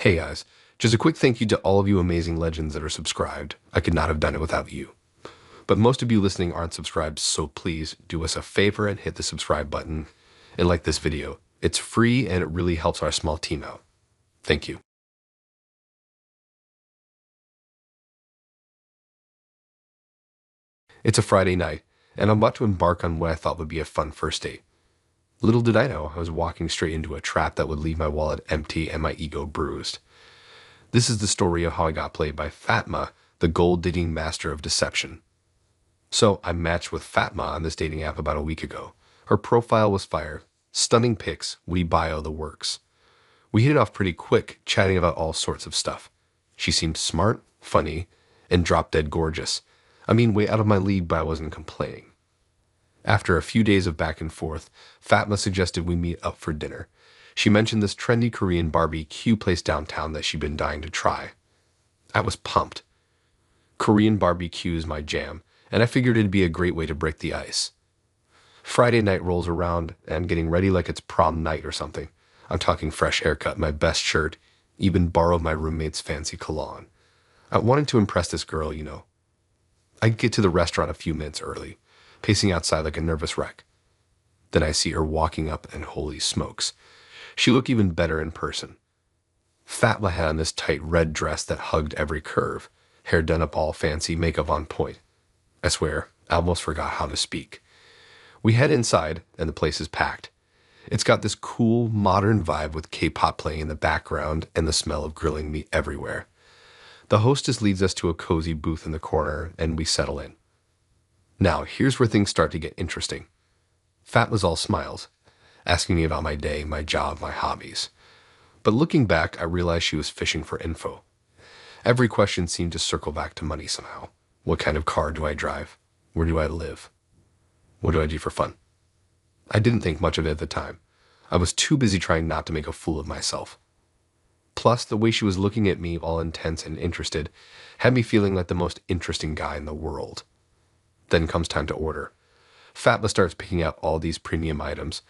Hey guys, just a quick thank you to all of you amazing legends that are subscribed. I could not have done it without you. But most of you listening aren't subscribed, so please do us a favor and hit the subscribe button and like this video. It's free and it really helps our small team out. Thank you. It's a Friday night, and I'm about to embark on what I thought would be a fun first date. Little did I know I was walking straight into a trap that would leave my wallet empty and my ego bruised. This is the story of how I got played by Fatma, the gold dating master of deception. So I matched with Fatma on this dating app about a week ago. Her profile was fire, stunning pics, witty bio, the works. We hit it off pretty quick, chatting about all sorts of stuff. She seemed smart, funny, and drop-dead gorgeous. I mean, way out of my league, but I wasn't complaining. After a few days of back and forth, Fatma suggested we meet up for dinner. She mentioned this trendy Korean barbecue place downtown that she'd been dying to try. I was pumped. Korean barbecue is my jam, and I figured it'd be a great way to break the ice. Friday night rolls around, and I'm getting ready like it's prom night or something. I'm talking fresh haircut, my best shirt, even borrowed my roommate's fancy cologne. I wanted to impress this girl, you know. I get to the restaurant a few minutes early, pacing outside like a nervous wreck. Then I see her walking up, and holy smokes, she looked even better in person. Fatma had on this tight red dress that hugged every curve, hair done up all fancy, makeup on point. I swear, I almost forgot how to speak. We head inside, and the place is packed. It's got this cool, modern vibe with K-pop playing in the background and the smell of grilling meat everywhere. The hostess leads us to a cozy booth in the corner, and we settle in. Now, here's where things start to get interesting. Fatma's all smiles, asking me about my day, my job, my hobbies. But looking back, I realized she was fishing for info. Every question seemed to circle back to money somehow. What kind of car do I drive? Where do I live? What do I do for fun? I didn't think much of it at the time. I was too busy trying not to make a fool of myself. Plus, the way she was looking at me, all intense and interested, had me feeling like the most interesting guy in the world. Then comes time to order. Fatma starts picking out all these premium items.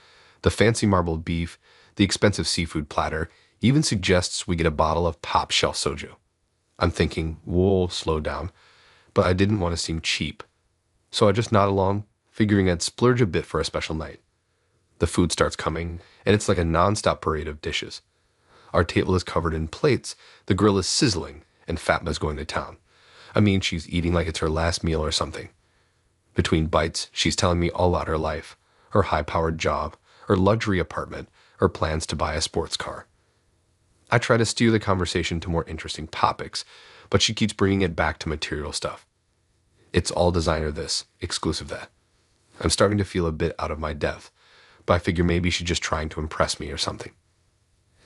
The fancy marbled beef, the expensive seafood platter, even suggests we get a bottle of top shelf soju. I'm thinking, whoa, slow down. But I didn't want to seem cheap. So I just nod along, figuring I'd splurge a bit for a special night. The food starts coming, and it's like a non-stop parade of dishes. Our table is covered in plates, the grill is sizzling, and Fatma's going to town. I mean, she's eating like it's her last meal or something. Between bites, she's telling me all about her life, her high-powered job, her luxury apartment, her plans to buy a sports car. I try to steer the conversation to more interesting topics, but she keeps bringing it back to material stuff. It's all designer this, exclusive that. I'm starting to feel a bit out of my depth, but I figure maybe she's just trying to impress me or something.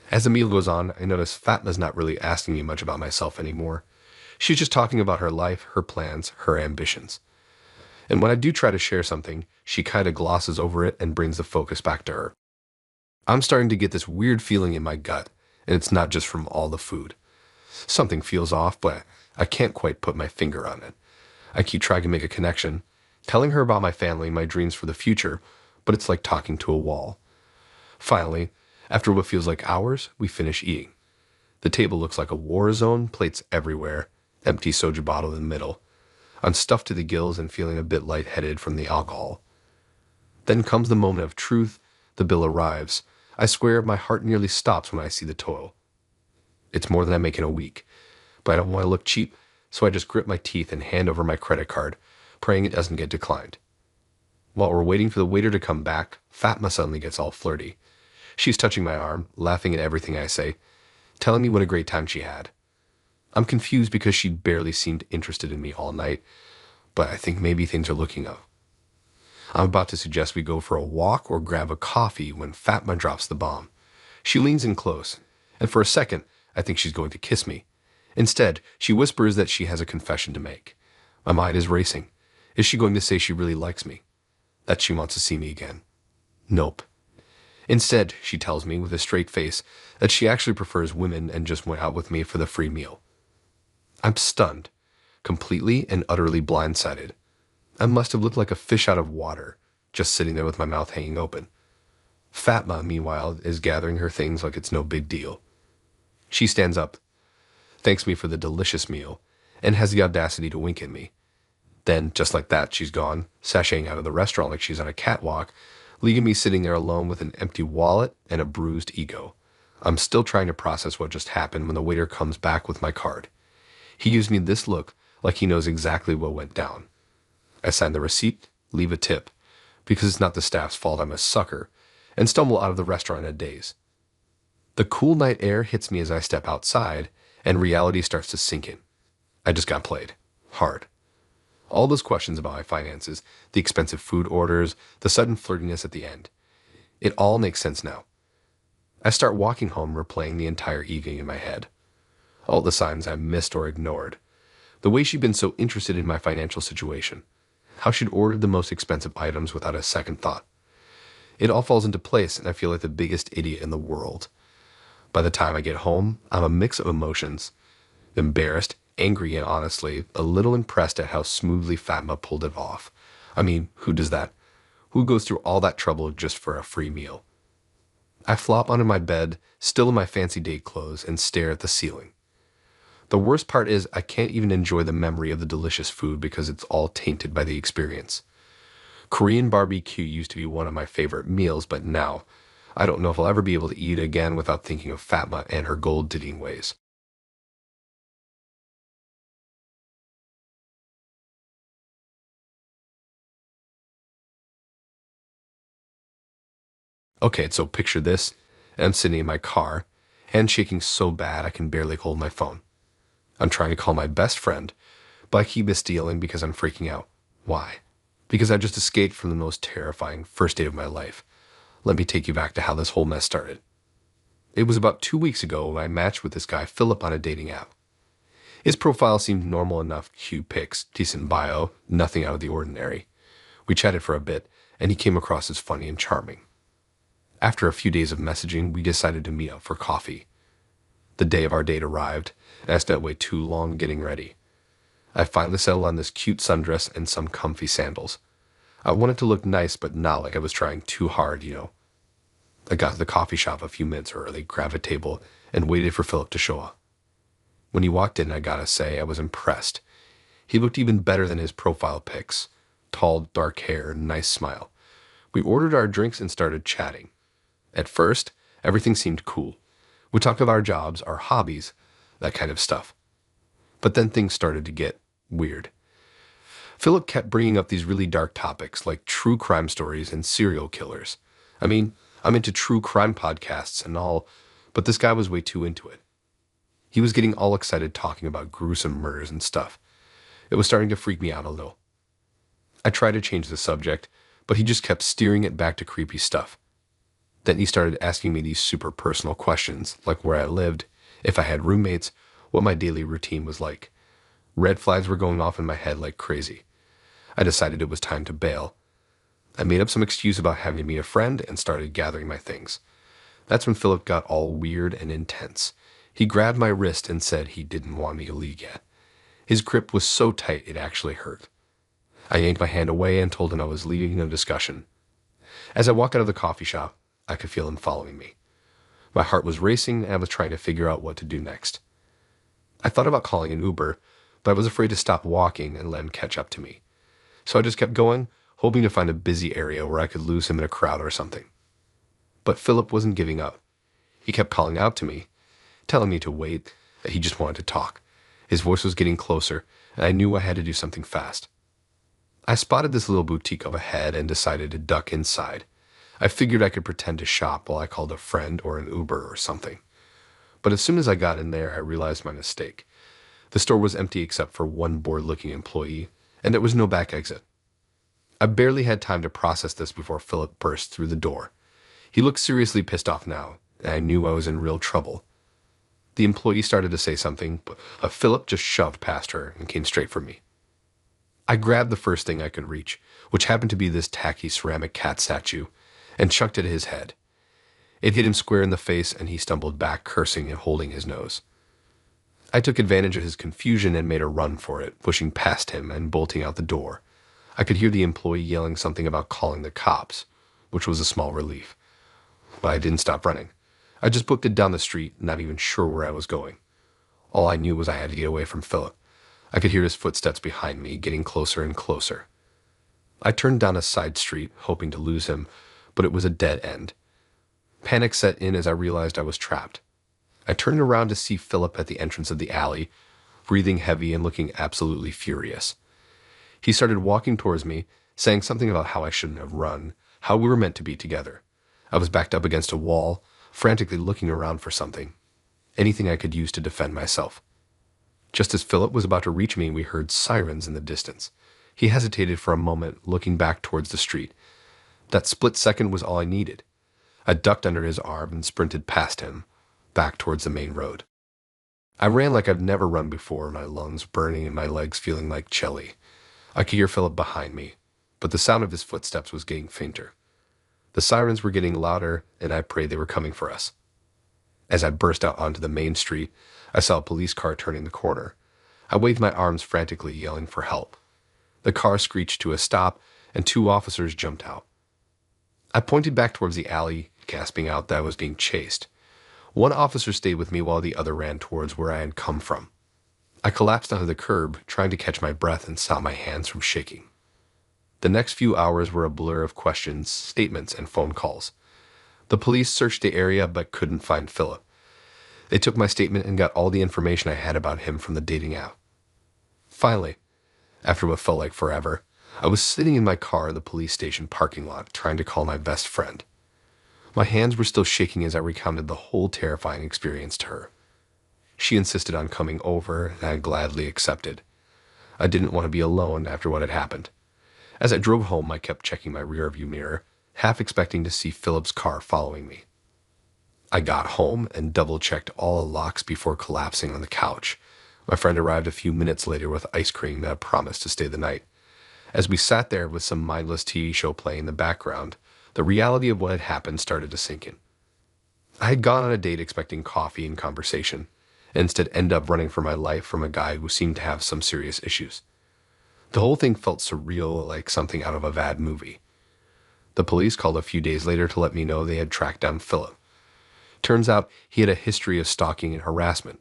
As the meal goes on, I notice Fatma's not really asking me much about myself anymore. She's just talking about her life, her plans, her ambitions. And when I do try to share something, she kind of glosses over it and brings the focus back to her. I'm starting to get this weird feeling in my gut, and it's not just from all the food. Something feels off, but I can't quite put my finger on it. I keep trying to make a connection, telling her about my family, my dreams for the future, but it's like talking to a wall. Finally, after what feels like hours, we finish eating. The table looks like a war zone, plates everywhere, empty soju bottle in the middle. I'm stuffed to the gills and feeling a bit lightheaded from the alcohol. Then comes the moment of truth. The bill arrives. I swear my heart nearly stops when I see the total. It's more than I make in a week, but I don't want to look cheap, so I just grit my teeth and hand over my credit card, praying it doesn't get declined. While we're waiting for the waiter to come back, Fatma suddenly gets all flirty. She's touching my arm, laughing at everything I say, telling me what a great time she had. I'm confused because she barely seemed interested in me all night, but I think maybe things are looking up. I'm about to suggest we go for a walk or grab a coffee when Fatma drops the bomb. She leans in close, and for a second, I think she's going to kiss me. Instead, she whispers that she has a confession to make. My mind is racing. Is she going to say she really likes me? That she wants to see me again? Nope. Instead, she tells me with a straight face that she actually prefers women and just went out with me for the free meal. I'm stunned, completely and utterly blindsided. I must have looked like a fish out of water, just sitting there with my mouth hanging open. Fatma, meanwhile, is gathering her things like it's no big deal. She stands up, thanks me for the delicious meal, and has the audacity to wink at me. Then, just like that, she's gone, sashaying out of the restaurant like she's on a catwalk, leaving me sitting there alone with an empty wallet and a bruised ego. I'm still trying to process what just happened when the waiter comes back with my card. He gives me this look like he knows exactly what went down. I sign the receipt, leave a tip, because it's not the staff's fault I'm a sucker, and stumble out of the restaurant in a daze. The cool night air hits me as I step outside, and reality starts to sink in. I just got played. Hard. All those questions about my finances, the expensive food orders, the sudden flirtiness at the end. It all makes sense now. I start walking home replaying the entire evening in my head. All the signs I missed or ignored. The way she'd been so interested in my financial situation. How she'd ordered the most expensive items without a second thought. It all falls into place and I feel like the biggest idiot in the world. By the time I get home, I'm a mix of emotions. Embarrassed, angry, and honestly, a little impressed at how smoothly Fatma pulled it off. I mean, who does that? Who goes through all that trouble just for a free meal? I flop onto my bed, still in my fancy date clothes, and stare at the ceiling. The worst part is I can't even enjoy the memory of the delicious food because it's all tainted by the experience. Korean barbecue used to be one of my favorite meals, but now, I don't know if I'll ever be able to eat again without thinking of Fatma and her gold-digging ways. Okay, so picture this. I'm sitting in my car, hand shaking so bad I can barely hold my phone. I'm trying to call my best friend, but I keep misdealing because I'm freaking out. Why? Because I just escaped from the most terrifying first date of my life. Let me take you back to how this whole mess started. It was about 2 weeks ago when I matched with this guy Philip on a dating app. His profile seemed normal enough, cute pics, decent bio, nothing out of the ordinary. We chatted for a bit, and he came across as funny and charming. After a few days of messaging, we decided to meet up for coffee. The day of our date arrived, and I spent way too long getting ready. I finally settled on this cute sundress and some comfy sandals. I wanted to look nice, but not like I was trying too hard. I got to the coffee shop a few minutes early, grabbed a table, and waited for Philip to show up. When he walked in, I gotta say, I was impressed. He looked even better than his profile pics. Tall, dark hair, nice smile. We ordered our drinks and started chatting. At first, everything seemed cool. We talked about our jobs, our hobbies, that kind of stuff. But then things started to get weird. Philip kept bringing up these really dark topics like true crime stories and serial killers. I mean, I'm into true crime podcasts and all, but this guy was way too into it. He was getting all excited talking about gruesome murders and stuff. It was starting to freak me out a little. I tried to change the subject, but he just kept steering it back to creepy stuff. Then he started asking me these super personal questions, like where I lived, if I had roommates, what my daily routine was like. Red flags were going off in my head like crazy. I decided it was time to bail. I made up some excuse about having to meet a friend and started gathering my things. That's when Philip got all weird and intense. He grabbed my wrist and said he didn't want me to leave yet. His grip was so tight it actually hurt. I yanked my hand away and told him I was leaving the discussion. As I walked out of the coffee shop, I could feel him following me. My heart was racing and I was trying to figure out what to do next. I thought about calling an Uber, but I was afraid to stop walking and let him catch up to me. So I just kept going, hoping to find a busy area where I could lose him in a crowd or something. But Philip wasn't giving up. He kept calling out to me, telling me to wait, that he just wanted to talk. His voice was getting closer, and I knew I had to do something fast. I spotted this little boutique up ahead and decided to duck inside. I figured I could pretend to shop while I called a friend or an Uber or something. But as soon as I got in there, I realized my mistake. The store was empty except for one bored-looking employee, and there was no back exit. I barely had time to process this before Philip burst through the door. He looked seriously pissed off now, and I knew I was in real trouble. The employee started to say something, but Philip just shoved past her and came straight for me. I grabbed the first thing I could reach, which happened to be this tacky ceramic cat statue, and chucked it at his head. It hit him square in the face, and he stumbled back, cursing and holding his nose. I took advantage of his confusion and made a run for it, pushing past him and bolting out the door. I could hear the employee yelling something about calling the cops, which was a small relief. But I didn't stop running. I just booked it down the street, not even sure where I was going. All I knew was I had to get away from Philip. I could hear his footsteps behind me, getting closer and closer. I turned down a side street, hoping to lose him, but it was a dead end. Panic set in as I realized I was trapped. I turned around to see Philip at the entrance of the alley, breathing heavy and looking absolutely furious. He started walking towards me, saying something about how I shouldn't have run, how we were meant to be together. I was backed up against a wall, frantically looking around for something, anything I could use to defend myself. Just as Philip was about to reach me, we heard sirens in the distance. He hesitated for a moment, looking back towards the street. That split second was all I needed. I ducked under his arm and sprinted past him, back towards the main road. I ran like I've never run before, my lungs burning and my legs feeling like jelly. I could hear Philip behind me, but the sound of his footsteps was getting fainter. The sirens were getting louder, and I prayed they were coming for us. As I burst out onto the main street, I saw a police car turning the corner. I waved my arms frantically, yelling for help. The car screeched to a stop, and 2 officers jumped out. I pointed back towards the alley, gasping out that I was being chased. One officer stayed with me while the other ran towards where I had come from. I collapsed onto the curb, trying to catch my breath and stop my hands from shaking. The next few hours were a blur of questions, statements, and phone calls. The police searched the area but couldn't find Philip. They took my statement and got all the information I had about him from the dating app. Finally, after what felt like forever, I was sitting in my car in the police station parking lot trying to call my best friend. My hands were still shaking as I recounted the whole terrifying experience to her. She insisted on coming over, and I gladly accepted. I didn't want to be alone after what had happened. As I drove home, I kept checking my rearview mirror, half expecting to see Philip's car following me. I got home and double-checked all the locks before collapsing on the couch. My friend arrived a few minutes later with ice cream that promised to stay the night. As we sat there with some mindless TV show playing in the background, the reality of what had happened started to sink in. I had gone on a date expecting coffee and conversation, and instead ended up running for my life from a guy who seemed to have some serious issues. The whole thing felt surreal, like something out of a bad movie. The police called a few days later to let me know they had tracked down Philip. Turns out he had a history of stalking and harassment.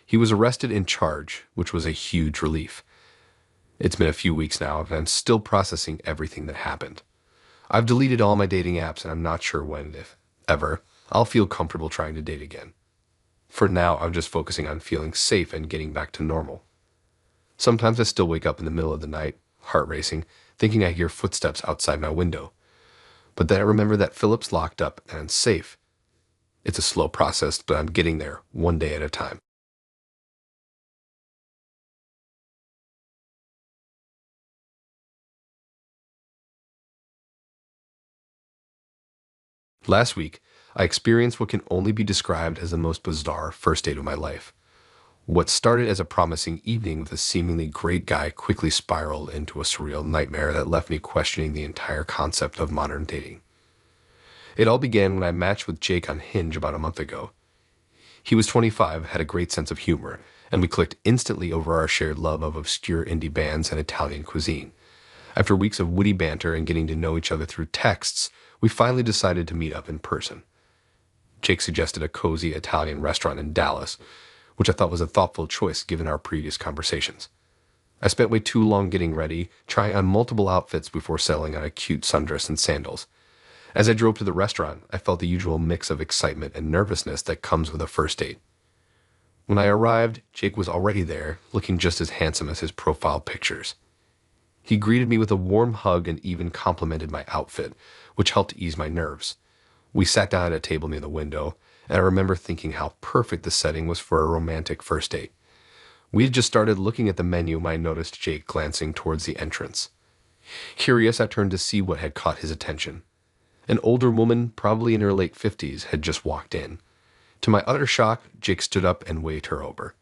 He was arrested and charged, which was a huge relief. It's been a few weeks now, and I'm still processing everything that happened. I've deleted all my dating apps, and I'm not sure when, if ever, I'll feel comfortable trying to date again. For now, I'm just focusing on feeling safe and getting back to normal. Sometimes I still wake up in the middle of the night, heart racing, thinking I hear footsteps outside my window. But then I remember that Philip's locked up and I'm safe. It's a slow process, but I'm getting there, one day at a time. Last week, I experienced what can only be described as the most bizarre first date of my life. What started as a promising evening with a seemingly great guy quickly spiraled into a surreal nightmare that left me questioning the entire concept of modern dating. It all began when I matched with Jake on Hinge about a month ago. He was 25, had a great sense of humor, and we clicked instantly over our shared love of obscure indie bands and Italian cuisine. After weeks of witty banter and getting to know each other through texts, we finally decided to meet up in person. Jake suggested a cozy Italian restaurant in Dallas, which I thought was a thoughtful choice given our previous conversations. I spent way too long getting ready, trying on multiple outfits before settling on a cute sundress and sandals. As I drove to the restaurant, I felt the usual mix of excitement and nervousness that comes with a first date. When I arrived, Jake was already there, looking just as handsome as his profile pictures. He greeted me with a warm hug and even complimented my outfit, which helped ease my nerves. We sat down at a table near the window, and I remember thinking how perfect the setting was for a romantic first date. We had just started looking at the menu when I noticed Jake glancing towards the entrance. Curious, I turned to see what had caught his attention. An older woman, probably in her late 50s, had just walked in. To my utter shock, Jake stood up and waved her over.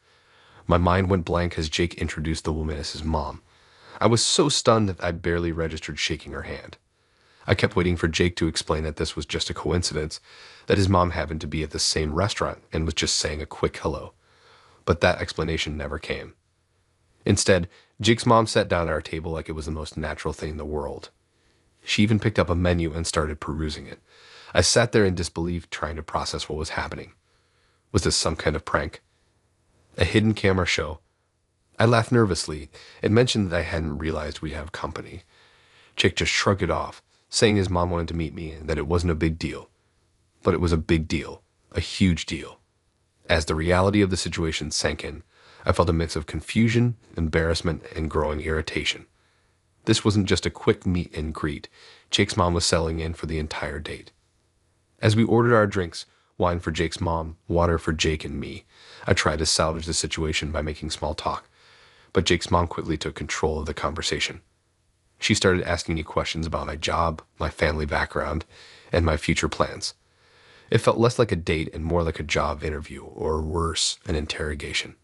My mind went blank as Jake introduced the woman as his mom. I was so stunned that I barely registered shaking her hand. I kept waiting for Jake to explain that this was just a coincidence, that his mom happened to be at the same restaurant and was just saying a quick hello. But that explanation never came. Instead, Jake's mom sat down at our table like it was the most natural thing in the world. She even picked up a menu and started perusing it. I sat there in disbelief, trying to process what was happening. Was this some kind of prank? A hidden camera show? I laughed nervously and mentioned that I hadn't realized we'd have company. Jake just shrugged it off, saying his mom wanted to meet me and that it wasn't a big deal. But it was a big deal, a huge deal. As the reality of the situation sank in, I felt a mix of confusion, embarrassment, and growing irritation. This wasn't just a quick meet and greet. Jake's mom was selling in for the entire date. As we ordered our drinks, wine for Jake's mom, water for Jake and me, I tried to salvage the situation by making small talk, but Jake's mom quickly took control of the conversation. She started asking me questions about my job, my family background, and my future plans. It felt less like a date and more like a job interview, or worse, an interrogation.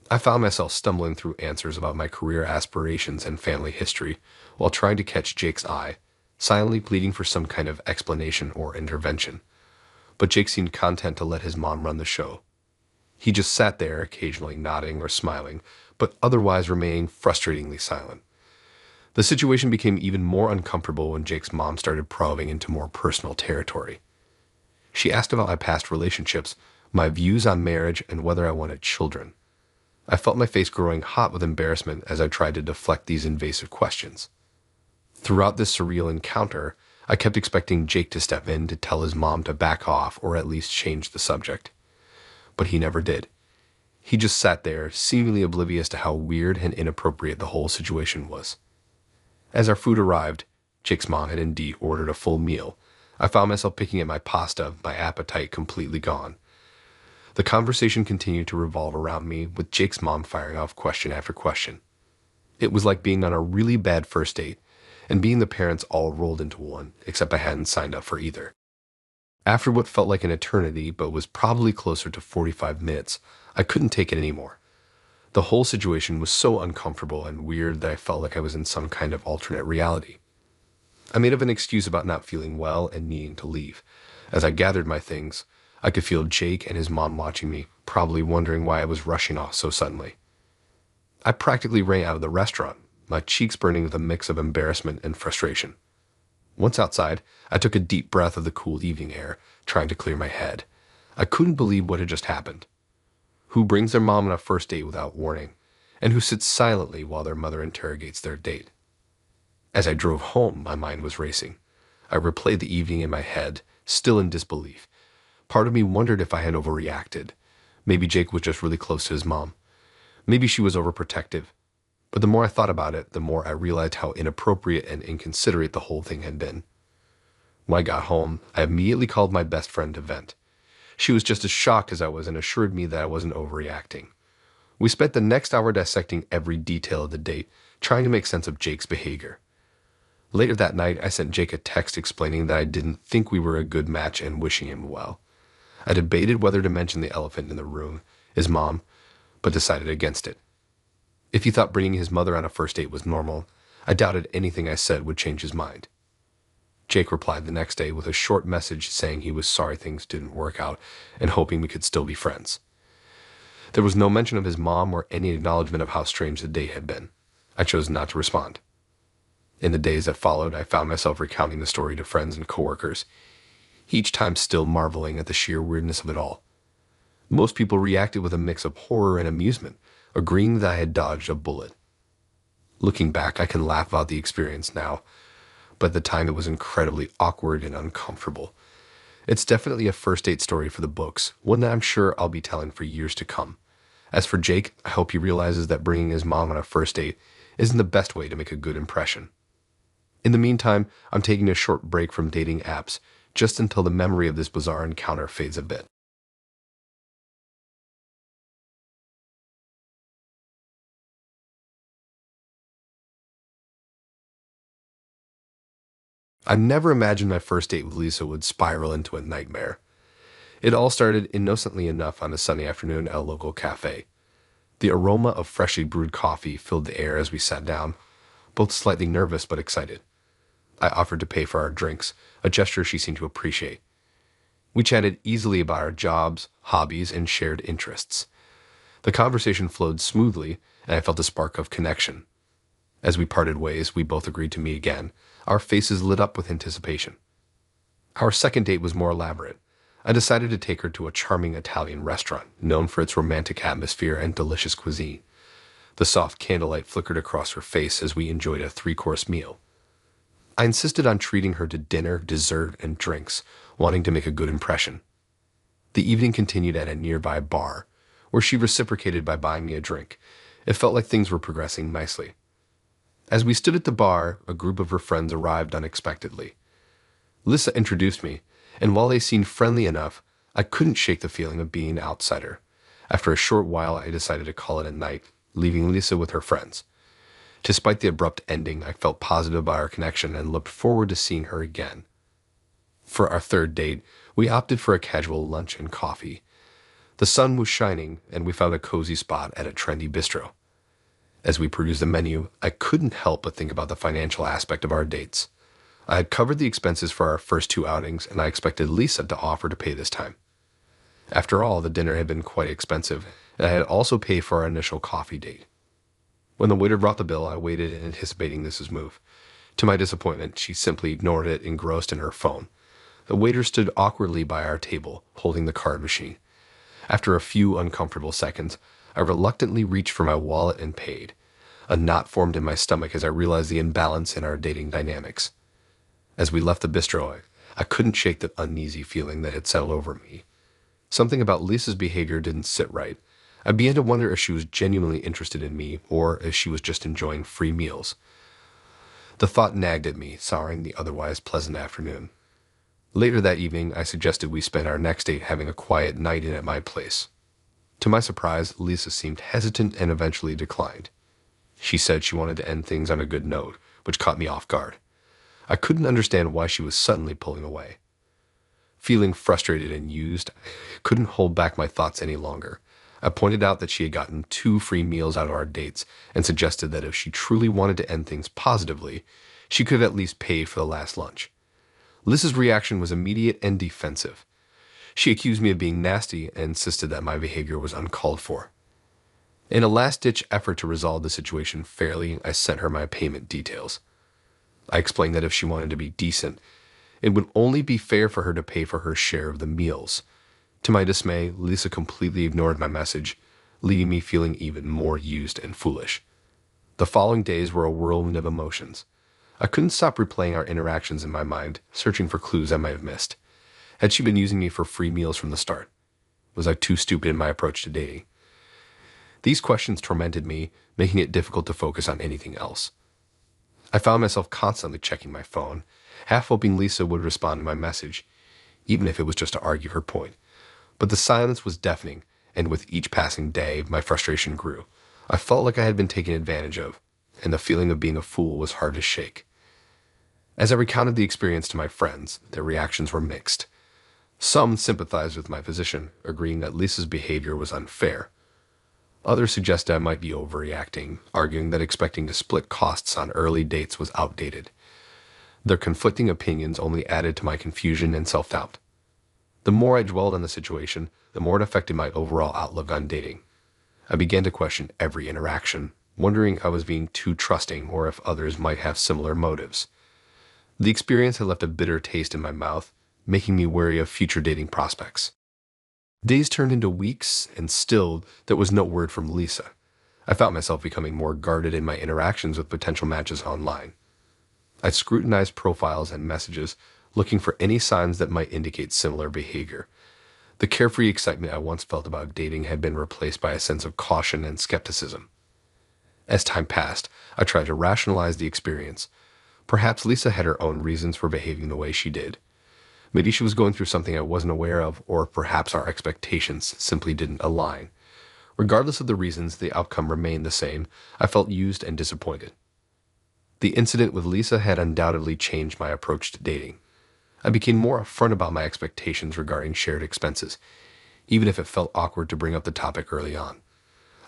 I found myself stumbling through answers about my career aspirations and family history while trying to catch Jake's eye, silently pleading for some kind of explanation or intervention. But Jake seemed content to let his mom run the show. He just sat there, occasionally nodding or smiling, but otherwise remaining frustratingly silent. The situation became even more uncomfortable when Jake's mom started probing into more personal territory. She asked about my past relationships, my views on marriage, and whether I wanted children. I felt my face growing hot with embarrassment as I tried to deflect these invasive questions. Throughout this surreal encounter, I kept expecting Jake to step in to tell his mom to back off or at least change the subject. But he never did. He just sat there, seemingly oblivious to how weird and inappropriate the whole situation was. As our food arrived, Jake's mom had indeed ordered a full meal. I found myself picking at my pasta, my appetite completely gone. The conversation continued to revolve around me, with Jake's mom firing off question after question. It was like being on a really bad first date, and being the parents all rolled into one, except I hadn't signed up for either. After what felt like an eternity, but was probably closer to 45 minutes, I couldn't take it anymore. The whole situation was so uncomfortable and weird that I felt like I was in some kind of alternate reality. I made up an excuse about not feeling well and needing to leave. As I gathered my things, I could feel Jake and his mom watching me, probably wondering why I was rushing off so suddenly. I practically ran out of the restaurant, my cheeks burning with a mix of embarrassment and frustration. Once outside, I took a deep breath of the cool evening air, trying to clear my head. I couldn't believe what had just happened. Who brings their mom on a first date without warning, and who sits silently while their mother interrogates their date? As I drove home, my mind was racing. I replayed the evening in my head, still in disbelief. Part of me wondered if I had overreacted. Maybe Jake was just really close to his mom. Maybe she was overprotective. But the more I thought about it, the more I realized how inappropriate and inconsiderate the whole thing had been. When I got home, I immediately called my best friend to vent. She was just as shocked as I was and assured me that I wasn't overreacting. We spent the next hour dissecting every detail of the date, trying to make sense of Jake's behavior. Later that night, I sent Jake a text explaining that I didn't think we were a good match and wishing him well. I debated whether to mention the elephant in the room, his mom, but decided against it. If he thought bringing his mother on a first date was normal, I doubted anything I said would change his mind. Jake replied the next day with a short message saying he was sorry things didn't work out and hoping we could still be friends. There was no mention of his mom or any acknowledgement of how strange the date had been. I chose not to respond. In the days that followed, I found myself recounting the story to friends and coworkers, each time still marveling at the sheer weirdness of it all. Most people reacted with a mix of horror and amusement, agreeing that I had dodged a bullet. Looking back, I can laugh about the experience now, but at the time it was incredibly awkward and uncomfortable. It's definitely a first date story for the books, one that I'm sure I'll be telling for years to come. As for Jake, I hope he realizes that bringing his mom on a first date isn't the best way to make a good impression. In the meantime, I'm taking a short break from dating apps, just until the memory of this bizarre encounter fades a bit. I never imagined my first date with Lisa would spiral into a nightmare. It all started innocently enough on a sunny afternoon at a local cafe. The aroma of freshly brewed coffee filled the air as we sat down, both slightly nervous but excited. I offered to pay for our drinks, a gesture she seemed to appreciate. We chatted easily about our jobs, hobbies, and shared interests. The conversation flowed smoothly, and I felt a spark of connection. As we parted ways, we both agreed to meet again, our faces lit up with anticipation. Our second date was more elaborate. I decided to take her to a charming Italian restaurant, known for its romantic atmosphere and delicious cuisine. The soft candlelight flickered across her face as we enjoyed a three-course meal. I insisted on treating her to dinner, dessert, and drinks, wanting to make a good impression. The evening continued at a nearby bar, where she reciprocated by buying me a drink. It felt like things were progressing nicely. As we stood at the bar, a group of her friends arrived unexpectedly. Lisa introduced me, and while they seemed friendly enough, I couldn't shake the feeling of being an outsider. After a short while, I decided to call it a night, leaving Lisa with her friends. Despite the abrupt ending, I felt positive about our connection and looked forward to seeing her again. For our third date, we opted for a casual lunch and coffee. The sun was shining, and we found a cozy spot at a trendy bistro. As we perused the menu, I couldn't help but think about the financial aspect of our dates. I had covered the expenses for our first two outings, and I expected Lisa to offer to pay this time. After all, the dinner had been quite expensive, and I had also paid for our initial coffee date. When the waiter brought the bill, I waited anticipating Lisa's move. To my disappointment, she simply ignored it, engrossed in her phone. The waiter stood awkwardly by our table, holding the card machine. After a few uncomfortable seconds, I reluctantly reached for my wallet and paid. A knot formed in my stomach as I realized the imbalance in our dating dynamics. As we left the bistro, I couldn't shake the uneasy feeling that had settled over me. Something about Lisa's behavior didn't sit right. I began to wonder if she was genuinely interested in me or if she was just enjoying free meals. The thought nagged at me, souring the otherwise pleasant afternoon. Later that evening, I suggested we spend our next date having a quiet night in at my place. To my surprise, Lisa seemed hesitant and eventually declined. She said she wanted to end things on a good note, which caught me off guard. I couldn't understand why she was suddenly pulling away. Feeling frustrated and used, I couldn't hold back my thoughts any longer. I pointed out that she had gotten 2 free meals out of our dates and suggested that if she truly wanted to end things positively, she could at least pay for the last lunch. Liz's reaction was immediate and defensive. She accused me of being nasty and insisted that my behavior was uncalled for. In a last-ditch effort to resolve the situation fairly, I sent her my payment details. I explained that if she wanted to be decent, it would only be fair for her to pay for her share of the meals. To my dismay, Lisa completely ignored my message, leaving me feeling even more used and foolish. The following days were a whirlwind of emotions. I couldn't stop replaying our interactions in my mind, searching for clues I might have missed. Had she been using me for free meals from the start? Was I too stupid in my approach to dating? These questions tormented me, making it difficult to focus on anything else. I found myself constantly checking my phone, half hoping Lisa would respond to my message, even if it was just to argue her point. But the silence was deafening, and with each passing day, my frustration grew. I felt like I had been taken advantage of, and the feeling of being a fool was hard to shake. As I recounted the experience to my friends, their reactions were mixed. Some sympathized with my position, agreeing that Lisa's behavior was unfair. Others suggested I might be overreacting, arguing that expecting to split costs on early dates was outdated. Their conflicting opinions only added to my confusion and self-doubt. The more I dwelled on the situation, the more it affected my overall outlook on dating. I began to question every interaction, wondering if I was being too trusting or if others might have similar motives. The experience had left a bitter taste in my mouth, making me wary of future dating prospects. Days turned into weeks, and still there was no word from Lisa. I found myself becoming more guarded in my interactions with potential matches online. I scrutinized profiles and messages, looking for any signs that might indicate similar behavior. The carefree excitement I once felt about dating had been replaced by a sense of caution and skepticism. As time passed, I tried to rationalize the experience. Perhaps Lisa had her own reasons for behaving the way she did. Maybe she was going through something I wasn't aware of, or perhaps our expectations simply didn't align. Regardless of the reasons, the outcome remained the same. I felt used and disappointed. The incident with Lisa had undoubtedly changed my approach to dating. I became more upfront about my expectations regarding shared expenses, even if it felt awkward to bring up the topic early on.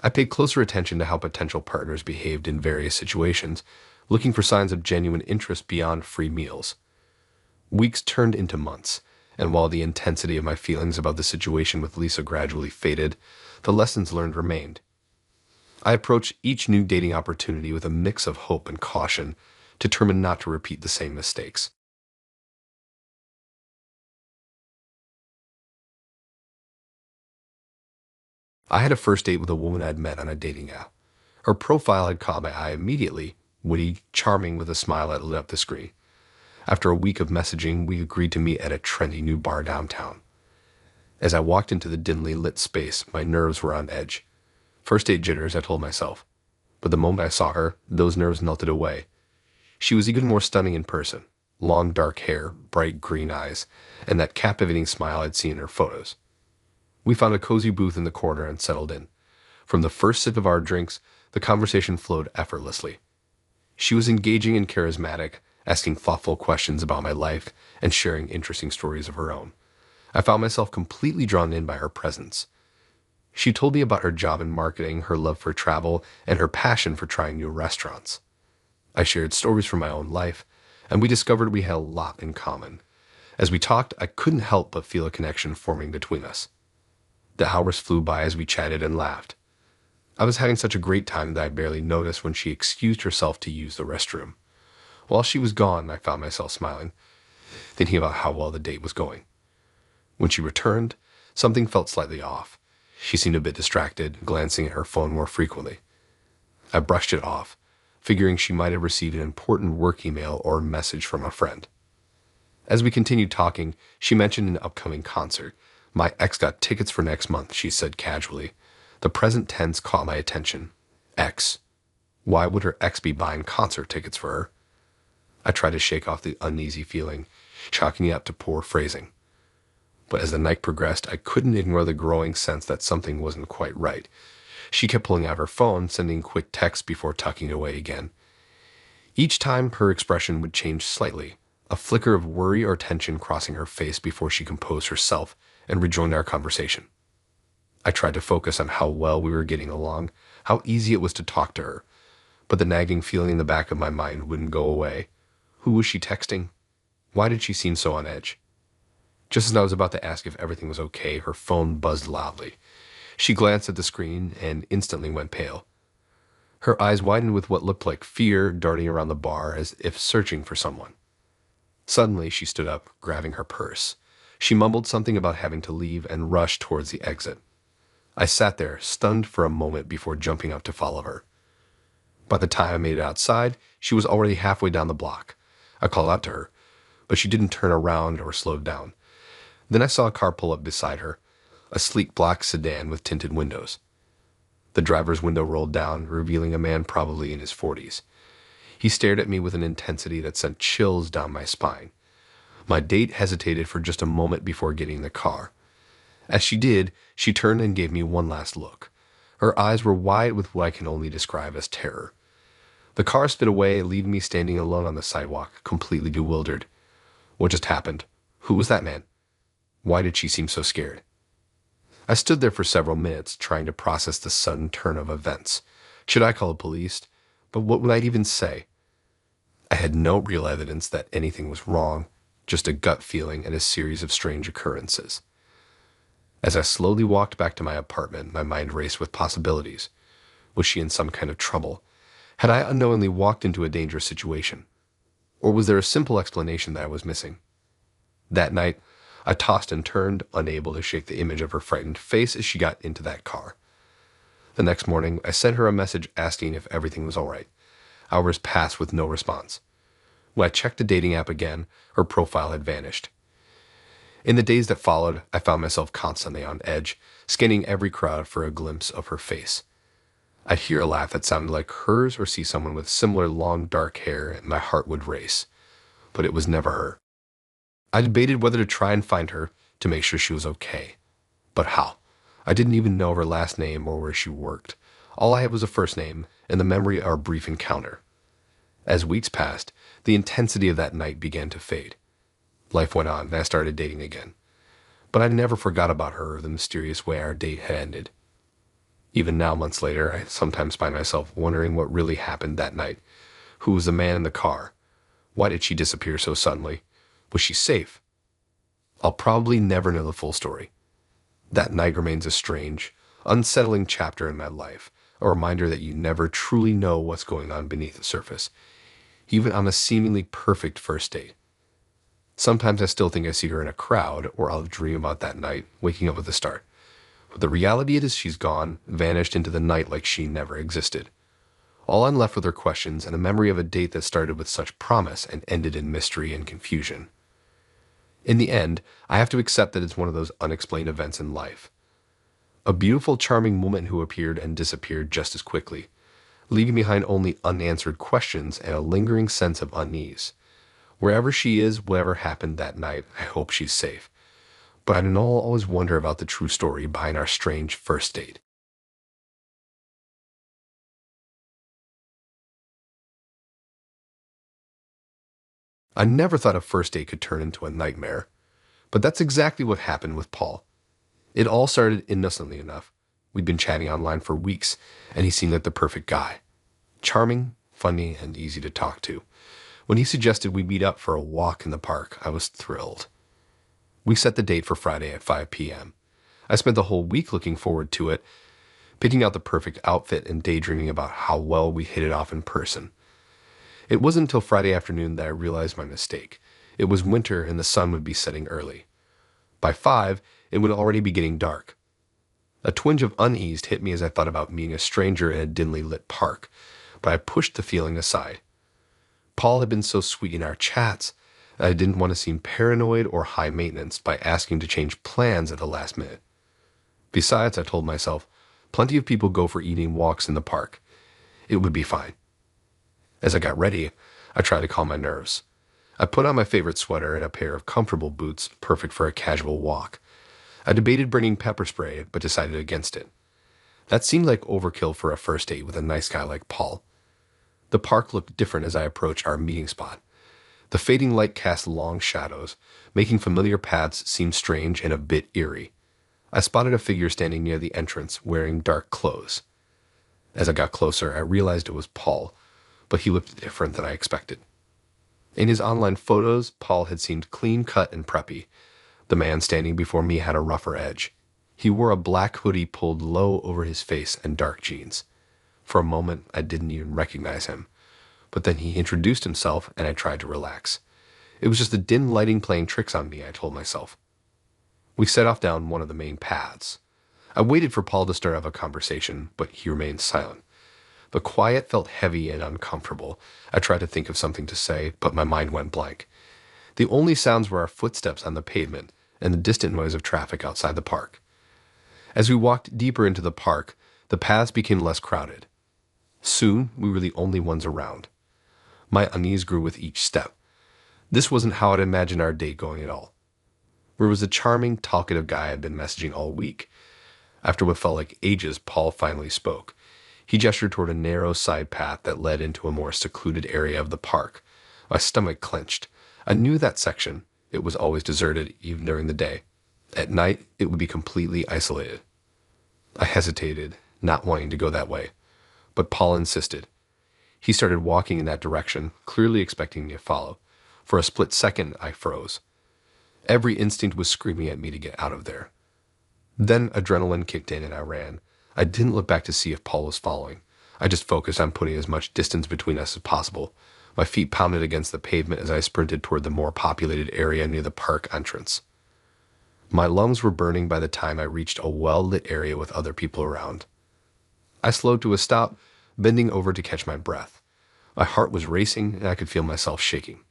I paid closer attention to how potential partners behaved in various situations, looking for signs of genuine interest beyond free meals. Weeks turned into months, and while the intensity of my feelings about the situation with Lisa gradually faded, the lessons learned remained. I approached each new dating opportunity with a mix of hope and caution, determined not to repeat the same mistakes. I had a first date with a woman I'd met on a dating app. Her profile had caught my eye immediately, witty, charming with a smile that lit up the screen. After a week of messaging, we agreed to meet at a trendy new bar downtown. As I walked into the dimly lit space, my nerves were on edge. First date jitters, I told myself. But the moment I saw her, those nerves melted away. She was even more stunning in person. Long dark hair, bright green eyes, and that captivating smile I'd seen in her photos. We found a cozy booth in the corner and settled in. From the first sip of our drinks, the conversation flowed effortlessly. She was engaging and charismatic, asking thoughtful questions about my life and sharing interesting stories of her own. I found myself completely drawn in by her presence. She told me about her job in marketing, her love for travel, and her passion for trying new restaurants. I shared stories from my own life, and we discovered we had a lot in common. As we talked, I couldn't help but feel a connection forming between us. The hours flew by as we chatted and laughed. I was having such a great time that I barely noticed when she excused herself to use the restroom. While she was gone, I found myself smiling, thinking about how well the date was going. When she returned, something felt slightly off. She seemed a bit distracted, glancing at her phone more frequently. I brushed it off, figuring she might have received an important work email or message from a friend. As we continued talking, she mentioned an upcoming concert. My ex got tickets for next month, she said casually. The present tense caught my attention. Ex. Why would her ex be buying concert tickets for her? I tried to shake off the uneasy feeling, chalking it up to poor phrasing. But as the night progressed, I couldn't ignore the growing sense that something wasn't quite right. She kept pulling out her phone, sending quick texts before tucking it away again. Each time, her expression would change slightly, a flicker of worry or tension crossing her face before she composed herself and rejoined our conversation. I tried to focus on how well we were getting along, how easy it was to talk to her, but the nagging feeling in the back of my mind wouldn't go away. Who was she texting? Why did she seem so on edge? Just as I was about to ask if everything was okay, her phone buzzed loudly. She glanced at the screen and instantly went pale. Her eyes widened with what looked like fear, darting around the bar as if searching for someone. Suddenly, she stood up, grabbing her purse. She mumbled something about having to leave and rushed towards the exit. I sat there, stunned for a moment before jumping up to follow her. By the time I made it outside, she was already halfway down the block. I called out to her, but she didn't turn around or slow down. Then I saw a car pull up beside her, a sleek black sedan with tinted windows. The driver's window rolled down, revealing a man probably in his 40s. He stared at me with an intensity that sent chills down my spine. My date hesitated for just a moment before getting in the car. As she did, she turned and gave me one last look. Her eyes were wide with what I can only describe as terror. The car sped away, leaving me standing alone on the sidewalk, completely bewildered. What just happened? Who was that man? Why did she seem so scared? I stood there for several minutes, trying to process the sudden turn of events. Should I call the police? But what would I even say? I had no real evidence that anything was wrong, just a gut feeling and a series of strange occurrences. As I slowly walked back to my apartment, my mind raced with possibilities. Was she in some kind of trouble? Had I unknowingly walked into a dangerous situation? Or was there a simple explanation that I was missing? That night, I tossed and turned, unable to shake the image of her frightened face as she got into that car. The next morning, I sent her a message asking if everything was all right. Hours passed with no response. When I checked the dating app again, her profile had vanished. In the days that followed, I found myself constantly on edge, scanning every crowd for a glimpse of her face. I'd hear a laugh that sounded like hers or see someone with similar long dark hair and my heart would race. But it was never her. I debated whether to try and find her to make sure she was okay. But how? I didn't even know her last name or where she worked. All I had was a first name and the memory of our brief encounter. As weeks passed, the intensity of that night began to fade. Life went on and I started dating again. But I never forgot about her or the mysterious way our date had ended. Even now, months later, I sometimes find myself wondering what really happened that night. Who was the man in the car? Why did she disappear so suddenly? Was she safe? I'll probably never know the full story. That night remains a strange, unsettling chapter in my life, a reminder that you never truly know what's going on beneath the surface, even on a seemingly perfect first date. Sometimes I still think I see her in a crowd, or I'll dream about that night, waking up with a start. The reality is she's gone, vanished into the night like she never existed. All I'm left with are questions and a memory of a date that started with such promise and ended in mystery and confusion. In the end, I have to accept that it's one of those unexplained events in life. A beautiful, charming woman who appeared and disappeared just as quickly, leaving behind only unanswered questions and a lingering sense of unease. Wherever she is, whatever happened that night, I hope she's safe. But I know I'll always wonder about the true story behind our strange first date. I never thought a first date could turn into a nightmare, but that's exactly what happened with Paul. It all started innocently enough. We'd been chatting online for weeks, and he seemed like the perfect guy. Charming, funny, and easy to talk to. When he suggested we meet up for a walk in the park, I was thrilled. We set the date for Friday at 5 p.m. I spent the whole week looking forward to it, picking out the perfect outfit and daydreaming about how well we hit it off in person. It wasn't until Friday afternoon that I realized my mistake. It was winter and the sun would be setting early. By 5, it would already be getting dark. A twinge of unease hit me as I thought about meeting a stranger in a dimly lit park, but I pushed the feeling aside. Paul had been so sweet in our chats that I didn't want to seem paranoid or high maintenance by asking to change plans at the last minute. Besides, I told myself, plenty of people go for evening walks in the park. It would be fine. As I got ready, I tried to calm my nerves. I put on my favorite sweater and a pair of comfortable boots, perfect for a casual walk. I debated bringing pepper spray, but decided against it. That seemed like overkill for a first date with a nice guy like Paul. The park looked different as I approached our meeting spot. The fading light cast long shadows, making familiar paths seem strange and a bit eerie. I spotted a figure standing near the entrance, wearing dark clothes. As I got closer, I realized it was Paul, but he looked different than I expected. In his online photos, Paul had seemed clean-cut and preppy. The man standing before me had a rougher edge. He wore a black hoodie pulled low over his face and dark jeans. For a moment, I didn't even recognize him. But then he introduced himself, and I tried to relax. It was just the dim lighting playing tricks on me, I told myself. We set off down one of the main paths. I waited for Paul to start up a conversation, but he remained silent. The quiet felt heavy and uncomfortable. I tried to think of something to say, but my mind went blank. The only sounds were our footsteps on the pavement and the distant noise of traffic outside the park. As we walked deeper into the park, the paths became less crowded. Soon, we were the only ones around. My unease grew with each step. This wasn't how I'd imagined our date going at all. There was a charming, talkative guy I'd been messaging all week. After what felt like ages, Paul finally spoke. He gestured toward a narrow side path that led into a more secluded area of the park. My stomach clenched. I knew that section. It was always deserted, even during the day. At night, it would be completely isolated. I hesitated, not wanting to go that way. But Paul insisted. He started walking in that direction, clearly expecting me to follow. For a split second, I froze. Every instinct was screaming at me to get out of there. Then adrenaline kicked in and I ran. I didn't look back to see if Paul was following. I just focused on putting as much distance between us as possible. My feet pounded against the pavement as I sprinted toward the more populated area near the park entrance. My lungs were burning by the time I reached a well-lit area with other people around. I slowed to a stop, bending over to catch my breath. My heart was racing and I could feel myself shaking.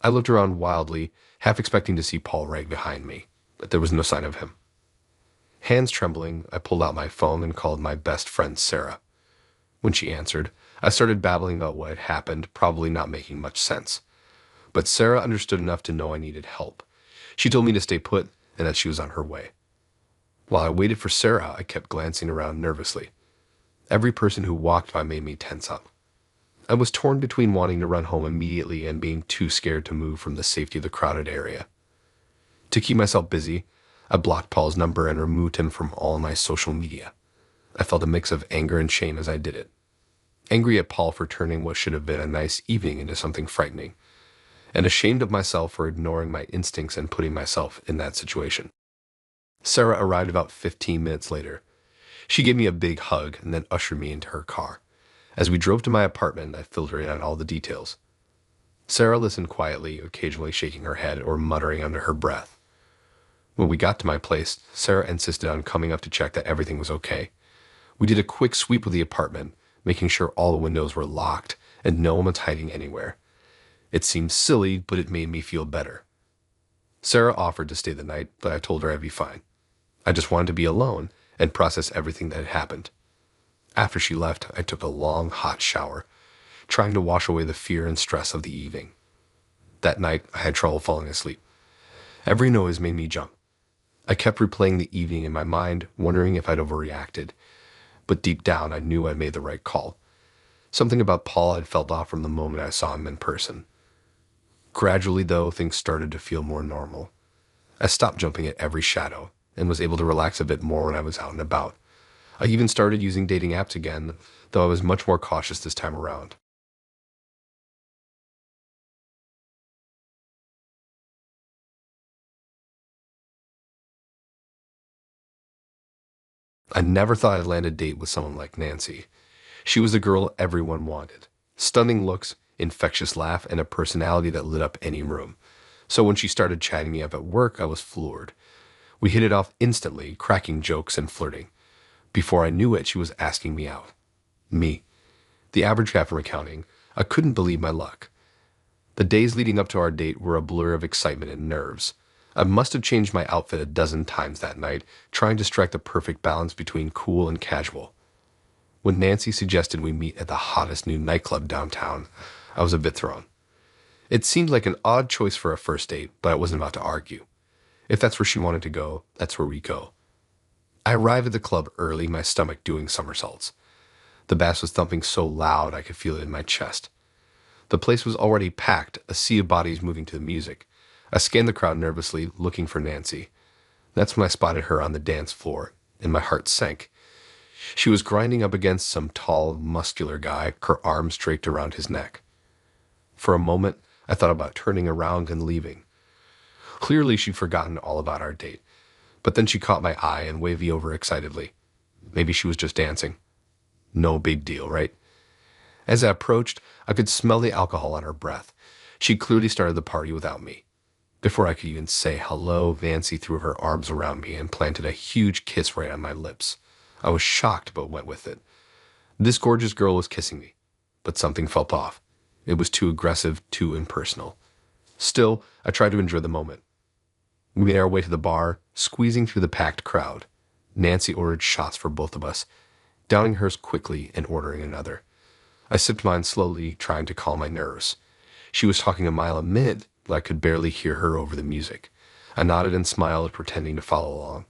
I looked around wildly, half expecting to see Paul right behind me, but there was no sign of him. Hands trembling, I pulled out my phone and called my best friend Sarah. When she answered, I started babbling about what had happened, probably not making much sense. But Sarah understood enough to know I needed help. She told me to stay put and that she was on her way. While I waited for Sarah, I kept glancing around nervously. Every person who walked by made me tense up. I was torn between wanting to run home immediately and being too scared to move from the safety of the crowded area. To keep myself busy, I blocked Paul's number and removed him from all my social media. I felt a mix of anger and shame as I did it. Angry at Paul for turning what should have been a nice evening into something frightening, and ashamed of myself for ignoring my instincts and putting myself in that situation. Sarah arrived about 15 minutes later. She gave me a big hug and then ushered me into her car. As we drove to my apartment, I filled her in on all the details. Sarah listened quietly, occasionally shaking her head or muttering under her breath. When we got to my place, Sarah insisted on coming up to check that everything was okay. We did a quick sweep of the apartment, making sure all the windows were locked and no one was hiding anywhere. It seemed silly, but it made me feel better. Sarah offered to stay the night, but I told her I'd be fine. I just wanted to be alone and process everything that had happened. After she left, I took a long, hot shower, trying to wash away the fear and stress of the evening. That night, I had trouble falling asleep. Every noise made me jump. I kept replaying the evening in my mind, wondering if I'd overreacted. But deep down, I knew I'd made the right call. Something about Paul had felt off from the moment I saw him in person. Gradually, though, things started to feel more normal. I stopped jumping at every shadow and was able to relax a bit more when I was out and about. I even started using dating apps again, though I was much more cautious this time around. I never thought I'd land a date with someone like Nancy. She was the girl everyone wanted. Stunning looks, infectious laugh, and a personality that lit up any room. So when she started chatting me up at work, I was floored. We hit it off instantly, cracking jokes and flirting. Before I knew it, she was asking me out. Me, the average guy from accounting. I couldn't believe my luck. The days leading up to our date were a blur of excitement and nerves. I must have changed my outfit a dozen times that night, trying to strike the perfect balance between cool and casual. When Nancy suggested we meet at the hottest new nightclub downtown, I was a bit thrown. It seemed like an odd choice for a first date, but I wasn't about to argue. If that's where she wanted to go, that's where we go. I arrived at the club early, my stomach doing somersaults. The bass was thumping so loud I could feel it in my chest. The place was already packed, a sea of bodies moving to the music. I scanned the crowd nervously, looking for Nancy. That's when I spotted her on the dance floor, and my heart sank. She was grinding up against some tall, muscular guy, her arms draped around his neck. For a moment, I thought about turning around and leaving. Clearly, she'd forgotten all about our date, but then she caught my eye and waved me over excitedly. Maybe she was just dancing. No big deal, right? As I approached, I could smell the alcohol on her breath. She clearly started the party without me. Before I could even say hello, Nancy threw her arms around me and planted a huge kiss right on my lips. I was shocked, but went with it. This gorgeous girl was kissing me, but something felt off. It was too aggressive, too impersonal. Still, I tried to enjoy the moment. We made our way to the bar, squeezing through the packed crowd. Nancy ordered shots for both of us, downing hers quickly and ordering another. I sipped mine slowly, trying to calm my nerves. She was talking a mile a minute, but I could barely hear her over the music. I nodded and smiled, pretending to follow along.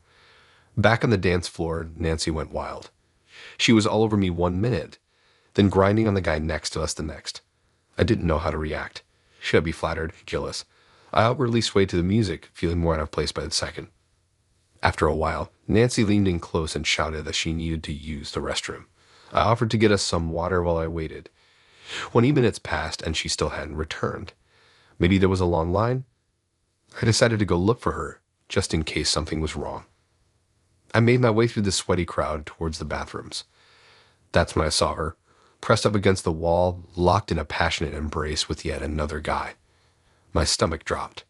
Back on the dance floor, Nancy went wild. She was all over me 1 minute, then grinding on the guy next to us the next. I didn't know how to react. Should I be flattered, jealous? I outwardly swayed to the music, feeling more out of place by the second. After a while, Nancy leaned in close and shouted that she needed to use the restroom. I offered to get us some water while I waited. 20 minutes passed and she still hadn't returned. Maybe there was a long line? I decided to go look for her, just in case something was wrong. I made my way through the sweaty crowd towards the bathrooms. That's when I saw her, pressed up against the wall, locked in a passionate embrace with yet another guy. My stomach dropped.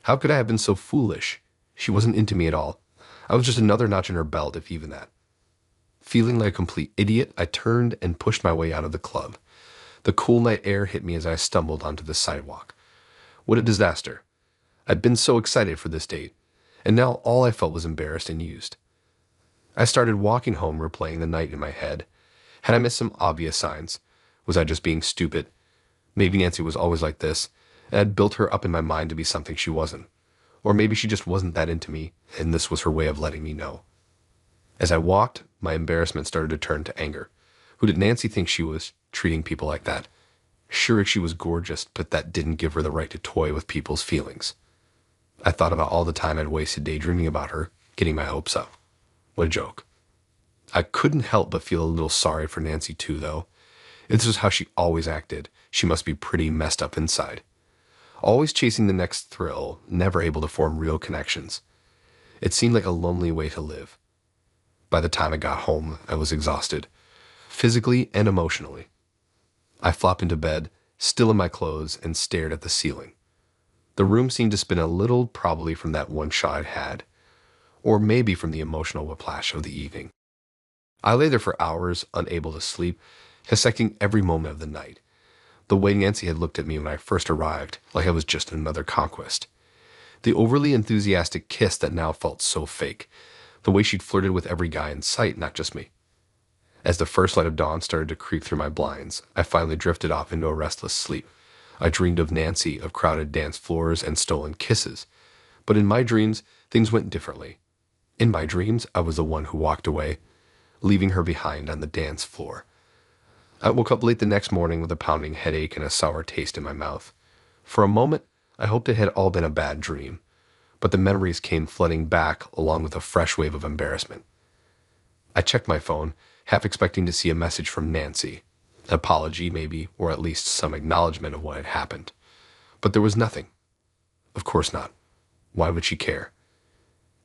How could I have been so foolish? She wasn't into me at all. I was just another notch in her belt, if even that. Feeling like a complete idiot, I turned and pushed my way out of the club. The cool night air hit me as I stumbled onto the sidewalk. What a disaster. I'd been so excited for this date, and now all I felt was embarrassed and used. I started walking home, replaying the night in my head. Had I missed some obvious signs? Was I just being stupid? Maybe Nancy was always like this, and I'd built her up in my mind to be something she wasn't. Or maybe she just wasn't that into me, and this was her way of letting me know. As I walked, my embarrassment started to turn to anger. Who did Nancy think she was, treating people like that? Sure, she was gorgeous, but that didn't give her the right to toy with people's feelings. I thought about all the time I'd wasted daydreaming about her, getting my hopes up. What a joke. I couldn't help but feel a little sorry for Nancy too, though. If this was how she always acted, she must be pretty messed up inside. Always chasing the next thrill, never able to form real connections. It seemed like a lonely way to live. By the time I got home, I was exhausted, physically and emotionally. I flopped into bed, still in my clothes, and stared at the ceiling. The room seemed to spin a little, probably from that one shot I'd had. or maybe from the emotional whiplash of the evening. I lay there for hours, unable to sleep, dissecting every moment of the night. The way Nancy had looked at me when I first arrived, like I was just another conquest. The overly enthusiastic kiss that now felt so fake. The way she'd flirted with every guy in sight, not just me. As the first light of dawn started to creep through my blinds, I finally drifted off into a restless sleep. I dreamed of Nancy, of crowded dance floors and stolen kisses. But in my dreams, things went differently. In my dreams, I was the one who walked away, leaving her behind on the dance floor. I woke up late the next morning with a pounding headache and a sour taste in my mouth. For a moment, I hoped it had all been a bad dream, but the memories came flooding back along with a fresh wave of embarrassment. I checked my phone, half expecting to see a message from Nancy. An apology, maybe, or at least some acknowledgement of what had happened. But there was nothing. Of course not. Why would she care?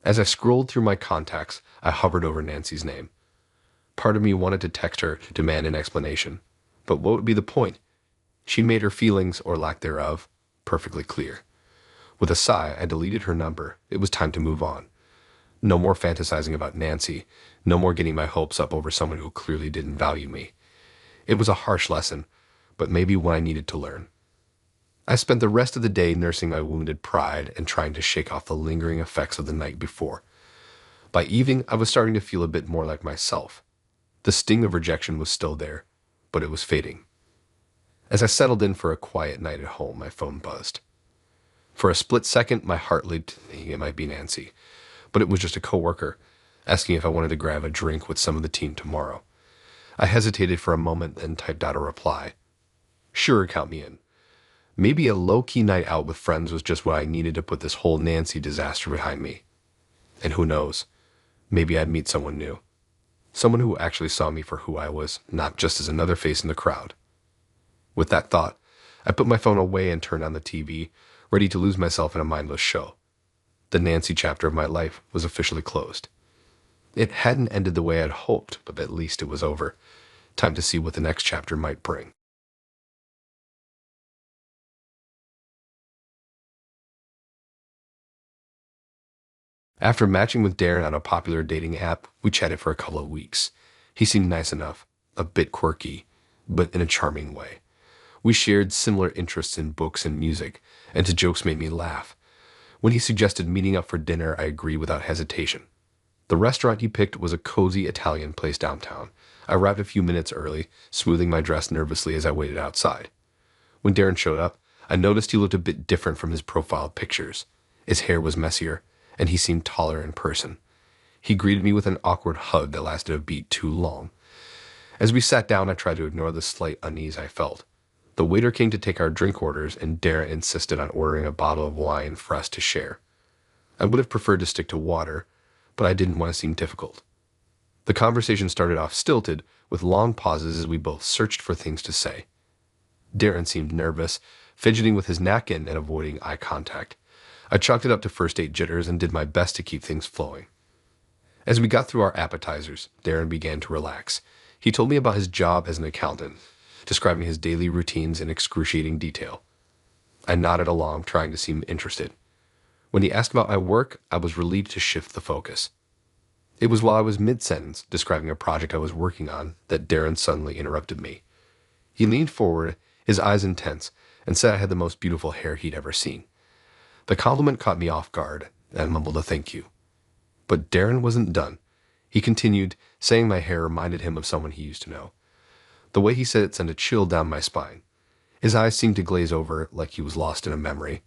As I scrolled through my contacts, I hovered over Nancy's name. Part of me wanted to text her to demand an explanation. But what would be the point? She'd made her feelings, or lack thereof, perfectly clear. With a sigh, I deleted her number. It was time to move on. No more fantasizing about Nancy. No more getting my hopes up over someone who clearly didn't value me. It was a harsh lesson, but maybe one I needed to learn. I spent the rest of the day nursing my wounded pride and trying to shake off the lingering effects of the night before. By evening, I was starting to feel a bit more like myself. The sting of rejection was still there, but it was fading. As I settled in for a quiet night at home, my phone buzzed. For a split second, my heart leaped thinking it might be Nancy, but it was just a coworker, asking if I wanted to grab a drink with some of the team tomorrow. I hesitated for a moment, then typed out a reply. Sure, count me in. Maybe a low-key night out with friends was just what I needed to put this whole Nancy disaster behind me. And who knows, maybe I'd meet someone new. Someone who actually saw me for who I was, not just as another face in the crowd. With that thought, I put my phone away and turned on the TV, ready to lose myself in a mindless show. The Nancy chapter of my life was officially closed. It hadn't ended the way I'd hoped, but at least it was over. Time to see what the next chapter might bring. After matching with Darren on a popular dating app, we chatted for a couple of weeks. He seemed nice enough, a bit quirky, but in a charming way. We shared similar interests in books and music, and his jokes made me laugh. When he suggested meeting up for dinner, I agreed without hesitation. The restaurant he picked was a cozy Italian place downtown. I arrived a few minutes early, smoothing my dress nervously as I waited outside. When Darren showed up, I noticed he looked a bit different from his profile pictures. His hair was messier, and he seemed taller in person. He greeted me with an awkward hug that lasted a beat too long. As we sat down, I tried to ignore the slight unease I felt. The waiter came to take our drink orders, and Darren insisted on ordering a bottle of wine for us to share. I would have preferred to stick to water, but I didn't want to seem difficult. The conversation started off stilted, with long pauses as we both searched for things to say. Darren seemed nervous, fidgeting with his napkin and avoiding eye contact. I chalked it up to first date jitters and did my best to keep things flowing. As we got through our appetizers, Darren began to relax. He told me about his job as an accountant, describing his daily routines in excruciating detail. I nodded along, trying to seem interested. When he asked about my work, I was relieved to shift the focus. It was while I was mid-sentence, describing a project I was working on, that Darren suddenly interrupted me. He leaned forward, his eyes intense, and said I had the most beautiful hair he'd ever seen. The compliment caught me off guard, and I mumbled a thank you. But Darren wasn't done. He continued, saying my hair reminded him of someone he used to know. The way he said it sent a chill down my spine. His eyes seemed to glaze over like he was lost in a memory.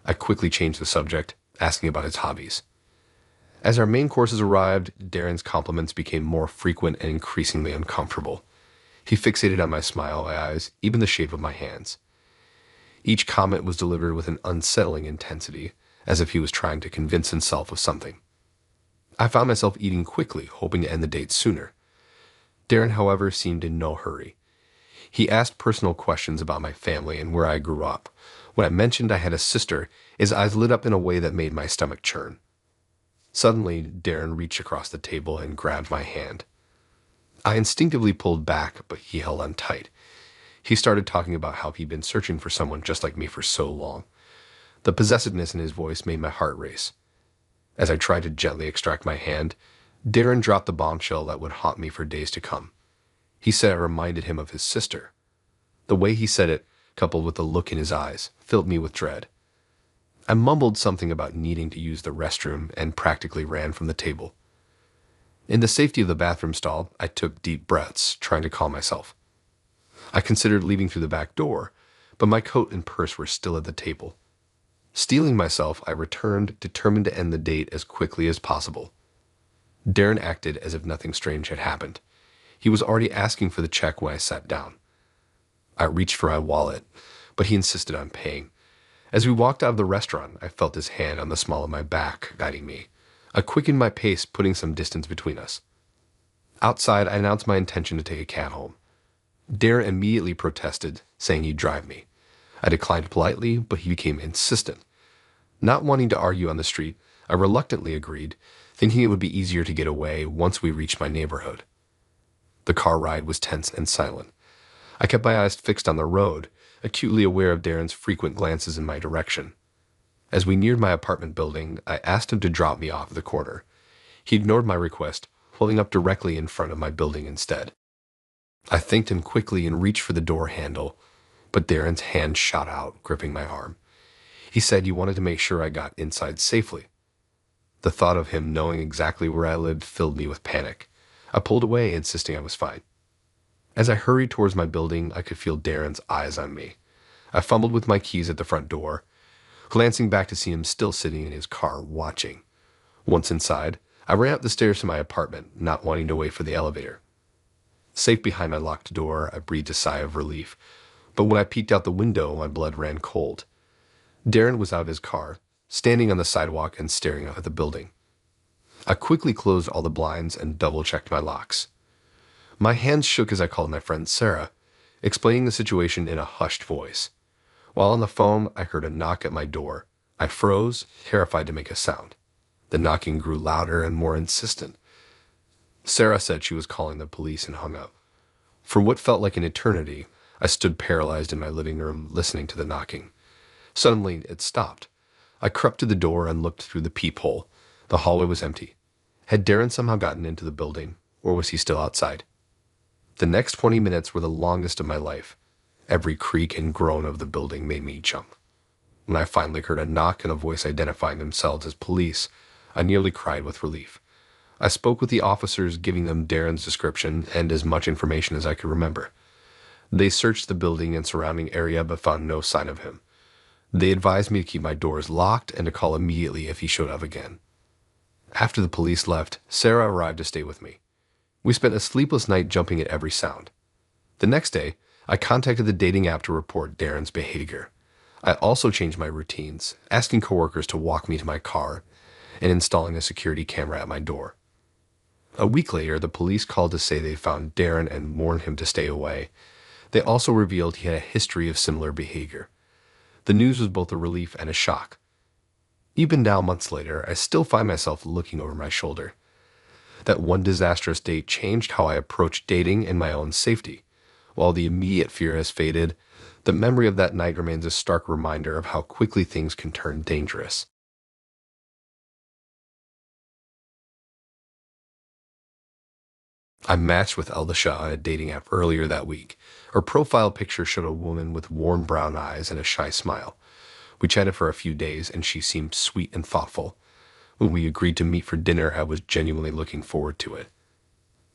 I quickly changed the subject, asking about his hobbies. As our main courses arrived, Darren's compliments became more frequent and increasingly uncomfortable. He fixated on my smile, my eyes, even the shape of my hands. Each comment was delivered with an unsettling intensity, as if he was trying to convince himself of something. I found myself eating quickly, hoping to end the date sooner. Darren, however, seemed in no hurry. He asked personal questions about my family and where I grew up. When I mentioned I had a sister, his eyes lit up in a way that made my stomach churn. Suddenly, Darren reached across the table and grabbed my hand. I instinctively pulled back, but he held on tight. He started talking about how he'd been searching for someone just like me for so long. The possessiveness in his voice made my heart race. As I tried to gently extract my hand, Darren dropped the bombshell that would haunt me for days to come. He said it reminded him of his sister. The way he said it, coupled with the look in his eyes, filled me with dread. I mumbled something about needing to use the restroom and practically ran from the table. In the safety of the bathroom stall, I took deep breaths, trying to calm myself. I considered leaving through the back door, but my coat and purse were still at the table. Steeling myself, I returned, determined to end the date as quickly as possible. Darren acted as if nothing strange had happened. He was already asking for the check when I sat down. I reached for my wallet, but he insisted on paying. As we walked out of the restaurant, I felt his hand on the small of my back, guiding me. I quickened my pace, putting some distance between us. Outside, I announced my intention to take a cab home. Darren immediately protested, saying he'd drive me. I declined politely, but he became insistent. Not wanting to argue on the street, I reluctantly agreed, thinking it would be easier to get away once we reached my neighborhood. The car ride was tense and silent. I kept my eyes fixed on the road, acutely aware of Darren's frequent glances in my direction. As we neared my apartment building, I asked him to drop me off at the corner. He ignored my request, pulling up directly in front of my building instead. I thanked him quickly and reached for the door handle, but Darren's hand shot out, gripping my arm. He said he wanted to make sure I got inside safely. The thought of him knowing exactly where I lived filled me with panic. I pulled away, insisting I was fine. As I hurried towards my building, I could feel Darren's eyes on me. I fumbled with my keys at the front door, glancing back to see him still sitting in his car, watching. Once inside, I ran up the stairs to my apartment, not wanting to wait for the elevator. Safe behind my locked door, I breathed a sigh of relief, but when I peeked out the window, my blood ran cold. Darren was out of his car, standing on the sidewalk and staring up at the building. I quickly closed all the blinds and double-checked my locks. My hands shook as I called my friend Sarah, explaining the situation in a hushed voice. While on the phone, I heard a knock at my door. I froze, terrified to make a sound. The knocking grew louder and more insistent. Sarah said she was calling the police and hung up. For what felt like an eternity, I stood paralyzed in my living room, listening to the knocking. Suddenly, it stopped. I crept to the door and looked through the peephole. The hallway was empty. Had Darren somehow gotten into the building, or was he still outside? The next 20 minutes were the longest of my life. Every creak and groan of the building made me jump. When I finally heard a knock and a voice identifying themselves as police, I nearly cried with relief. I spoke with the officers, giving them Darren's description and as much information as I could remember. They searched the building and surrounding area but found no sign of him. They advised me to keep my doors locked and to call immediately if he showed up again. After the police left, Sarah arrived to stay with me. We spent a sleepless night jumping at every sound. The next day, I contacted the dating app to report Darren's behavior. I also changed my routines, asking coworkers to walk me to my car and installing a security camera at my door. A week later, the police called to say they found Darren and warned him to stay away. They also revealed he had a history of similar behavior. The news was both a relief and a shock. Even now, months later, I still find myself looking over my shoulder. That one disastrous date changed how I approach dating and my own safety. While the immediate fear has faded, the memory of that night remains a stark reminder of how quickly things can turn dangerous. I matched with Elisha on a dating app earlier that week. Her profile picture showed a woman with warm brown eyes and a shy smile. We chatted for a few days, and she seemed sweet and thoughtful. When we agreed to meet for dinner, I was genuinely looking forward to it.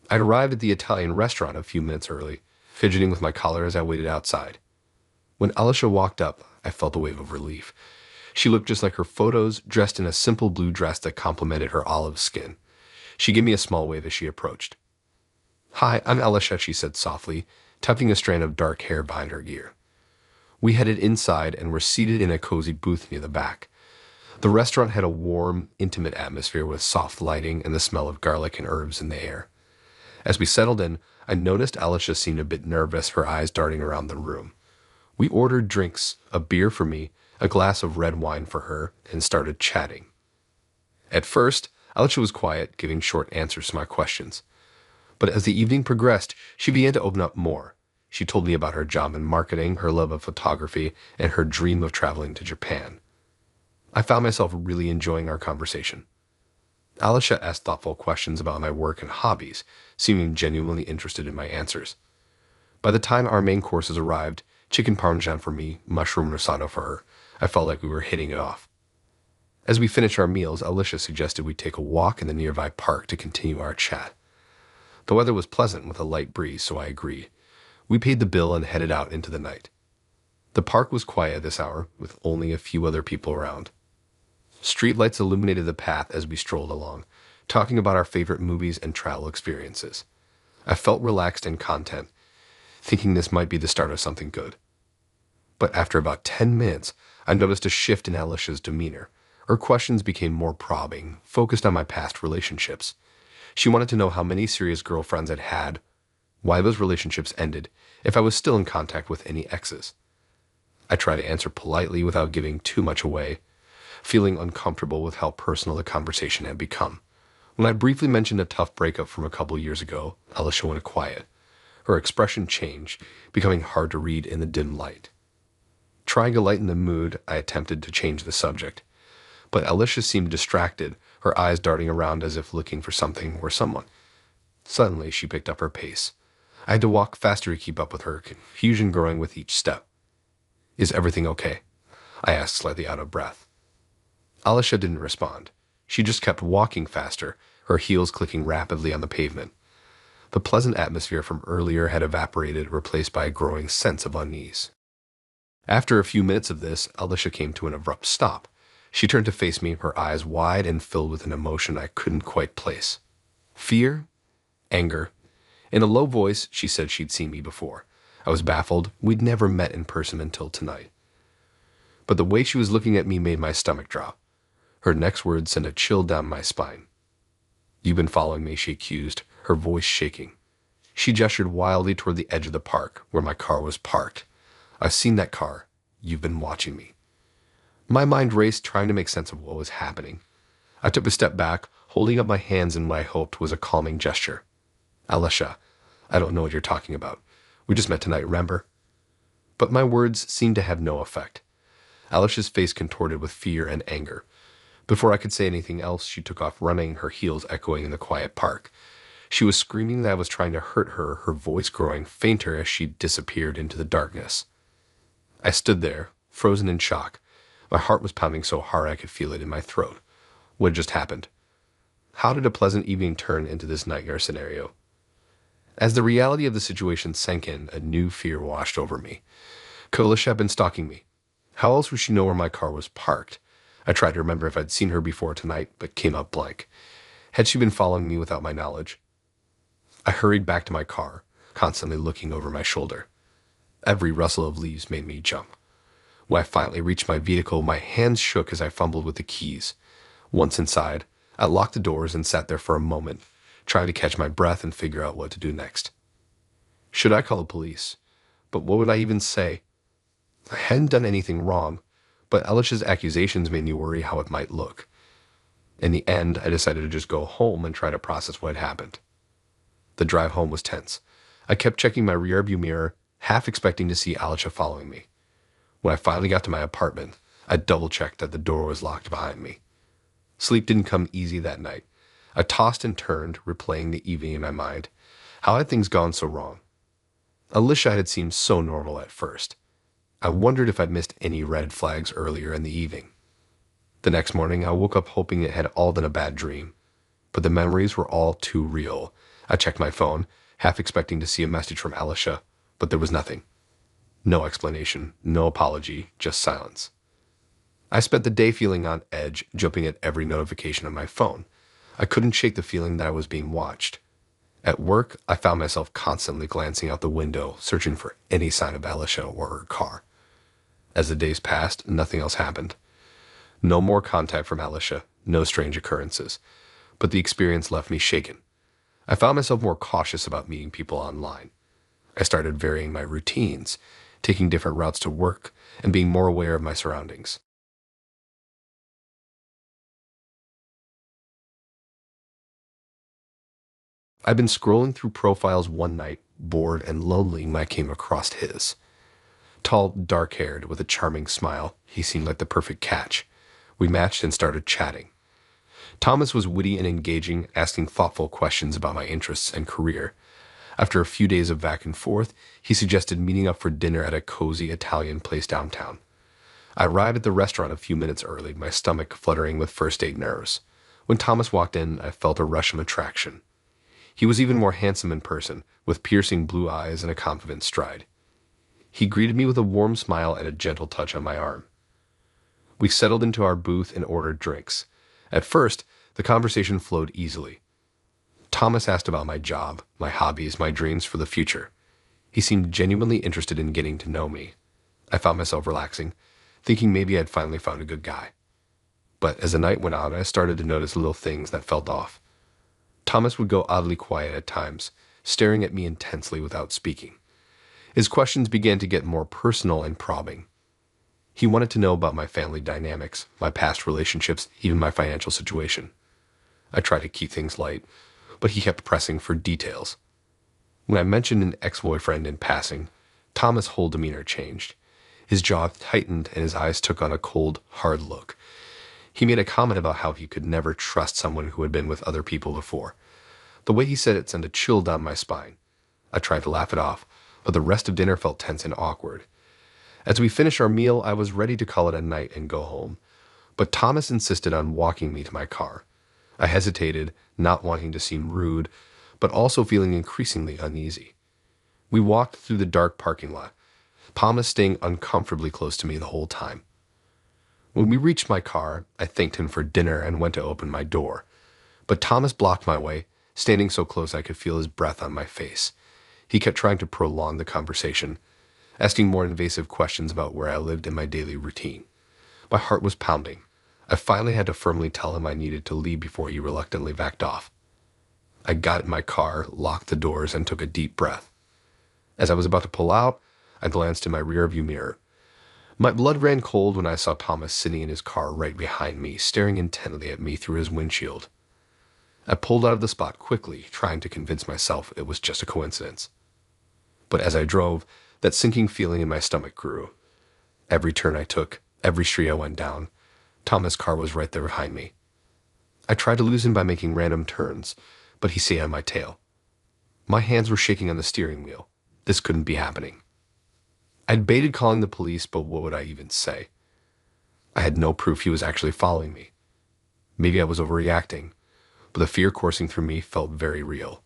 I'd arrived at the Italian restaurant a few minutes early, fidgeting with my collar as I waited outside. When Elisha walked up, I felt a wave of relief. She looked just like her photos, dressed in a simple blue dress that complemented her olive skin. She gave me a small wave as she approached. "Hi, I'm Elisha," she said softly, tucking a strand of dark hair behind her ear. We headed inside and were seated in a cozy booth near the back. The restaurant had a warm, intimate atmosphere with soft lighting and the smell of garlic and herbs in the air. As we settled in, I noticed Elisha seemed a bit nervous, her eyes darting around the room. We ordered drinks, a beer for me, a glass of red wine for her, and started chatting. At first, Elisha was quiet, giving short answers to my questions. But as the evening progressed, she began to open up more. She told me about her job in marketing, her love of photography, and her dream of traveling to Japan. I found myself really enjoying our conversation. Alicia asked thoughtful questions about my work and hobbies, seeming genuinely interested in my answers. By the time our main courses arrived, chicken parmesan for me, mushroom risotto for her, I felt like we were hitting it off. As we finished our meals, Alicia suggested we take a walk in the nearby park to continue our chat. The weather was pleasant with a light breeze, so I agreed. We paid the bill and headed out into the night. The park was quiet this hour, with only a few other people around. Streetlights illuminated the path as we strolled along, talking about our favorite movies and travel experiences. I felt relaxed and content, thinking this might be the start of something good. But after about 10 minutes, I noticed a shift in Alicia's demeanor. Her questions became more probing, focused on my past relationships. She wanted to know how many serious girlfriends I'd had, why those relationships ended, if I was still in contact with any exes. I tried to answer politely without giving too much away, feeling uncomfortable with how personal the conversation had become. When I briefly mentioned a tough breakup from a couple years ago, Alicia went quiet. Her expression changed, becoming hard to read in the dim light. Trying to lighten the mood, I attempted to change the subject. But Alicia seemed distracted, her eyes darting around as if looking for something or someone. Suddenly, she picked up her pace. I had to walk faster to keep up with her, confusion growing with each step. "Is everything okay?" I asked, slightly out of breath. Alicia didn't respond. She just kept walking faster, her heels clicking rapidly on the pavement. The pleasant atmosphere from earlier had evaporated, replaced by a growing sense of unease. After a few minutes of this, Alicia came to an abrupt stop. She turned to face me, her eyes wide and filled with an emotion I couldn't quite place. Fear? Anger? In a low voice, she said she'd seen me before. I was baffled. We'd never met in person until tonight. But the way she was looking at me made my stomach drop. Her next words sent a chill down my spine. "You've been following me," she accused, her voice shaking. She gestured wildly toward the edge of the park, where my car was parked. "I've seen that car. You've been watching me." My mind raced, trying to make sense of what was happening. I took a step back, holding up my hands in what I hoped was a calming gesture. "Alicia, I don't know what you're talking about. We just met tonight, remember?" But my words seemed to have no effect. Alicia's face contorted with fear and anger. Before I could say anything else, she took off running, her heels echoing in the quiet park. She was screaming that I was trying to hurt her, her voice growing fainter as she disappeared into the darkness. I stood there, frozen in shock. My heart was pounding so hard I could feel it in my throat. What had just happened? How did a pleasant evening turn into this nightmare scenario? As the reality of the situation sank in, a new fear washed over me. Could Alicia have been stalking me? How else would she know where my car was parked? I tried to remember if I'd seen her before tonight, but came up blank. Had she been following me without my knowledge? I hurried back to my car, constantly looking over my shoulder. Every rustle of leaves made me jump. When I finally reached my vehicle, my hands shook as I fumbled with the keys. Once inside, I locked the doors and sat there for a moment, trying to catch my breath and figure out what to do next. Should I call the police? But what would I even say? I hadn't done anything wrong, but Alicia's accusations made me worry how it might look. In the end, I decided to just go home and try to process what had happened. The drive home was tense. I kept checking my rearview mirror, half expecting to see Alicia following me. When I finally got to my apartment, I double-checked that the door was locked behind me. Sleep didn't come easy that night. I tossed and turned, replaying the evening in my mind. How had things gone so wrong? Alicia had seemed so normal at first. I wondered if I'd missed any red flags earlier in the evening. The next morning, I woke up hoping it had all been a bad dream. But the memories were all too real. I checked my phone, half expecting to see a message from Alicia, but there was nothing. No explanation, no apology, just silence. I spent the day feeling on edge, jumping at every notification on my phone. I couldn't shake the feeling that I was being watched. At work, I found myself constantly glancing out the window, searching for any sign of Alicia or her car. As the days passed, nothing else happened. No more contact from Alicia, no strange occurrences. But the experience left me shaken. I found myself more cautious about meeting people online. I started varying my routines, taking different routes to work, and being more aware of my surroundings. I'd been scrolling through profiles one night, bored and lonely, when I came across his. Tall, dark-haired, with a charming smile, he seemed like the perfect catch. We matched and started chatting. Thomas was witty and engaging, asking thoughtful questions about my interests and career. After a few days of back and forth, he suggested meeting up for dinner at a cozy Italian place downtown. I arrived at the restaurant a few minutes early, my stomach fluttering with first date nerves. When Thomas walked in, I felt a rush of attraction. He was even more handsome in person, with piercing blue eyes and a confident stride. He greeted me with a warm smile and a gentle touch on my arm. We settled into our booth and ordered drinks. At first, the conversation flowed easily. Thomas asked about my job, my hobbies, my dreams for the future. He seemed genuinely interested in getting to know me. I found myself relaxing, thinking maybe I'd finally found a good guy. But as the night went on, I started to notice little things that felt off. Thomas would go oddly quiet at times, staring at me intensely without speaking. His questions began to get more personal and probing. He wanted to know about my family dynamics, my past relationships, even my financial situation. I tried to keep things light, but he kept pressing for details. When I mentioned an ex-boyfriend in passing, Thomas' whole demeanor changed. His jaw tightened and his eyes took on a cold, hard look. He made a comment about how he could never trust someone who had been with other people before. The way he said it sent a chill down my spine. I tried to laugh it off, but the rest of dinner felt tense and awkward. As we finished our meal, I was ready to call it a night and go home. But Thomas insisted on walking me to my car. I hesitated, not wanting to seem rude, but also feeling increasingly uneasy. We walked through the dark parking lot, Thomas staying uncomfortably close to me the whole time. When we reached my car, I thanked him for dinner and went to open my door. But Thomas blocked my way, standing so close I could feel his breath on my face. He kept trying to prolong the conversation, asking more invasive questions about where I lived in my daily routine. My heart was pounding. I finally had to firmly tell him I needed to leave before he reluctantly backed off. I got in my car, locked the doors, and took a deep breath. As I was about to pull out, I glanced in my rearview mirror. My blood ran cold when I saw Thomas sitting in his car right behind me, staring intently at me through his windshield. I pulled out of the spot quickly, trying to convince myself it was just a coincidence. But as I drove, that sinking feeling in my stomach grew. Every turn I took, every street I went down, Thomas' car was right there behind me. I tried to lose him by making random turns, but he stayed on my tail. My hands were shaking on the steering wheel. This couldn't be happening. I'd baited calling the police, but what would I even say? I had no proof he was actually following me. Maybe I was overreacting, but the fear coursing through me felt very real.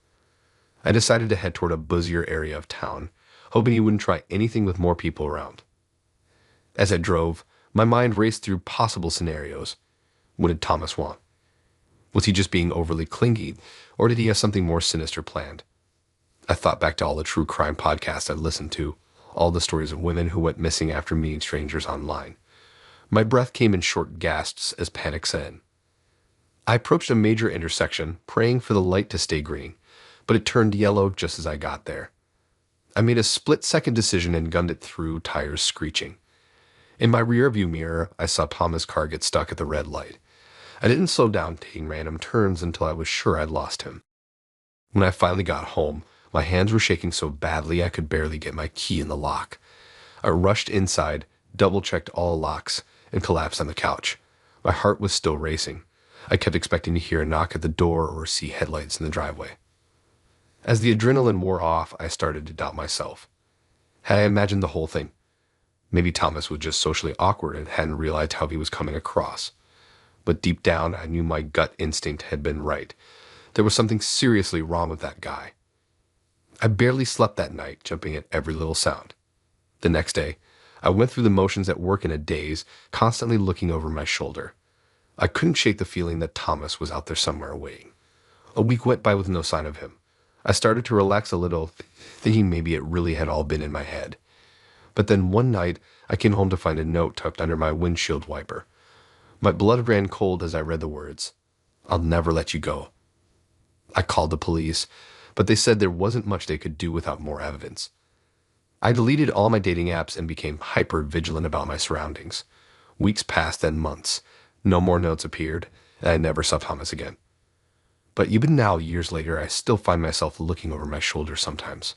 I decided to head toward a busier area of town, hoping he wouldn't try anything with more people around. As I drove, my mind raced through possible scenarios. What did Thomas want? Was he just being overly clingy, or did he have something more sinister planned? I thought back to all the true crime podcasts I'd listened to, all the stories of women who went missing after meeting strangers online. My breath came in short gasps as panic set in. I approached a major intersection, praying for the light to stay green, but it turned yellow just as I got there. I made a split-second decision and gunned it through, tires screeching. In my rearview mirror, I saw Thomas' car get stuck at the red light. I didn't slow down, taking random turns until I was sure I'd lost him. When I finally got home, my hands were shaking so badly I could barely get my key in the lock. I rushed inside, double-checked all locks, and collapsed on the couch. My heart was still racing. I kept expecting to hear a knock at the door or see headlights in the driveway. As the adrenaline wore off, I started to doubt myself. Had I imagined the whole thing? Maybe Thomas was just socially awkward and hadn't realized how he was coming across. But deep down, I knew my gut instinct had been right. There was something seriously wrong with that guy. I barely slept that night, jumping at every little sound. The next day, I went through the motions at work in a daze, constantly looking over my shoulder. I couldn't shake the feeling that Thomas was out there somewhere waiting. A week went by with no sign of him. I started to relax a little, thinking maybe it really had all been in my head. But then one night, I came home to find a note tucked under my windshield wiper. My blood ran cold as I read the words, "I'll never let you go." I called the police, but they said there wasn't much they could do without more evidence. I deleted all my dating apps and became hyper-vigilant about my surroundings. Weeks passed, then months. No more notes appeared, and I never saw Thomas again. But even now, years later, I still find myself looking over my shoulder sometimes.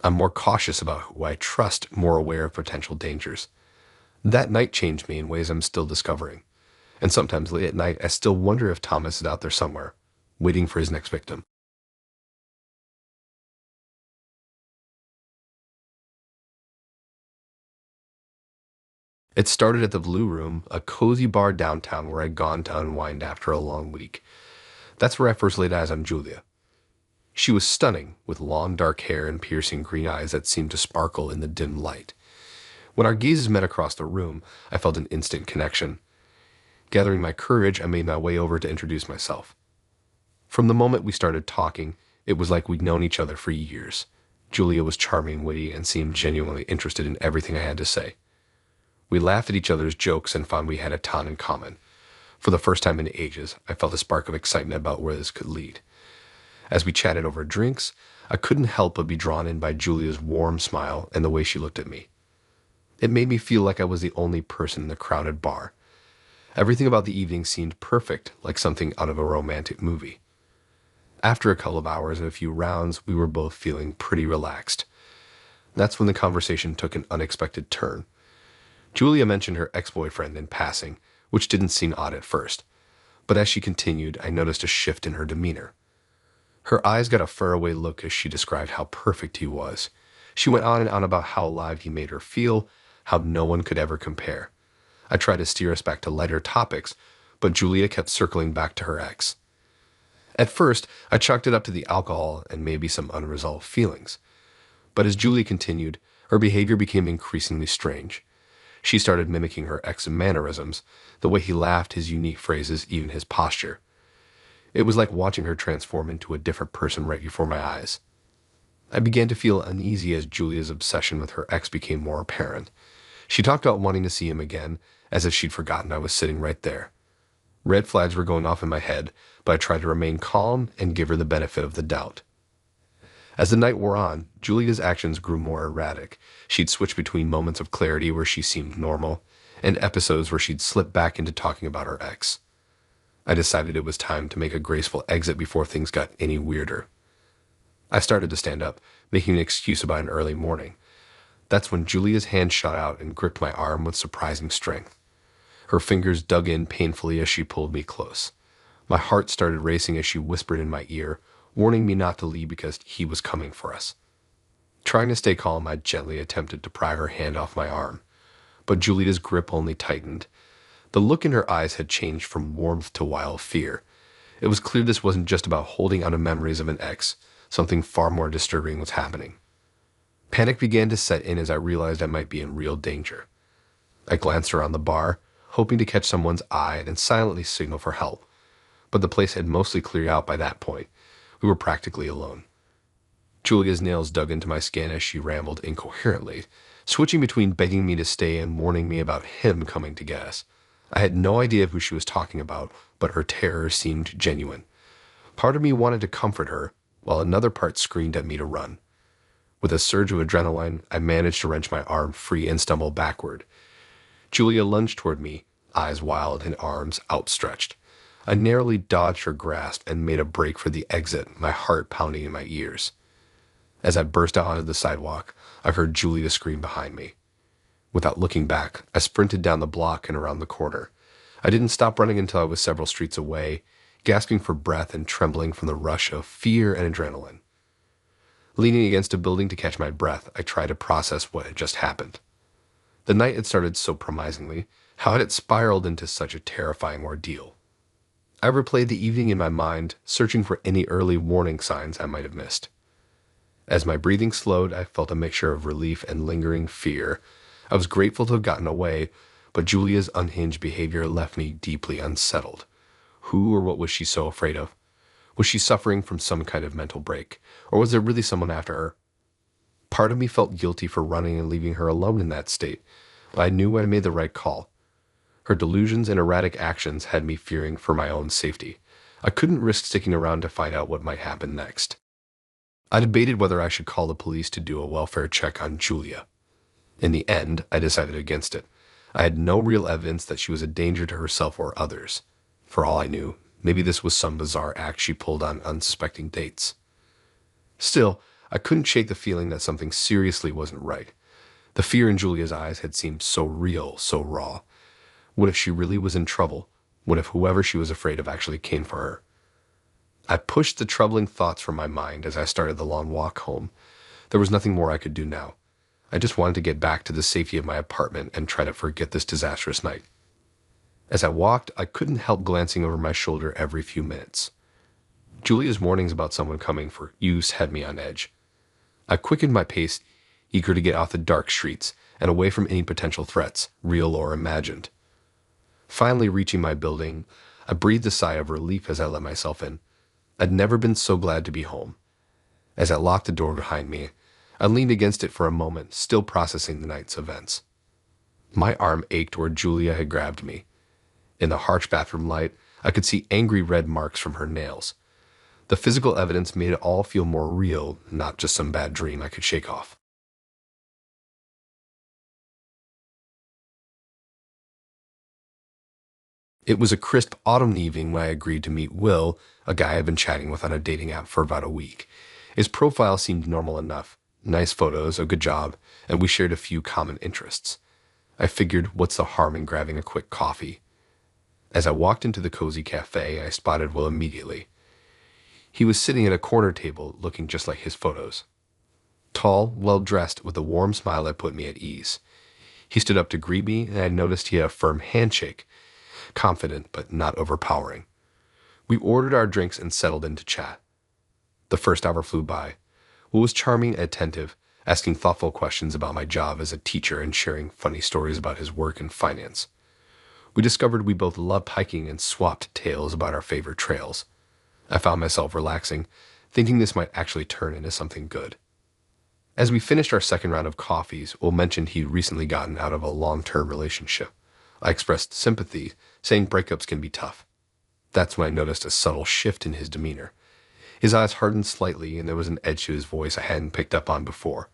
I'm more cautious about who I trust, more aware of potential dangers. That night changed me in ways I'm still discovering. And sometimes late at night, I still wonder if Thomas is out there somewhere, waiting for his next victim. It started at the Blue Room, a cozy bar downtown where I'd gone to unwind after a long week. That's where I first laid eyes on Julia. She was stunning, with long dark hair and piercing green eyes that seemed to sparkle in the dim light. When our gazes met across the room, I felt an instant connection. Gathering my courage, I made my way over to introduce myself. From the moment we started talking, it was like we'd known each other for years. Julia was charming, witty, and seemed genuinely interested in everything I had to say. We laughed at each other's jokes and found we had a ton in common. For the first time in ages, I felt a spark of excitement about where this could lead. As we chatted over drinks, I couldn't help but be drawn in by Julia's warm smile and the way she looked at me. It made me feel like I was the only person in the crowded bar. Everything about the evening seemed perfect, like something out of a romantic movie. After a couple of hours and a few rounds, we were both feeling pretty relaxed. That's when the conversation took an unexpected turn. Julia mentioned her ex-boyfriend in passing, which didn't seem odd at first. But as she continued, I noticed a shift in her demeanor. Her eyes got a faraway look as she described how perfect he was. She went on and on about how alive he made her feel, how no one could ever compare. I tried to steer us back to lighter topics, but Julia kept circling back to her ex. At first, I chalked it up to the alcohol and maybe some unresolved feelings. But as Julia continued, her behavior became increasingly strange. She started mimicking her ex's mannerisms, the way he laughed, his unique phrases, even his posture. It was like watching her transform into a different person right before my eyes. I began to feel uneasy as Julia's obsession with her ex became more apparent. She talked about wanting to see him again, as if she'd forgotten I was sitting right there. Red flags were going off in my head, but I tried to remain calm and give her the benefit of the doubt. As the night wore on, Julia's actions grew more erratic. She'd switch between moments of clarity where she seemed normal, and episodes where she'd slip back into talking about her ex. I decided it was time to make a graceful exit before things got any weirder. I started to stand up, making an excuse about an early morning. That's when Julia's hand shot out and gripped my arm with surprising strength. Her fingers dug in painfully as she pulled me close. My heart started racing as she whispered in my ear, warning me not to leave because he was coming for us. Trying to stay calm, I gently attempted to pry her hand off my arm, but Julia's grip only tightened. The look in her eyes had changed from warmth to wild fear. It was clear this wasn't just about holding on to memories of an ex. Something far more disturbing was happening. Panic began to set in as I realized I might be in real danger. I glanced around the bar, hoping to catch someone's eye and silently signal for help. But the place had mostly cleared out by that point. We were practically alone. Julia's nails dug into my skin as she rambled incoherently, switching between begging me to stay and warning me about him coming to get us. I had no idea who she was talking about, but her terror seemed genuine. Part of me wanted to comfort her, while another part screamed at me to run. With a surge of adrenaline, I managed to wrench my arm free and stumble backward. Julia lunged toward me, eyes wild and arms outstretched. I narrowly dodged her grasp and made a break for the exit, my heart pounding in my ears. As I burst out onto the sidewalk, I heard Julia scream behind me. Without looking back, I sprinted down the block and around the corner. I didn't stop running until I was several streets away, gasping for breath and trembling from the rush of fear and adrenaline. Leaning against a building to catch my breath, I tried to process what had just happened. The night had started so promisingly. How had it spiraled into such a terrifying ordeal? I replayed the evening in my mind, searching for any early warning signs I might have missed. As my breathing slowed, I felt a mixture of relief and lingering fear. I was grateful to have gotten away, but Julia's unhinged behavior left me deeply unsettled. Who or what was she so afraid of? Was she suffering from some kind of mental break, or was there really someone after her? Part of me felt guilty for running and leaving her alone in that state, but I knew I made the right call. Her delusions and erratic actions had me fearing for my own safety. I couldn't risk sticking around to find out what might happen next. I debated whether I should call the police to do a welfare check on Julia. In the end, I decided against it. I had no real evidence that she was a danger to herself or others. For all I knew, maybe this was some bizarre act she pulled on unsuspecting dates. Still, I couldn't shake the feeling that something seriously wasn't right. The fear in Julia's eyes had seemed so real, so raw. What if she really was in trouble? What if whoever she was afraid of actually came for her? I pushed the troubling thoughts from my mind as I started the long walk home. There was nothing more I could do now. I just wanted to get back to the safety of my apartment and try to forget this disastrous night. As I walked, I couldn't help glancing over my shoulder every few minutes. Julia's warnings about someone coming for use had me on edge. I quickened my pace, eager to get off the dark streets and away from any potential threats, real or imagined. Finally reaching my building, I breathed a sigh of relief as I let myself in. I'd never been so glad to be home. As I locked the door behind me, I leaned against it for a moment, still processing the night's events. My arm ached where Julia had grabbed me. In the harsh bathroom light, I could see angry red marks from her nails. The physical evidence made it all feel more real, not just some bad dream I could shake off. It was a crisp autumn evening when I agreed to meet Will, a guy I'd been chatting with on a dating app for about a week. His profile seemed normal enough. Nice photos, a good job, and we shared a few common interests. I figured, what's the harm in grabbing a quick coffee? As I walked into the cozy cafe, I spotted Will immediately. He was sitting at a corner table, looking just like his photos. Tall, well-dressed, with a warm smile that put me at ease. He stood up to greet me, and I noticed he had a firm handshake, confident but not overpowering. We ordered our drinks and settled in to chat. The first hour flew by. Will was charming and attentive, asking thoughtful questions about my job as a teacher and sharing funny stories about his work and finance. We discovered we both loved hiking and swapped tales about our favorite trails. I found myself relaxing, thinking this might actually turn into something good. As we finished our second round of coffees, Will mentioned he'd recently gotten out of a long-term relationship. I expressed sympathy, saying breakups can be tough. That's when I noticed a subtle shift in his demeanor. His eyes hardened slightly, and there was an edge to his voice I hadn't picked up on before.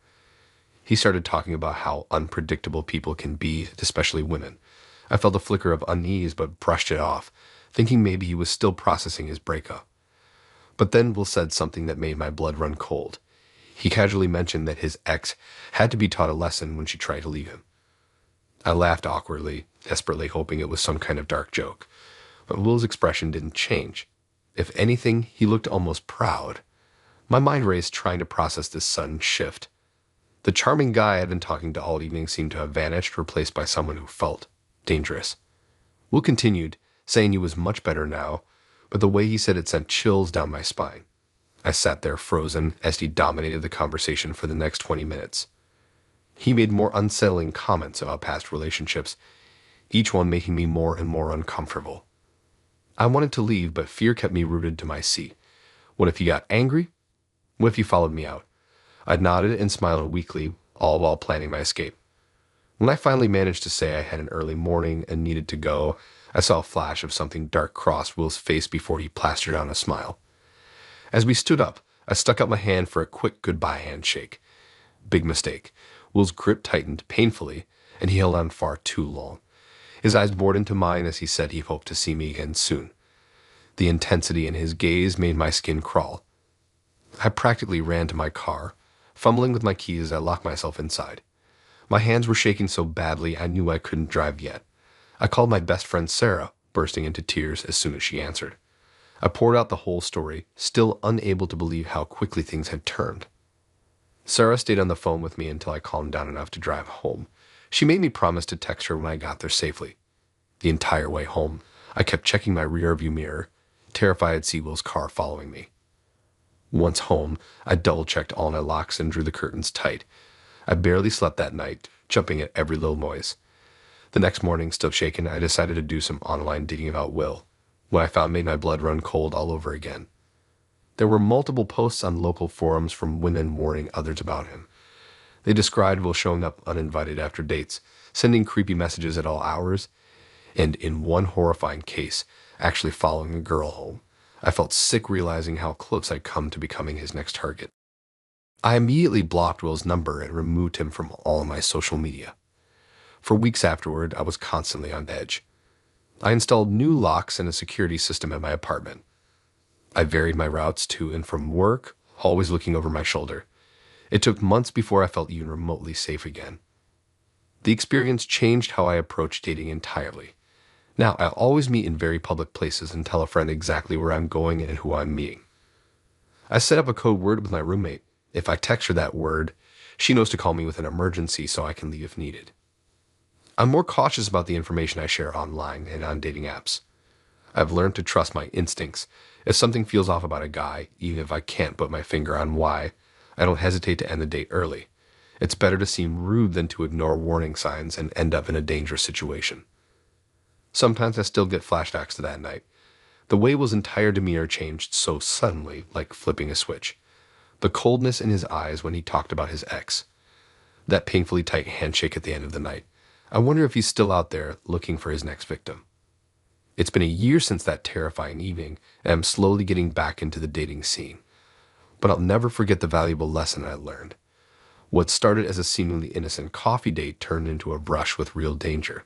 He started talking about how unpredictable people can be, especially women. I felt a flicker of unease but brushed it off, thinking maybe he was still processing his breakup. But then Will said something that made my blood run cold. He casually mentioned that his ex had to be taught a lesson when she tried to leave him. I laughed awkwardly, desperately hoping it was some kind of dark joke. But Will's expression didn't change. If anything, he looked almost proud. My mind raced trying to process this sudden shift. The charming guy I had been talking to all evening seemed to have vanished, replaced by someone who felt dangerous. Will continued, saying he was much better now, but the way he said it sent chills down my spine. I sat there frozen as he dominated the conversation for the next 20 minutes. He made more unsettling comments about past relationships, each one making me more and more uncomfortable. I wanted to leave, but fear kept me rooted to my seat. What if he got angry? What if he followed me out? I nodded and smiled weakly, all while planning my escape. When I finally managed to say I had an early morning and needed to go, I saw a flash of something dark cross Will's face before he plastered on a smile. As we stood up, I stuck out my hand for a quick goodbye handshake. Big mistake. Will's grip tightened painfully, and he held on far too long. His eyes bored into mine as he said he hoped to see me again soon. The intensity in his gaze made my skin crawl. I practically ran to my car, fumbling with my keys as I locked myself inside. My hands were shaking so badly I knew I couldn't drive yet. I called my best friend Sarah, bursting into tears as soon as she answered. I poured out the whole story, still unable to believe how quickly things had turned. Sarah stayed on the phone with me until I calmed down enough to drive home. She made me promise to text her when I got there safely. The entire way home, I kept checking my rearview mirror, terrified I'd see Will's car following me. Once home, I double-checked all my locks and drew the curtains tight. I barely slept that night, jumping at every little noise. The next morning, still shaken, I decided to do some online digging about Will. What I found made my blood run cold all over again. There were multiple posts on local forums from women warning others about him. They described Will showing up uninvited after dates, sending creepy messages at all hours, and in one horrifying case, actually following a girl home. I felt sick realizing how close I'd come to becoming his next target. I immediately blocked Will's number and removed him from all of my social media. For weeks afterward, I was constantly on edge. I installed new locks and a security system at my apartment. I varied my routes to and from work, always looking over my shoulder. It took months before I felt even remotely safe again. The experience changed how I approached dating entirely. Now, I always meet in very public places and tell a friend exactly where I'm going and who I'm meeting. I set up a code word with my roommate. If I text her that word, she knows to call me with an emergency so I can leave if needed. I'm more cautious about the information I share online and on dating apps. I've learned to trust my instincts. If something feels off about a guy, even if I can't put my finger on why, I don't hesitate to end the date early. It's better to seem rude than to ignore warning signs and end up in a dangerous situation. Sometimes I still get flashbacks to that night. The way Will's entire demeanor changed so suddenly, like flipping a switch. The coldness in his eyes when he talked about his ex. That painfully tight handshake at the end of the night. I wonder if he's still out there looking for his next victim. It's been a year since that terrifying evening, and I'm slowly getting back into the dating scene. But I'll never forget the valuable lesson I learned. What started as a seemingly innocent coffee date turned into a brush with real danger.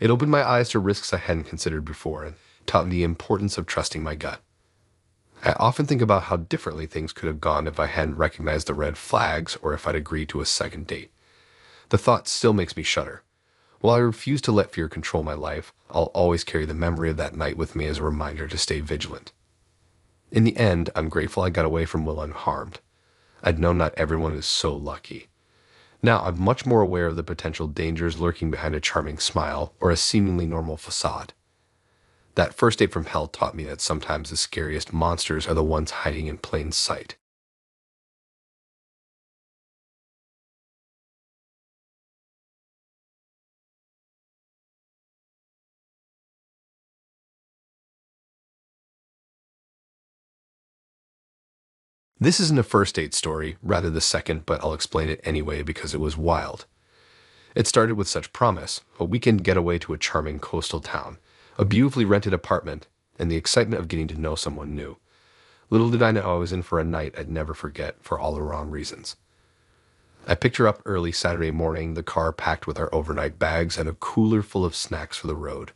It opened my eyes to risks I hadn't considered before and taught me the importance of trusting my gut. I often think about how differently things could have gone if I hadn't recognized the red flags or if I'd agreed to a second date. The thought still makes me shudder. While I refuse to let fear control my life, I'll always carry the memory of that night with me as a reminder to stay vigilant. In the end, I'm grateful I got away from Will unharmed. I'd know not everyone is so lucky. Now I'm much more aware of the potential dangers lurking behind a charming smile or a seemingly normal facade. That first date from hell taught me that sometimes the scariest monsters are the ones hiding in plain sight. This isn't a first date story, rather the second, but I'll explain it anyway because it was wild. It started with such promise, a weekend getaway to a charming coastal town, a beautifully rented apartment, and the excitement of getting to know someone new. Little did I know I was in for a night I'd never forget for all the wrong reasons. I picked her up early Saturday morning, the car packed with our overnight bags and a cooler full of snacks for the road.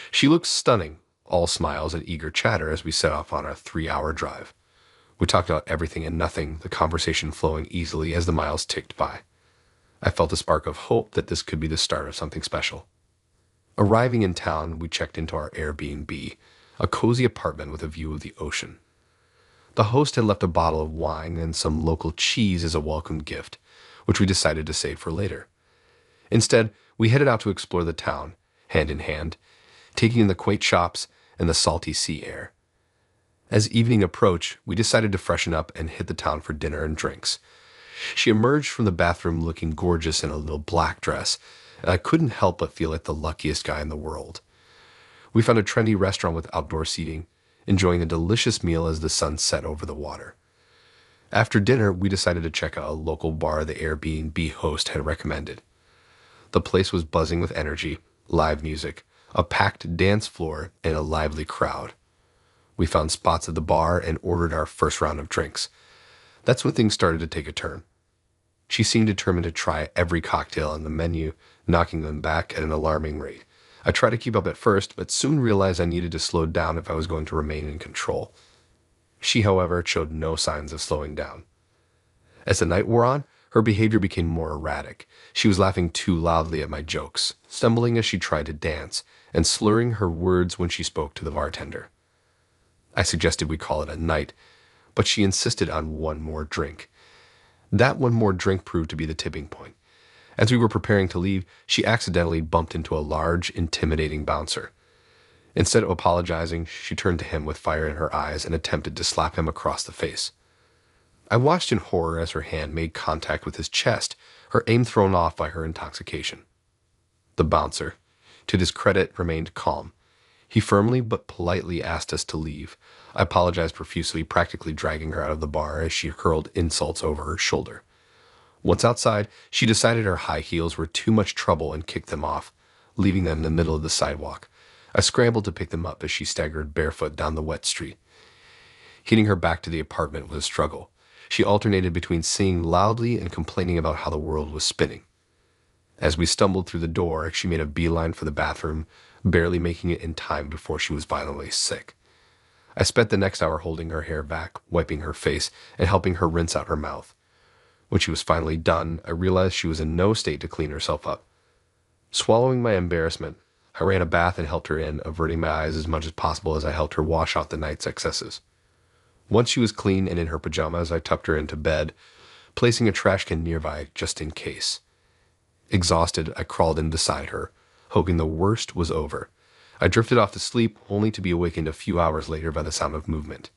She looked stunning, all smiles and eager chatter as we set off on our 3-hour drive. We talked about everything and nothing, the conversation flowing easily as the miles ticked by. I felt a spark of hope that this could be the start of something special. Arriving in town, we checked into our Airbnb, a cozy apartment with a view of the ocean. The host had left a bottle of wine and some local cheese as a welcome gift, which we decided to save for later. Instead, we headed out to explore the town, hand in hand, taking in the quaint shops and the salty sea air. As evening approached, we decided to freshen up and hit the town for dinner and drinks. She emerged from the bathroom looking gorgeous in a little black dress, and I couldn't help but feel like the luckiest guy in the world. We found a trendy restaurant with outdoor seating, enjoying a delicious meal as the sun set over the water. After dinner, we decided to check out a local bar the Airbnb host had recommended. The place was buzzing with energy, live music, a packed dance floor, and a lively crowd. We found spots at the bar and ordered our first round of drinks. That's when things started to take a turn. She seemed determined to try every cocktail on the menu, knocking them back at an alarming rate. I tried to keep up at first, but soon realized I needed to slow down if I was going to remain in control. She, however, showed no signs of slowing down. As the night wore on, her behavior became more erratic. She was laughing too loudly at my jokes, stumbling as she tried to dance, and slurring her words when she spoke to the bartender. I suggested we call it a night, but she insisted on one more drink. That one more drink proved to be the tipping point. As we were preparing to leave, she accidentally bumped into a large, intimidating bouncer. Instead of apologizing, she turned to him with fire in her eyes and attempted to slap him across the face. I watched in horror as her hand made contact with his chest, her aim thrown off by her intoxication. The bouncer, to his credit, remained calm. He firmly but politely asked us to leave. I apologized profusely, practically dragging her out of the bar as she hurled insults over her shoulder. Once outside, she decided her high heels were too much trouble and kicked them off, leaving them in the middle of the sidewalk. I scrambled to pick them up as she staggered barefoot down the wet street. Hitting her back to the apartment was a struggle. She alternated between singing loudly and complaining about how the world was spinning. As we stumbled through the door, she made a beeline for the bathroom, barely making it in time before she was violently sick. I spent the next hour holding her hair back, wiping her face, and helping her rinse out her mouth. When she was finally done, I realized she was in no state to clean herself up. Swallowing my embarrassment, I ran a bath and helped her in, averting my eyes as much as possible as I helped her wash out the night's excesses. Once she was clean and in her pajamas, I tucked her into bed, placing a trash can nearby just in case. Exhausted, I crawled in beside her, hoping the worst was over. I drifted off to sleep, only to be awakened a few hours later by the sound of movement.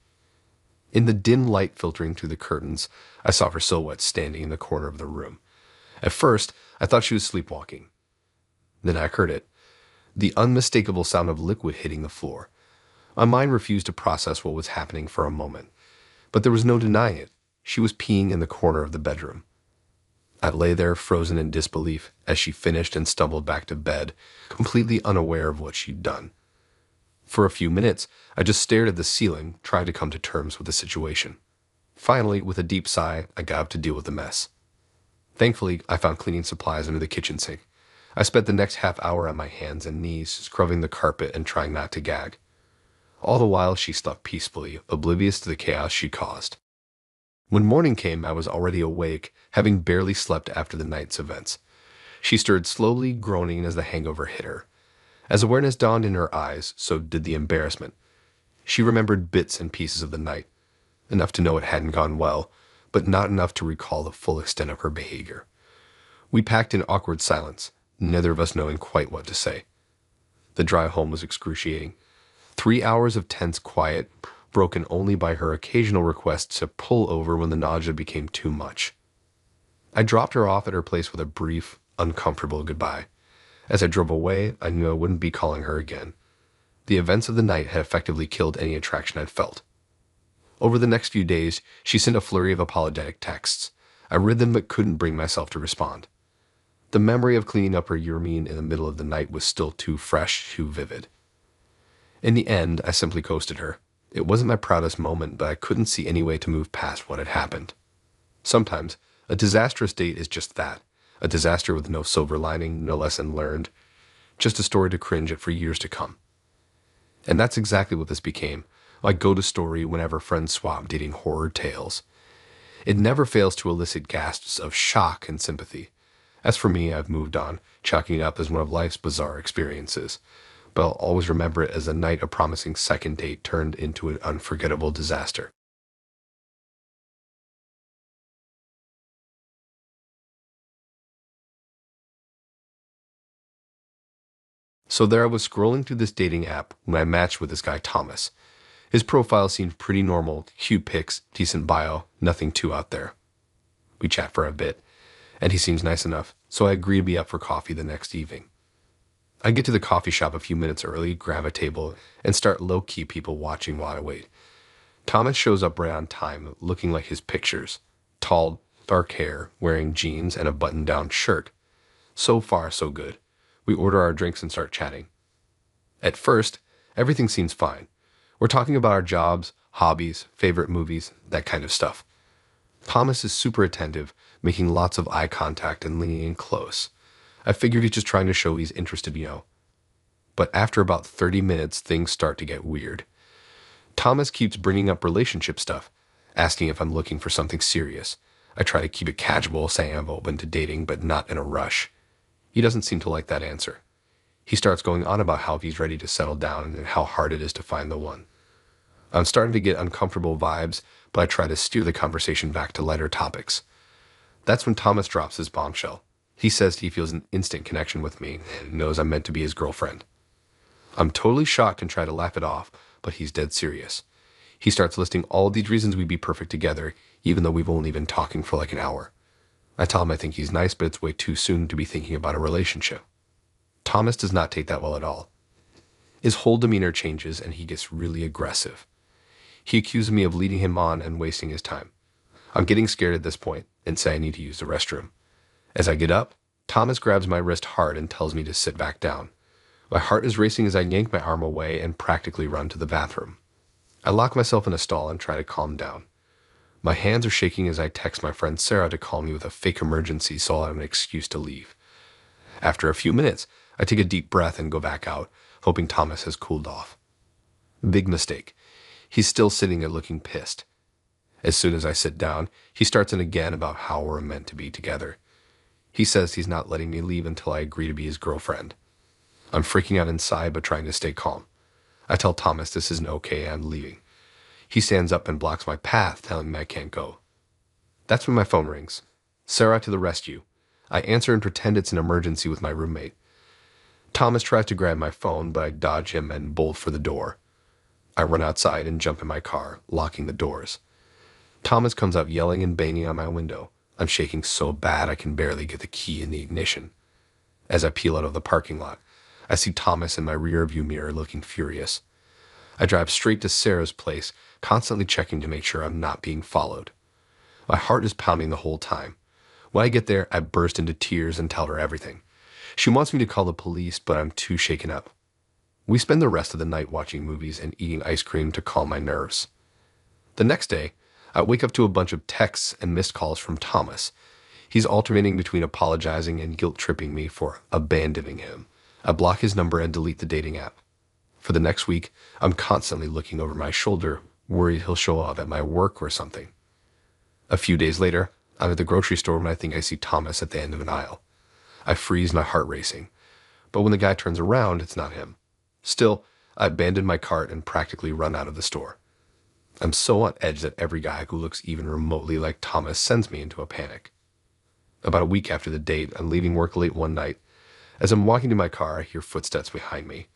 In the dim light filtering through the curtains, I saw her silhouette standing in the corner of the room. At first, I thought she was sleepwalking. Then I heard it, the unmistakable sound of liquid hitting the floor. My mind refused to process what was happening for a moment, but there was no denying it. She was peeing in the corner of the bedroom. I lay there frozen in disbelief as she finished and stumbled back to bed, completely unaware of what she'd done. For a few minutes, I just stared at the ceiling, trying to come to terms with the situation. Finally, with a deep sigh, I got up to deal with the mess. Thankfully, I found cleaning supplies under the kitchen sink. I spent the next half hour on my hands and knees, scrubbing the carpet and trying not to gag. All the while, she slept peacefully, oblivious to the chaos she caused. When morning came, I was already awake, having barely slept after the night's events. She stirred slowly, groaning as the hangover hit her. As awareness dawned in her eyes, so did the embarrassment. She remembered bits and pieces of the night, enough to know it hadn't gone well, but not enough to recall the full extent of her behavior. We packed in awkward silence, neither of us knowing quite what to say. The drive home was excruciating. 3 hours of tense quiet, broken only by her occasional requests to pull over when the nausea became too much. I dropped her off at her place with a brief, uncomfortable goodbye. As I drove away, I knew I wouldn't be calling her again. The events of the night had effectively killed any attraction I'd felt. Over the next few days, she sent a flurry of apologetic texts. I read them but couldn't bring myself to respond. The memory of cleaning up her urine in the middle of the night was still too fresh, too vivid. In the end, I simply ghosted her. It wasn't my proudest moment, but I couldn't see any way to move past what had happened. Sometimes, a disastrous date is just that, a disaster with no silver lining, no lesson learned, just a story to cringe at for years to come. And that's exactly what this became, my go-to story whenever friends swap dating horror tales. It never fails to elicit gasps of shock and sympathy. As for me, I've moved on, chalking it up as one of life's bizarre experiences, but I'll always remember it as a night a promising second date turned into an unforgettable disaster. So there I was scrolling through this dating app when I matched with this guy Thomas. His profile seemed pretty normal, cute pics, decent bio, nothing too out there. We chat for a bit, and he seems nice enough, so I agree to be up for coffee the next evening. I get to the coffee shop a few minutes early, grab a table, and start low-key people watching while I wait. Thomas shows up right on time, looking like his pictures. Tall, dark hair, wearing jeans and a button-down shirt. So far, so good. We order our drinks and start chatting. At first, everything seems fine. We're talking about our jobs, hobbies, favorite movies, that kind of stuff. Thomas is super attentive, making lots of eye contact and leaning in close. I figured he's just trying to show he's interested. But after about 30 minutes, things start to get weird. Thomas keeps bringing up relationship stuff, asking if I'm looking for something serious. I try to keep it casual, saying I'm open to dating, but not in a rush. He doesn't seem to like that answer. He starts going on about how he's ready to settle down and how hard it is to find the one. I'm starting to get uncomfortable vibes, but I try to steer the conversation back to lighter topics. That's when Thomas drops his bombshell. He says he feels an instant connection with me and knows I'm meant to be his girlfriend. I'm totally shocked and try to laugh it off, but he's dead serious. He starts listing all these reasons we'd be perfect together, even though we've only been talking for like an hour. I tell him I think he's nice, but it's way too soon to be thinking about a relationship. Thomas does not take that well at all. His whole demeanor changes and he gets really aggressive. He accuses me of leading him on and wasting his time. I'm getting scared at this point and say I need to use the restroom. As I get up, Thomas grabs my wrist hard and tells me to sit back down. My heart is racing as I yank my arm away and practically run to the bathroom. I lock myself in a stall and try to calm down. My hands are shaking as I text my friend Sarah to call me with a fake emergency so I'll have an excuse to leave. After a few minutes, I take a deep breath and go back out, hoping Thomas has cooled off. Big mistake. He's still sitting there looking pissed. As soon as I sit down, he starts in again about how we're meant to be together. He says he's not letting me leave until I agree to be his girlfriend. I'm freaking out inside but trying to stay calm. I tell Thomas this isn't okay, I'm leaving. He stands up and blocks my path, telling me I can't go. That's when my phone rings. Sarah to the rescue. I answer and pretend it's an emergency with my roommate. Thomas tries to grab my phone, but I dodge him and bolt for the door. I run outside and jump in my car, locking the doors. Thomas comes out yelling and banging on my window. I'm shaking so bad I can barely get the key in the ignition. As I peel out of the parking lot, I see Thomas in my rearview mirror looking furious. I drive straight to Sarah's place, constantly checking to make sure I'm not being followed. My heart is pounding the whole time. When I get there, I burst into tears and tell her everything. She wants me to call the police, but I'm too shaken up. We spend the rest of the night watching movies and eating ice cream to calm my nerves. The next day, I wake up to a bunch of texts and missed calls from Thomas. He's alternating between apologizing and guilt-tripping me for abandoning him. I block his number and delete the dating app. For the next week, I'm constantly looking over my shoulder, worried he'll show up at my work or something. A few days later, I'm at the grocery store when I think I see Thomas at the end of an aisle. I freeze, my heart racing. But when the guy turns around, it's not him. Still, I abandon my cart and practically run out of the store. I'm so on edge that every guy who looks even remotely like Thomas sends me into a panic. About a week after the date, I'm leaving work late one night. As I'm walking to my car, I hear footsteps behind me.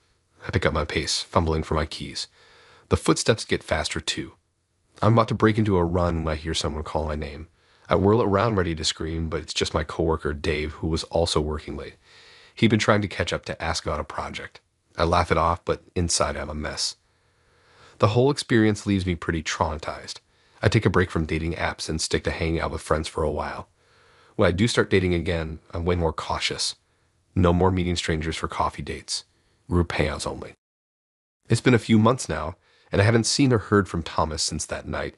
I pick up my pace, fumbling for my keys. The footsteps get faster too. I'm about to break into a run when I hear someone call my name. I whirl around ready to scream, but it's just my coworker Dave, who was also working late. He'd been trying to catch up to ask about a project. I laugh it off, but inside I'm a mess. The whole experience leaves me pretty traumatized. I take a break from dating apps and stick to hanging out with friends for a while. When I do start dating again, I'm way more cautious. No more meeting strangers for coffee dates. Group hangouts only. It's been a few months now, and I haven't seen or heard from Thomas since that night,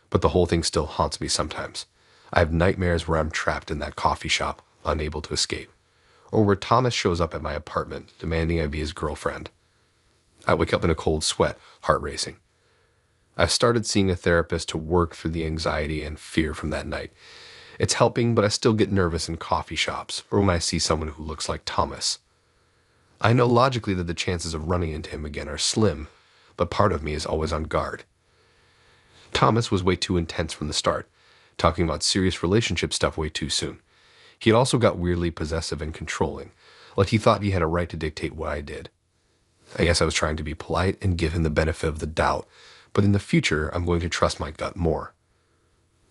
but the whole thing still haunts me sometimes. I have nightmares where I'm trapped in that coffee shop, unable to escape, or where Thomas shows up at my apartment, demanding I be his girlfriend. I wake up in a cold sweat, heart racing. I've started seeing a therapist to work through the anxiety and fear from that night. It's helping, but I still get nervous in coffee shops or when I see someone who looks like Thomas. I know logically that the chances of running into him again are slim, but part of me is always on guard. Thomas was way too intense from the start, talking about serious relationship stuff way too soon. He had also got weirdly possessive and controlling, like he thought he had a right to dictate what I did. I guess I was trying to be polite and give him the benefit of the doubt, but in the future, I'm going to trust my gut more.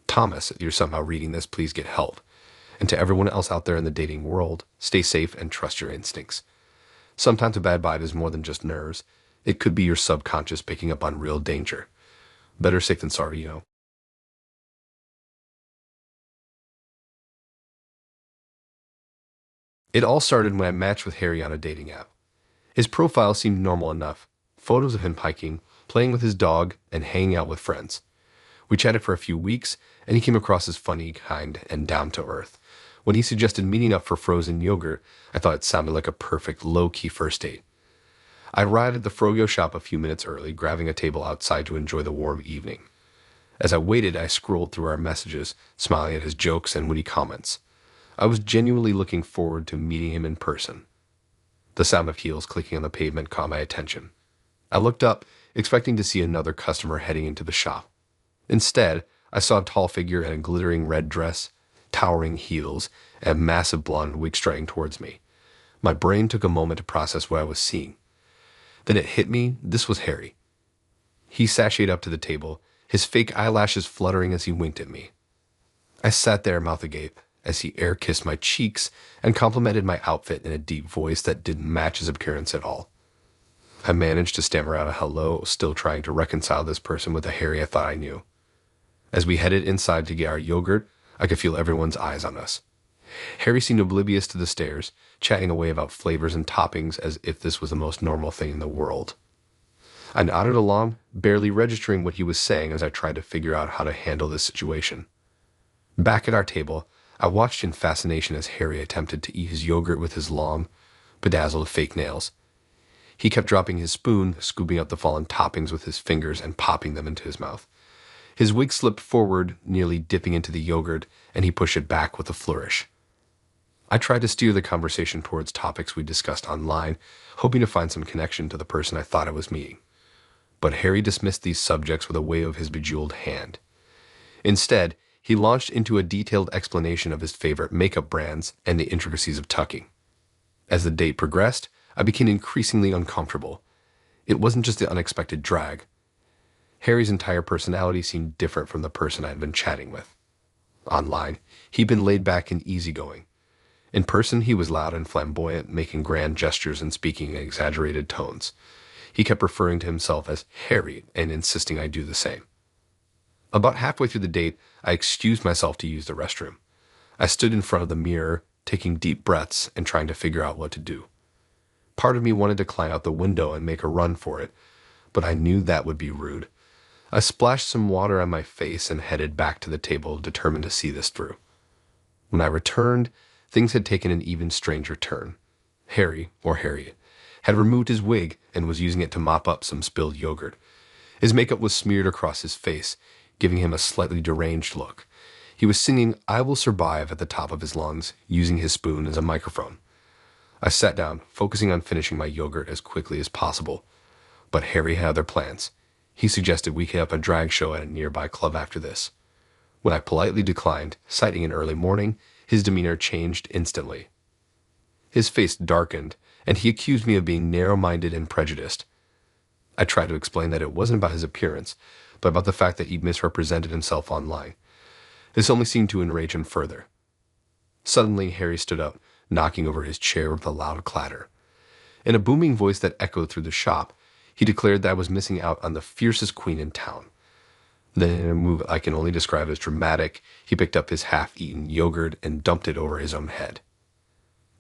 Thomas, if you're somehow reading this, please get help. And to everyone else out there in the dating world, stay safe and trust your instincts. Sometimes a bad vibe is more than just nerves. It could be your subconscious picking up on real danger. Better safe than sorry, you know. It all started when I matched with Harry on a dating app. His profile seemed normal enough. Photos of him hiking, playing with his dog, and hanging out with friends. We chatted for a few weeks, and he came across as funny, kind, and down to earth. When he suggested meeting up for frozen yogurt, I thought it sounded like a perfect low-key first date. I arrived at the froyo shop a few minutes early, grabbing a table outside to enjoy the warm evening. As I waited, I scrolled through our messages, smiling at his jokes and witty comments. I was genuinely looking forward to meeting him in person. The sound of heels clicking on the pavement caught my attention. I looked up, expecting to see another customer heading into the shop. Instead, I saw a tall figure in a glittering red dress, towering heels, and a massive blonde wig striding towards me. My brain took a moment to process what I was seeing. Then it hit me, this was Harry. He sashayed up to the table, his fake eyelashes fluttering as he winked at me. I sat there, mouth agape, as he air-kissed my cheeks and complimented my outfit in a deep voice that didn't match his appearance at all. I managed to stammer out a hello, still trying to reconcile this person with the Harry I thought I knew. As we headed inside to get our yogurt, I could feel everyone's eyes on us. Harry seemed oblivious to the stares, chatting away about flavors and toppings as if this was the most normal thing in the world. I nodded along, barely registering what he was saying as I tried to figure out how to handle this situation. Back at our table, I watched in fascination as Harry attempted to eat his yogurt with his long, bedazzled fake nails. He kept dropping his spoon, scooping up the fallen toppings with his fingers and popping them into his mouth. His wig slipped forward, nearly dipping into the yogurt, and he pushed it back with a flourish. I tried to steer the conversation towards topics we discussed online, hoping to find some connection to the person I thought I was meeting. But Harry dismissed these subjects with a wave of his bejeweled hand. Instead, he launched into a detailed explanation of his favorite makeup brands and the intricacies of tucking. As the date progressed, I became increasingly uncomfortable. It wasn't just the unexpected drag. Harry's entire personality seemed different from the person I had been chatting with. Online, he'd been laid back and easygoing. In person, he was loud and flamboyant, making grand gestures and speaking in exaggerated tones. He kept referring to himself as Harry and insisting I do the same. About halfway through the date, I excused myself to use the restroom. I stood in front of the mirror, taking deep breaths and trying to figure out what to do. Part of me wanted to climb out the window and make a run for it, but I knew that would be rude. I splashed some water on my face and headed back to the table, determined to see this through. When I returned, things had taken an even stranger turn. Harry, or Harriet, had removed his wig and was using it to mop up some spilled yogurt. His makeup was smeared across his face, giving him a slightly deranged look. He was singing "I Will Survive" at the top of his lungs, using his spoon as a microphone. I sat down, focusing on finishing my yogurt as quickly as possible. But Harry had other plans. He suggested we hit up a drag show at a nearby club after this. When I politely declined, citing an early morning, his demeanor changed instantly. His face darkened, and he accused me of being narrow-minded and prejudiced. I tried to explain that it wasn't about his appearance, but about the fact that he'd misrepresented himself online. This only seemed to enrage him further. Suddenly, Harry stood up, knocking over his chair with a loud clatter. In a booming voice that echoed through the shop, he declared that I was missing out on the fiercest queen in town. Then, in a move I can only describe as dramatic, he picked up his half-eaten yogurt and dumped it over his own head.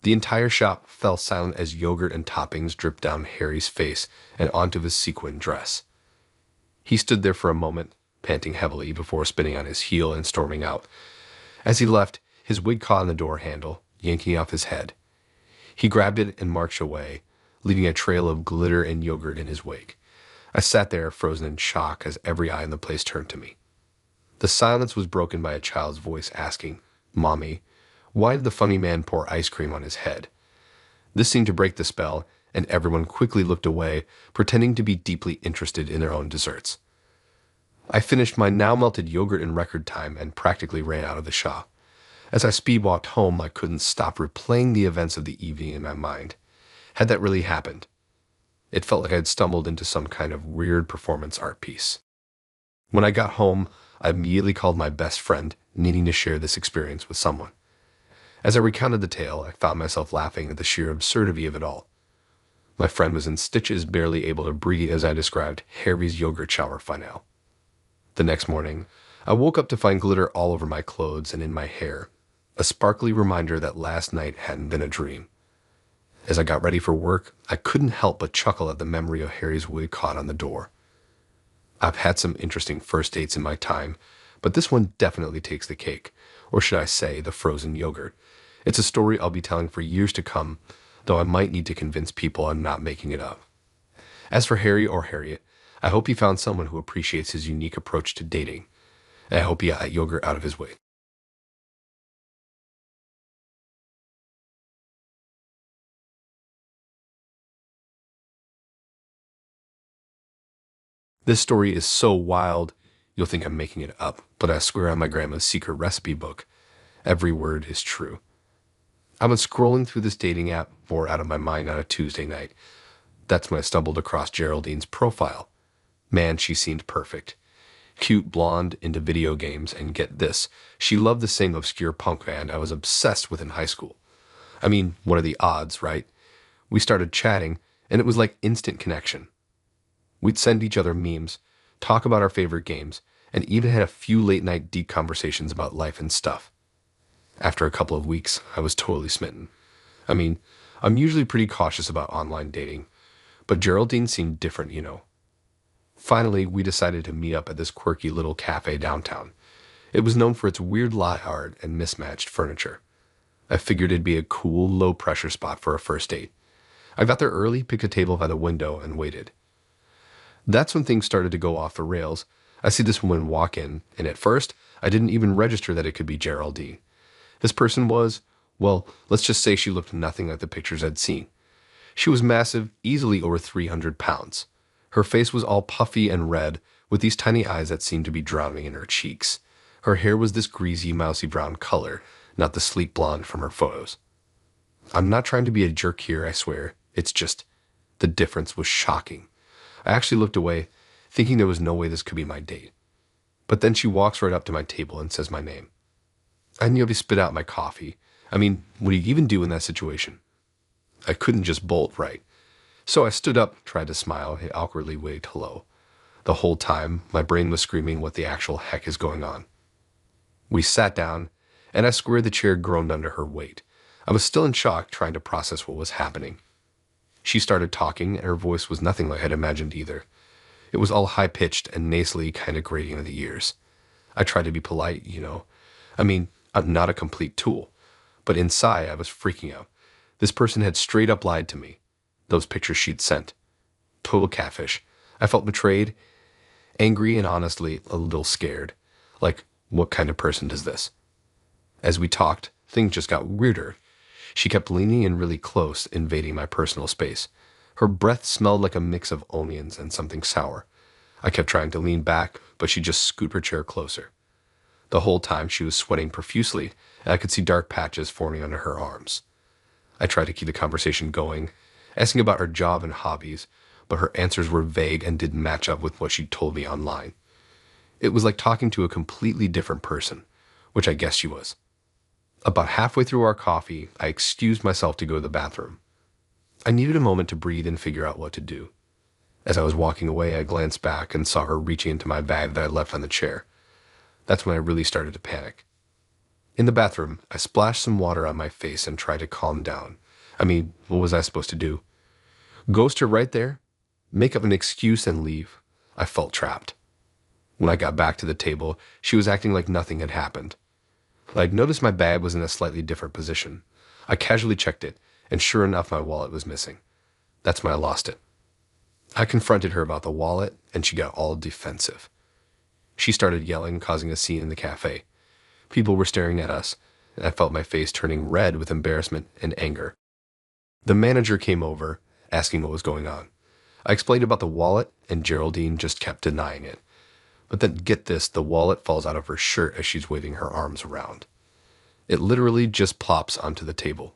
The entire shop fell silent as yogurt and toppings dripped down Harry's face and onto his sequin dress. He stood there for a moment, panting heavily, before spinning on his heel and storming out. As he left, his wig caught on the door handle, yanking it off his head. He grabbed it and marched away, leaving a trail of glitter and yogurt in his wake. I sat there, frozen in shock, as every eye in the place turned to me. The silence was broken by a child's voice asking, "Mommy, why did the funny man pour ice cream on his head?" This seemed to break the spell, and everyone quickly looked away, pretending to be deeply interested in their own desserts. I finished my now-melted yogurt in record time and practically ran out of the shop. As I speed-walked home, I couldn't stop replaying the events of the evening in my mind. Had that really happened? It felt like I had stumbled into some kind of weird performance art piece. When I got home, I immediately called my best friend, needing to share this experience with someone. As I recounted the tale, I found myself laughing at the sheer absurdity of it all. My friend was in stitches, barely able to breathe as I described Harry's yogurt shower finale. The next morning, I woke up to find glitter all over my clothes and in my hair, a sparkly reminder that last night hadn't been a dream. As I got ready for work, I couldn't help but chuckle at the memory of Harry's wig caught on the door. I've had some interesting first dates in my time, but this one definitely takes the cake, or should I say, the frozen yogurt. It's a story I'll be telling for years to come, though I might need to convince people I'm not making it up. As for Harry or Harriet, I hope he found someone who appreciates his unique approach to dating, and I hope he got that yogurt out of his way. This story is so wild, you'll think I'm making it up, but I swear on my grandma's secret recipe book, every word is true. I was scrolling through this dating app, bored out of my mind on a Tuesday night. That's when I stumbled across Geraldine's profile. Man, she seemed perfect. Cute blonde, into video games, and get this, she loved the same obscure punk band I was obsessed with in high school. I mean, what are the odds, right? We started chatting, and it was like instant connection. We'd send each other memes, talk about our favorite games, and even had a few late-night deep conversations about life and stuff. After a couple of weeks, I was totally smitten. I mean, I'm usually pretty cautious about online dating, but Geraldine seemed different, you know. Finally, we decided to meet up at this quirky little cafe downtown. It was known for its weird lot art and mismatched furniture. I figured it'd be a cool, low-pressure spot for a first date. I got there early, picked a table by the window, and waited. That's when things started to go off the rails. I see this woman walk in, and at first, I didn't even register that it could be Geraldine. This person was, Well, let's just say she looked nothing like the pictures I'd seen. She was massive, easily over 300 pounds. Her face was all puffy and red, with these tiny eyes that seemed to be drowning in her cheeks. Her hair was this greasy, mousy brown color, not the sleek blonde from her photos. I'm not trying to be a jerk here, I swear. It's just, the difference was shocking. I actually looked away, thinking there was no way this could be my date. But then she walks right up to my table and says my name. I nearly spit out my coffee. I mean, what do you even do in that situation? I couldn't just bolt, right? So I stood up, tried to smile, and awkwardly waved hello. The whole time, my brain was screaming what the actual heck is going on. We sat down, and I squared the chair groaned under her weight. I was still in shock, trying to process what was happening. She started talking, and her voice was nothing like I'd imagined either. It was all high-pitched and nasally, kind of grating in the ears. I tried to be polite, you know. I mean, I'm not a complete tool. But inside, I was freaking out. This person had straight up lied to me. Those pictures she'd sent. Total catfish. I felt betrayed, angry, and honestly a little scared. Like, what kind of person does this? As we talked, things just got weirder. She kept leaning in really close, invading my personal space. Her breath smelled like a mix of onions and something sour. I kept trying to lean back, but she just scooted her chair closer. The whole time she was sweating profusely, and I could see dark patches forming under her arms. I tried to keep the conversation going, asking about her job and hobbies, but her answers were vague and didn't match up with what she'd told me online. It was like talking to a completely different person, which I guess she was. About halfway through our coffee, I excused myself to go to the bathroom. I needed a moment to breathe and figure out what to do. As I was walking away, I glanced back and saw her reaching into my bag that I left on the chair. That's when I really started to panic. In the bathroom, I splashed some water on my face and tried to calm down. I mean, what was I supposed to do? Ghost her right there? Make up an excuse and leave? I felt trapped. When I got back to the table, she was acting like nothing had happened. I'd noticed my bag was in a slightly different position. I casually checked it, and sure enough, my wallet was missing. That's when I lost it. I confronted her about the wallet, and she got all defensive. She started yelling, causing a scene in the cafe. People were staring at us, and I felt my face turning red with embarrassment and anger. The manager came over, asking what was going on. I explained about the wallet, and Geraldine just kept denying it. But then, get this, the wallet falls out of her shirt as she's waving her arms around. It literally just plops onto the table.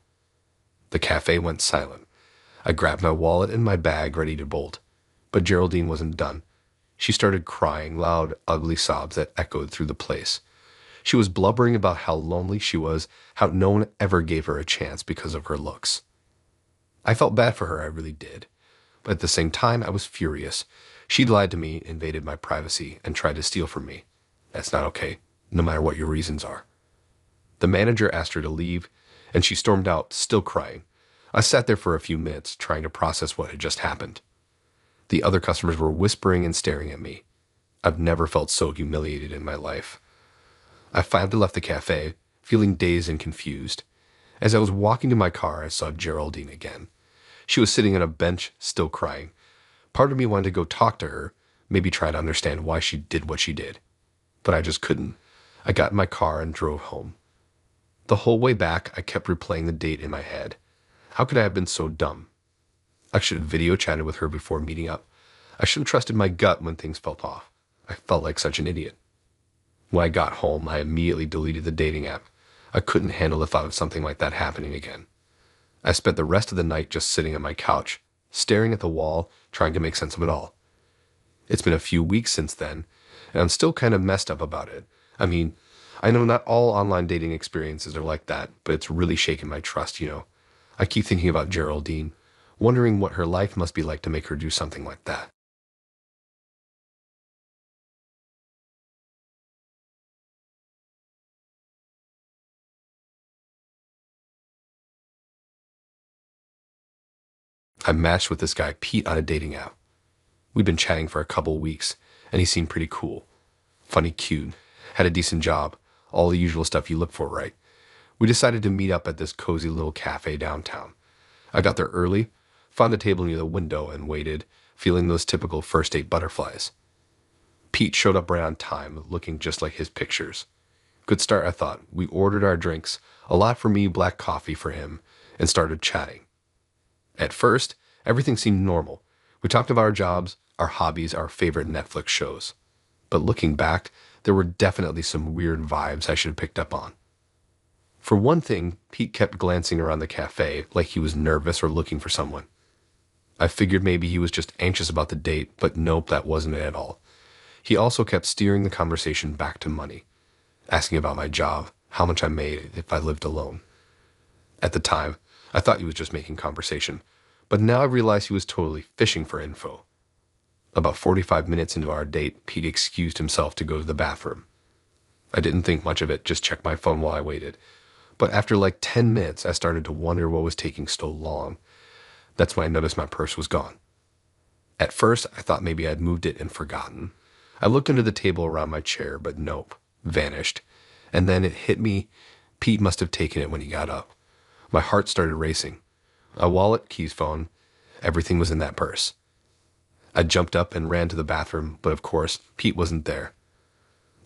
The cafe went silent. I grabbed my wallet and my bag, ready to bolt. But Geraldine wasn't done. She started crying, loud, ugly sobs that echoed through the place. She was blubbering about how lonely she was, how no one ever gave her a chance because of her looks. I felt bad for her, I really did. But at the same time, I was furious. She'd lied to me, invaded my privacy, and tried to steal from me. That's not okay, no matter what your reasons are. The manager asked her to leave, and she stormed out, still crying. I sat there for a few minutes, trying to process what had just happened. The other customers were whispering and staring at me. I've never felt so humiliated in my life. I finally left the cafe, feeling dazed and confused. As I was walking to my car, I saw Geraldine again. She was sitting on a bench, still crying. Part of me wanted to go talk to her, maybe try to understand why she did what she did. But I just couldn't. I got in my car and drove home. The whole way back, I kept replaying the date in my head. How could I have been so dumb? I should have video chatted with her before meeting up. I should have trusted my gut when things felt off. I felt like such an idiot. When I got home, I immediately deleted the dating app. I couldn't handle the thought of something like that happening again. I spent the rest of the night just sitting on my couch, staring at the wall, trying to make sense of it all. It's been a few weeks since then, and I'm still kind of messed up about it. I mean, I know not all online dating experiences are like that, but it's really shaken my trust, you know. I keep thinking about Geraldine, wondering what her life must be like to make her do something like that. I matched with this guy, Pete, on a dating app. We'd been chatting for a couple weeks, and he seemed pretty cool. Funny, cute, had a decent job, all the usual stuff you look for, right? We decided to meet up at this cozy little cafe downtown. I got there early, found a table near the window, and waited, feeling those typical first date butterflies. Pete showed up right on time, looking just like his pictures. Good start, I thought. We ordered our drinks, a lot for me, black coffee for him, and started chatting. At first, everything seemed normal. We talked about our jobs, our hobbies, our favorite Netflix shows. But looking back, there were definitely some weird vibes I should have picked up on. For one thing, Pete kept glancing around the cafe like he was nervous or looking for someone. I figured maybe he was just anxious about the date, but nope, that wasn't it at all. He also kept steering the conversation back to money, asking about my job, how much I made if I lived alone. At the time, I thought he was just making conversation, but now I realize he was totally fishing for info. About 45 minutes into our date, Pete excused himself to go to the bathroom. I didn't think much of it, just checked my phone while I waited. But after like 10 minutes, I started to wonder what was taking so long. That's when I noticed my purse was gone. At first, I thought maybe I'd moved it and forgotten. I looked under the table around my chair, but nope, vanished. And then it hit me, Pete must have taken it when he got up. My heart started racing. A wallet, keys, phone, everything was in that purse. I jumped up and ran to the bathroom, but of course, Pete wasn't there.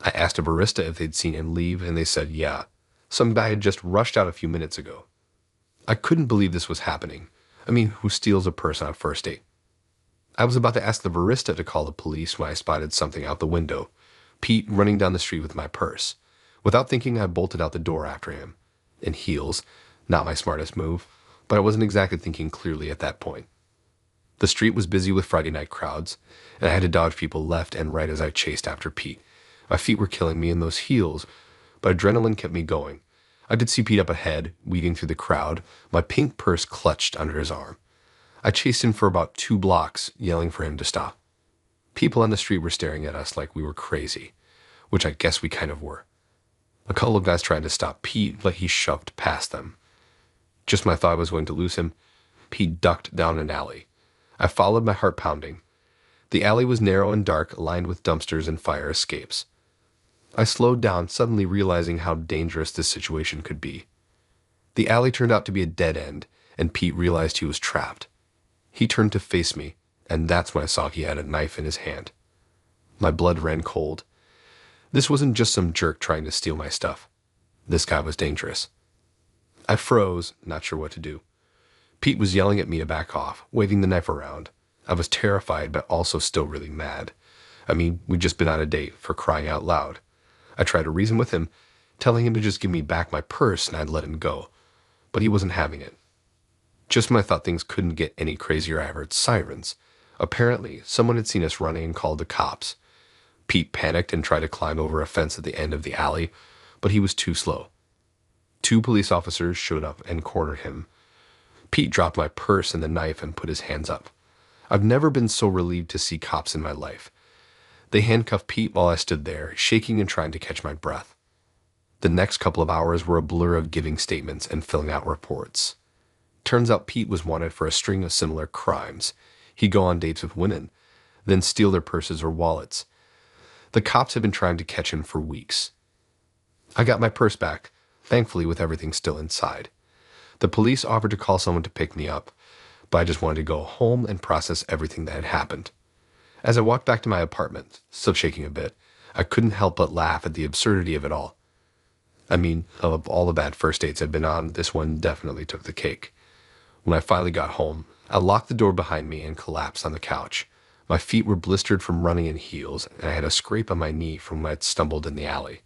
I asked a barista if they'd seen him leave, and they said yeah. Some guy had just rushed out a few minutes ago. I couldn't believe this was happening. I mean, who steals a purse on a first date? I was about to ask the barista to call the police when I spotted something out the window. Pete running down the street with my purse. Without thinking, I bolted out the door after him. In heels, not my smartest move, but I wasn't exactly thinking clearly at that point. The street was busy with Friday night crowds, and I had to dodge people left and right as I chased after Pete. My feet were killing me in those heels, but adrenaline kept me going. I did see Pete up ahead, weaving through the crowd, my pink purse clutched under his arm. I chased him for about 2 blocks, yelling for him to stop. People on the street were staring at us like we were crazy, which I guess we kind of were. A couple of guys tried to stop Pete, but he shoved past them. Just when I thought I was going to lose him, Pete ducked down an alley. I followed, my heart pounding. The alley was narrow and dark, lined with dumpsters and fire escapes. I slowed down, suddenly realizing how dangerous this situation could be. The alley turned out to be a dead end, and Pete realized he was trapped. He turned to face me, and that's when I saw he had a knife in his hand. My blood ran cold. This wasn't just some jerk trying to steal my stuff. This guy was dangerous. I froze, not sure what to do. Pete was yelling at me to back off, waving the knife around. I was terrified, but also still really mad. I mean, we'd just been on a date, for crying out loud. I tried to reason with him, telling him to just give me back my purse and I'd let him go. But he wasn't having it. Just when I thought things couldn't get any crazier, I heard sirens. Apparently, someone had seen us running and called the cops. Pete panicked and tried to climb over a fence at the end of the alley, but he was too slow. 2 police officers showed up and cornered him. Pete dropped my purse and the knife and put his hands up. I've never been so relieved to see cops in my life. They handcuffed Pete while I stood there, shaking and trying to catch my breath. The next couple of hours were a blur of giving statements and filling out reports. Turns out Pete was wanted for a string of similar crimes. He'd go on dates with women, then steal their purses or wallets. The cops had been trying to catch him for weeks. I got my purse back, thankfully with everything still inside. The police offered to call someone to pick me up, but I just wanted to go home and process everything that had happened. As I walked back to my apartment, still shaking a bit, I couldn't help but laugh at the absurdity of it all. I mean, of all the bad first dates I've been on, this one definitely took the cake. When I finally got home, I locked the door behind me and collapsed on the couch. My feet were blistered from running in heels, and I had a scrape on my knee from when I'd stumbled in the alley.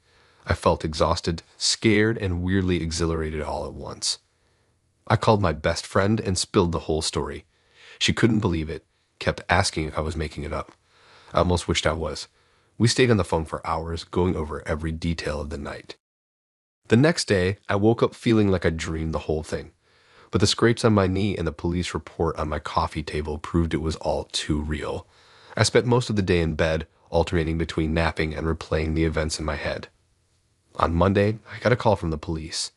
I felt exhausted, scared, and weirdly exhilarated all at once. I called my best friend and spilled the whole story. She couldn't believe it, kept asking if I was making it up. I almost wished I was. We stayed on the phone for hours, going over every detail of the night. The next day, I woke up feeling like I dreamed the whole thing. But the scrapes on my knee and the police report on my coffee table proved it was all too real. I spent most of the day in bed, alternating between napping and replaying the events in my head. On Monday, I got a call from the police.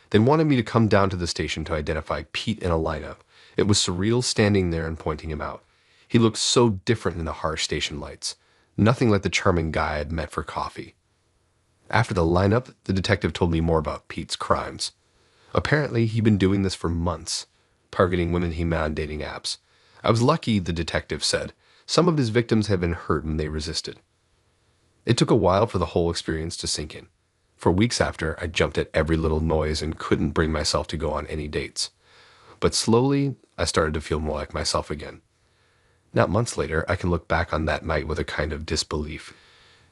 They wanted me to come down to the station to identify Pete in a lineup. It was surreal standing there and pointing him out. He looked so different in the harsh station lights. Nothing like the charming guy I'd met for coffee. After the lineup, the detective told me more about Pete's crimes. Apparently, he'd been doing this for months, targeting women he met on dating apps. I was lucky, the detective said. Some of his victims had been hurt when they resisted. It took a while for the whole experience to sink in. For weeks after, I jumped at every little noise and couldn't bring myself to go on any dates. But slowly, I started to feel more like myself again. Now, months later, I can look back on that night with a kind of disbelief.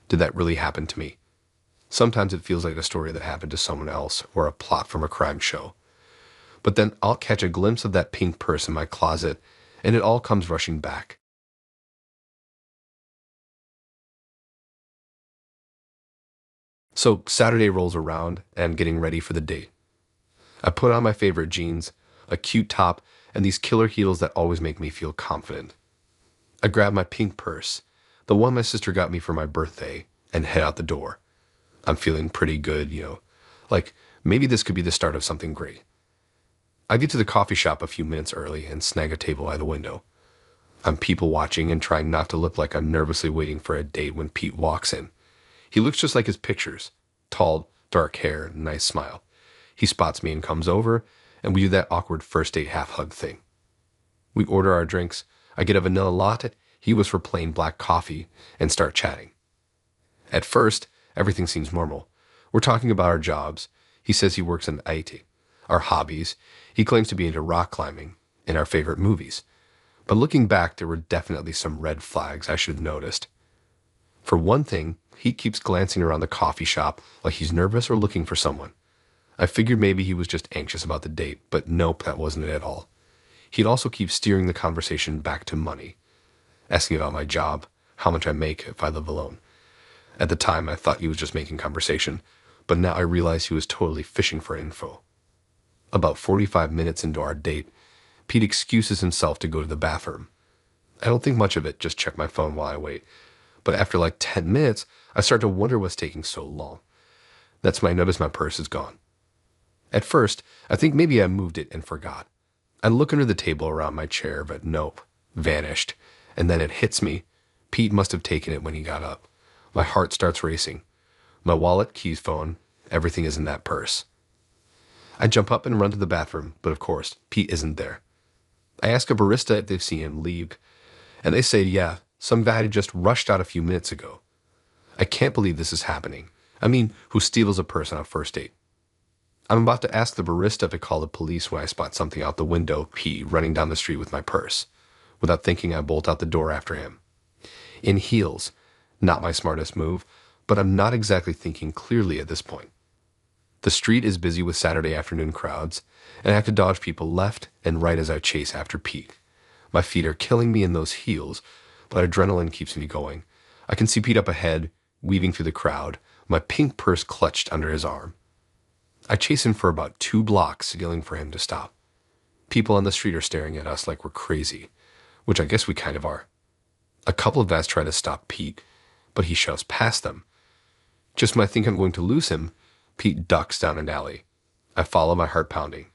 Did that really happen to me? Sometimes it feels like a story that happened to someone else or a plot from a crime show. But then I'll catch a glimpse of that pink purse in my closet, and it all comes rushing back. So Saturday rolls around, and I'm getting ready for the date. I put on my favorite jeans, a cute top, and these killer heels that always make me feel confident. I grab my pink purse, the one my sister got me for my birthday, and head out the door. I'm feeling pretty good. Like maybe this could be the start of something great. I get to the coffee shop a few minutes early and snag a table by the window. I'm people watching and trying not to look like I'm nervously waiting for a date when Pete walks in. He looks just like his pictures. Tall, dark hair, nice smile. He spots me and comes over, and we do that awkward first date half hug thing. We order our drinks. I get a vanilla latte, he was for plain black coffee, and start chatting. At first, everything seems normal. We're talking about our jobs. He says he works in IT. Our hobbies. He claims to be into rock climbing. And our favorite movies. But looking back, there were definitely some red flags I should have noticed. For one thing, he keeps glancing around the coffee shop like he's nervous or looking for someone. I figured maybe he was just anxious about the date, but nope, that wasn't it at all. He'd also keep steering the conversation back to money, asking about my job, how much I make if I live alone. At the time, I thought he was just making conversation, but now I realize he was totally fishing for info. About 45 minutes into our date, Pete excuses himself to go to the bathroom. I don't think much of it, just check my phone while I wait. But after like 10 minutes, I start to wonder what's taking so long. That's when I notice my purse is gone. At first, I think maybe I moved it and forgot. I look under the table around my chair, but nope, vanished. And then it hits me. Pete must have taken it when he got up. My heart starts racing. My wallet, keys, phone, everything is in that purse. I jump up and run to the bathroom, but of course, Pete isn't there. I ask a barista if they've seen him leave, and they say, yeah, some guy had just rushed out a few minutes ago. I can't believe this is happening. I mean, who steals a purse on a first date? I'm about to ask the barista to call the police when I spot something out the window, Pete running down the street with my purse. Without thinking, I bolt out the door after him. In heels. Not my smartest move, but I'm not exactly thinking clearly at this point. The street is busy with Saturday afternoon crowds, and I have to dodge people left and right as I chase after Pete. My feet are killing me in those heels, but adrenaline keeps me going. I can see Pete up ahead, weaving through the crowd, my pink purse clutched under his arm. I chase him for about 2 blocks, yelling for him to stop. People on the street are staring at us like we're crazy, which I guess we kind of are. A couple of guys try to stop Pete, but he shoves past them. Just when I think I'm going to lose him, Pete ducks down an alley. I follow, my heart pounding.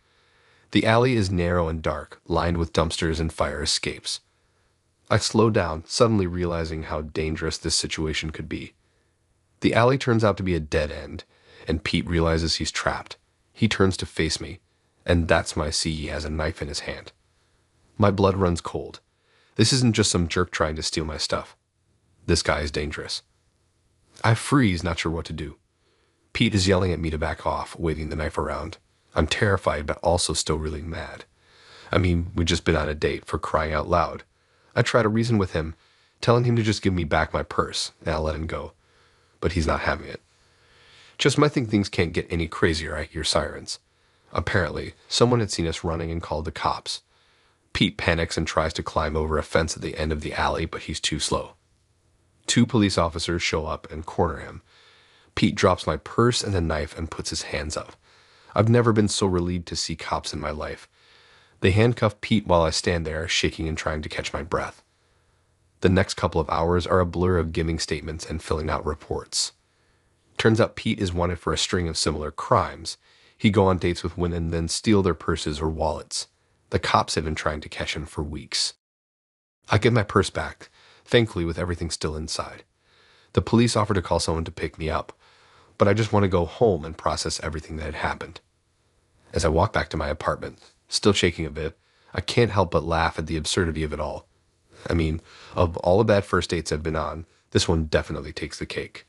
The alley is narrow and dark, lined with dumpsters and fire escapes. I slow down, suddenly realizing how dangerous this situation could be. The alley turns out to be a dead end, and Pete realizes he's trapped. He turns to face me, and that's when I see he has a knife in his hand. My blood runs cold. This isn't just some jerk trying to steal my stuff. This guy is dangerous. I freeze, not sure what to do. Pete is yelling at me to back off, waving the knife around. I'm terrified, but also still really mad. I mean, we'd just been on a date, for crying out loud. I try to reason with him, telling him to just give me back my purse, and I'll let him go. But he's not having it. Just when I think things can't get any crazier, I hear sirens. Apparently, someone had seen us running and called the cops. Pete panics and tries to climb over a fence at the end of the alley, but he's too slow. 2 police officers show up and corner him. Pete drops my purse and the knife and puts his hands up. I've never been so relieved to see cops in my life. They handcuff Pete while I stand there, shaking and trying to catch my breath. The next couple of hours are a blur of giving statements and filling out reports. Turns out Pete is wanted for a string of similar crimes. He'd go on dates with women, then steal their purses or wallets. The cops have been trying to catch him for weeks. I get my purse back, thankfully with everything still inside. The police offer to call someone to pick me up, but I just want to go home and process everything that had happened. As I walk back to my apartment, still shaking a bit, I can't help but laugh at the absurdity of it all. I mean, of all the bad first dates I've been on, this one definitely takes the cake.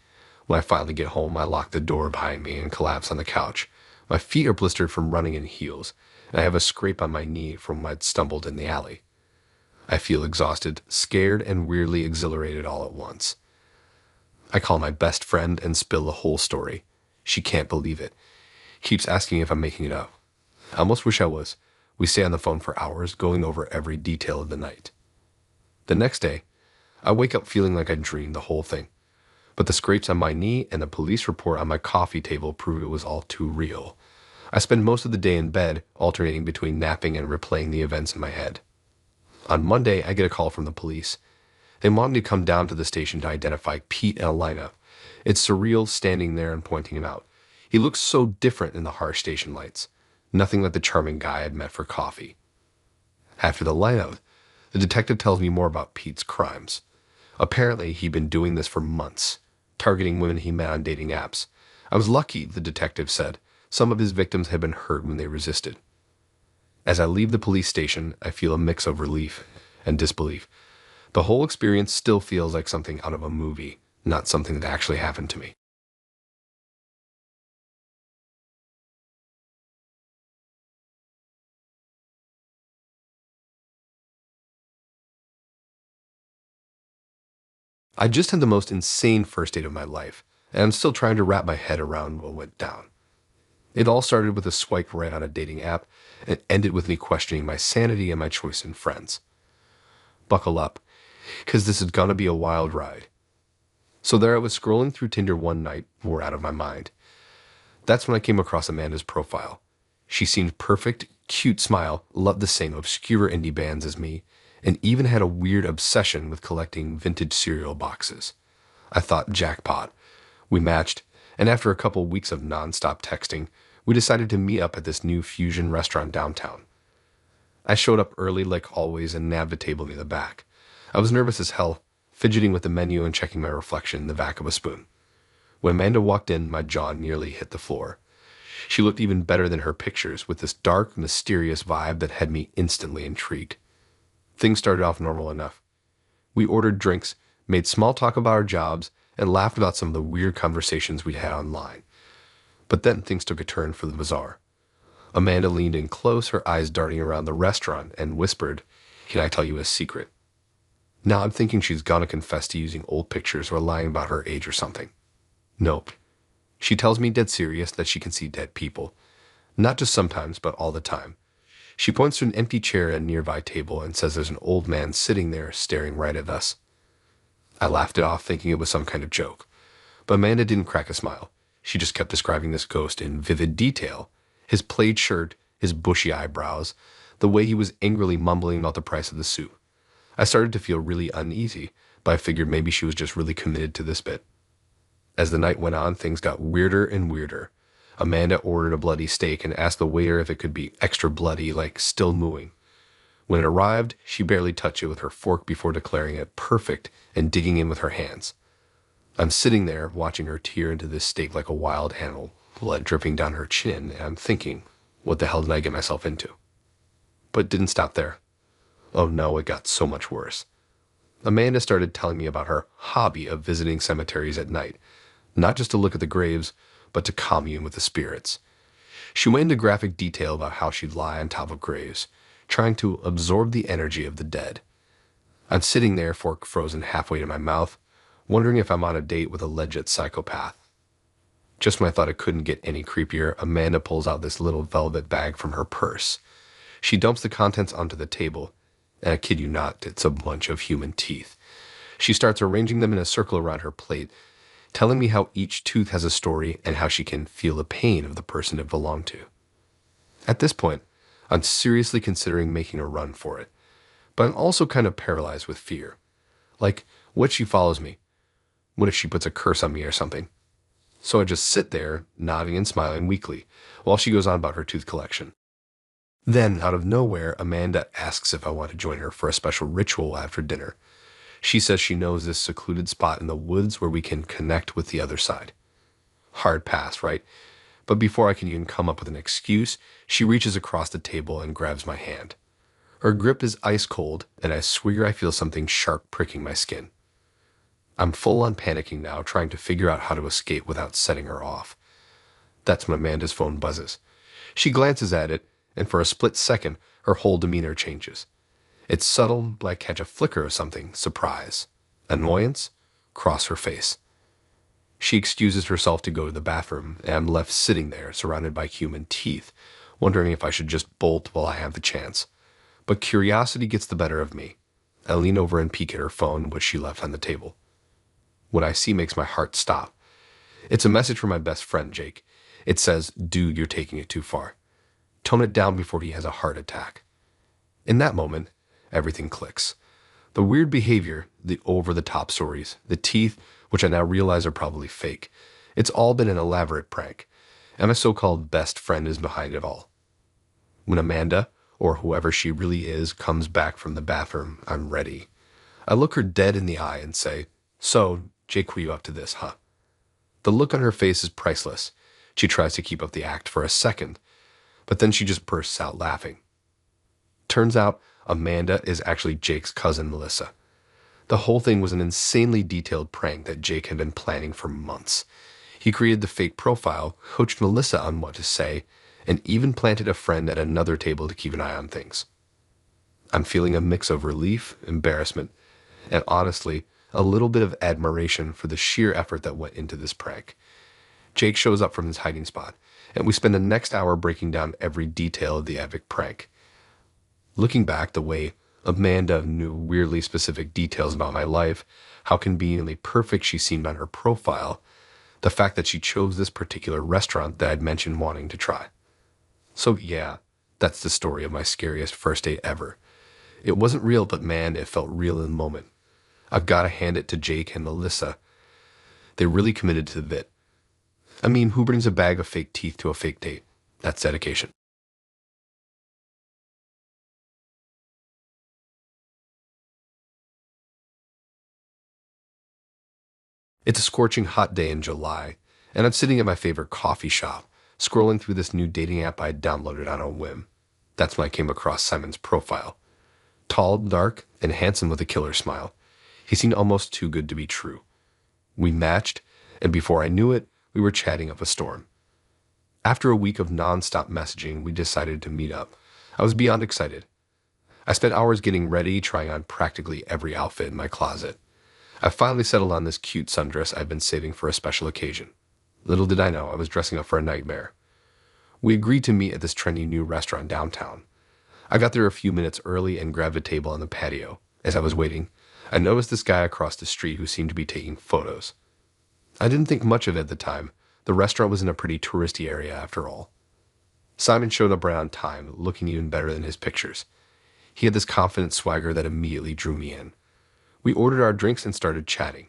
When I finally get home, I lock the door behind me and collapse on the couch. My feet are blistered from running in heels, and I have a scrape on my knee from when I'd stumbled in the alley. I feel exhausted, scared, and weirdly exhilarated all at once. I call my best friend and spill the whole story. She can't believe it. Keeps asking if I'm making it up. I almost wish I was. We stay on the phone for hours, going over every detail of the night. The next day, I wake up feeling like I dreamed the whole thing. But the scrapes on my knee and the police report on my coffee table prove it was all too real. I spend most of the day in bed, alternating between napping and replaying the events in my head. On Monday, I get a call from the police. They want me to come down to the station to identify Pete in a lineup. It's surreal standing there and pointing him out. He looks so different in the harsh station lights. Nothing like the charming guy I'd met for coffee. After the lineup, the detective tells me more about Pete's crimes. Apparently, he'd been doing this for months, targeting women he met on dating apps. I was lucky, the detective said. Some of his victims had been hurt when they resisted. As I leave the police station, I feel a mix of relief and disbelief. The whole experience still feels like something out of a movie, not something that actually happened to me. I just had the most insane first date of my life, and I'm still trying to wrap my head around what went down. It all started with a swipe right on a dating app, and ended with me questioning my sanity and my choice in friends. Buckle up, because this is gonna be a wild ride. So there I was scrolling through Tinder one night, bored out of my mind. That's when I came across Amanda's profile. She seemed perfect, cute smile, loved the same obscure indie bands as me, and even had a weird obsession with collecting vintage cereal boxes. I thought jackpot. We matched, and after a couple weeks of nonstop texting, we decided to meet up at this new fusion restaurant downtown. I showed up early like always and nabbed a table near the back. I was nervous as hell, fidgeting with the menu and checking my reflection in the back of a spoon. When Amanda walked in, my jaw nearly hit the floor. She looked even better than her pictures, with this dark, mysterious vibe that had me instantly intrigued. Things started off normal enough. We ordered drinks, made small talk about our jobs, and laughed about some of the weird conversations we'd had online. But then things took a turn for the bizarre. Amanda leaned in close, her eyes darting around the restaurant, and whispered, "Can I tell you a secret?" Now I'm thinking she's gonna confess to using old pictures or lying about her age or something. Nope. She tells me dead serious that she can see dead people. Not just sometimes, but all the time. She points to an empty chair at a nearby table and says there's an old man sitting there staring right at us. I laughed it off thinking it was some kind of joke. But Amanda didn't crack a smile. She just kept describing this ghost in vivid detail. His plaid shirt, his bushy eyebrows, the way he was angrily mumbling about the price of the soup. I started to feel really uneasy, but I figured maybe she was just really committed to this bit. As the night went on, things got weirder and weirder. Amanda ordered a bloody steak and asked the waiter if it could be extra bloody, like still mooing. When it arrived, she barely touched it with her fork before declaring it perfect and digging in with her hands. I'm sitting there, watching her tear into this steak like a wild animal, blood dripping down her chin, and I'm thinking, what the hell did I get myself into? But it didn't stop there. Oh no, it got so much worse. Amanda started telling me about her hobby of visiting cemeteries at night, not just to look at the graves, but to commune with the spirits. She went into graphic detail about how she'd lie on top of graves, trying to absorb the energy of the dead. I'm sitting there, fork frozen halfway to my mouth, wondering if I'm on a date with a legit psychopath. Just when I thought it couldn't get any creepier, Amanda pulls out this little velvet bag from her purse. She dumps the contents onto the table, and I kid you not, it's a bunch of human teeth. She starts arranging them in a circle around her plate, telling me how each tooth has a story and how she can feel the pain of the person it belonged to. At this point, I'm seriously considering making a run for it, but I'm also kind of paralyzed with fear. Like, what if she follows me? What if she puts a curse on me or something? So I just sit there, nodding and smiling weakly, while she goes on about her tooth collection. Then, out of nowhere, Amanda asks if I want to join her for a special ritual after dinner. She says she knows this secluded spot in the woods where we can connect with the other side. Hard pass, right? But before I can even come up with an excuse, she reaches across the table and grabs my hand. Her grip is ice cold, and I swear I feel something sharp pricking my skin. I'm full on panicking now, trying to figure out how to escape without setting her off. That's when Amanda's phone buzzes. She glances at it, and for a split second, her whole demeanor changes. It's subtle, like catch a flicker of something, surprise, annoyance, cross her face. She excuses herself to go to the bathroom, and I'm left sitting there, surrounded by human teeth, wondering if I should just bolt while I have the chance. But curiosity gets the better of me. I lean over and peek at her phone, which she left on the table. What I see makes my heart stop. It's a message from my best friend, Jake. It says, "Dude, you're taking it too far. Tone it down before he has a heart attack." In that moment, everything clicks. The weird behavior, the over-the-top stories, the teeth, which I now realize are probably fake. It's all been an elaborate prank, and my so-called best friend is behind it all. When Amanda, or whoever she really is, comes back from the bathroom, I'm ready. I look her dead in the eye and say, "So, Jake, were you up to this, huh?" The look on her face is priceless. She tries to keep up the act for a second, but then she just bursts out laughing. Turns out, Amanda is actually Jake's cousin, Melissa. The whole thing was an insanely detailed prank that Jake had been planning for months. He created the fake profile, coached Melissa on what to say, and even planted a friend at another table to keep an eye on things. I'm feeling a mix of relief, embarrassment, and honestly, a little bit of admiration for the sheer effort that went into this prank. Jake shows up from his hiding spot, and we spend the next hour breaking down every detail of the epic prank. Looking back, the way Amanda knew weirdly specific details about my life, how conveniently perfect she seemed on her profile, the fact that she chose this particular restaurant that I'd mentioned wanting to try. So yeah, that's the story of my scariest first date ever. It wasn't real, but man, it felt real in the moment. I've got to hand it to Jake and Melissa. They really committed to the bit. I mean, who brings a bag of fake teeth to a fake date? That's dedication. It's a scorching hot day in July, and I'm sitting at my favorite coffee shop, scrolling through this new dating app I downloaded on a whim. That's when I came across Simon's profile. Tall, dark, and handsome with a killer smile. He seemed almost too good to be true. We matched, and before I knew it, we were chatting up a storm. After a week of non-stop messaging, we decided to meet up. I was beyond excited. I spent hours getting ready, trying on practically every outfit in my closet. I finally settled on this cute sundress I've been saving for a special occasion. Little did I know I was dressing up for a nightmare. We agreed to meet at this trendy new restaurant downtown. I got there a few minutes early and grabbed a table on the patio. As I was waiting, I noticed this guy across the street who seemed to be taking photos. I didn't think much of it at the time. The restaurant was in a pretty touristy area after all. Simon showed up right on time, looking even better than his pictures. He had this confident swagger that immediately drew me in. We ordered our drinks and started chatting.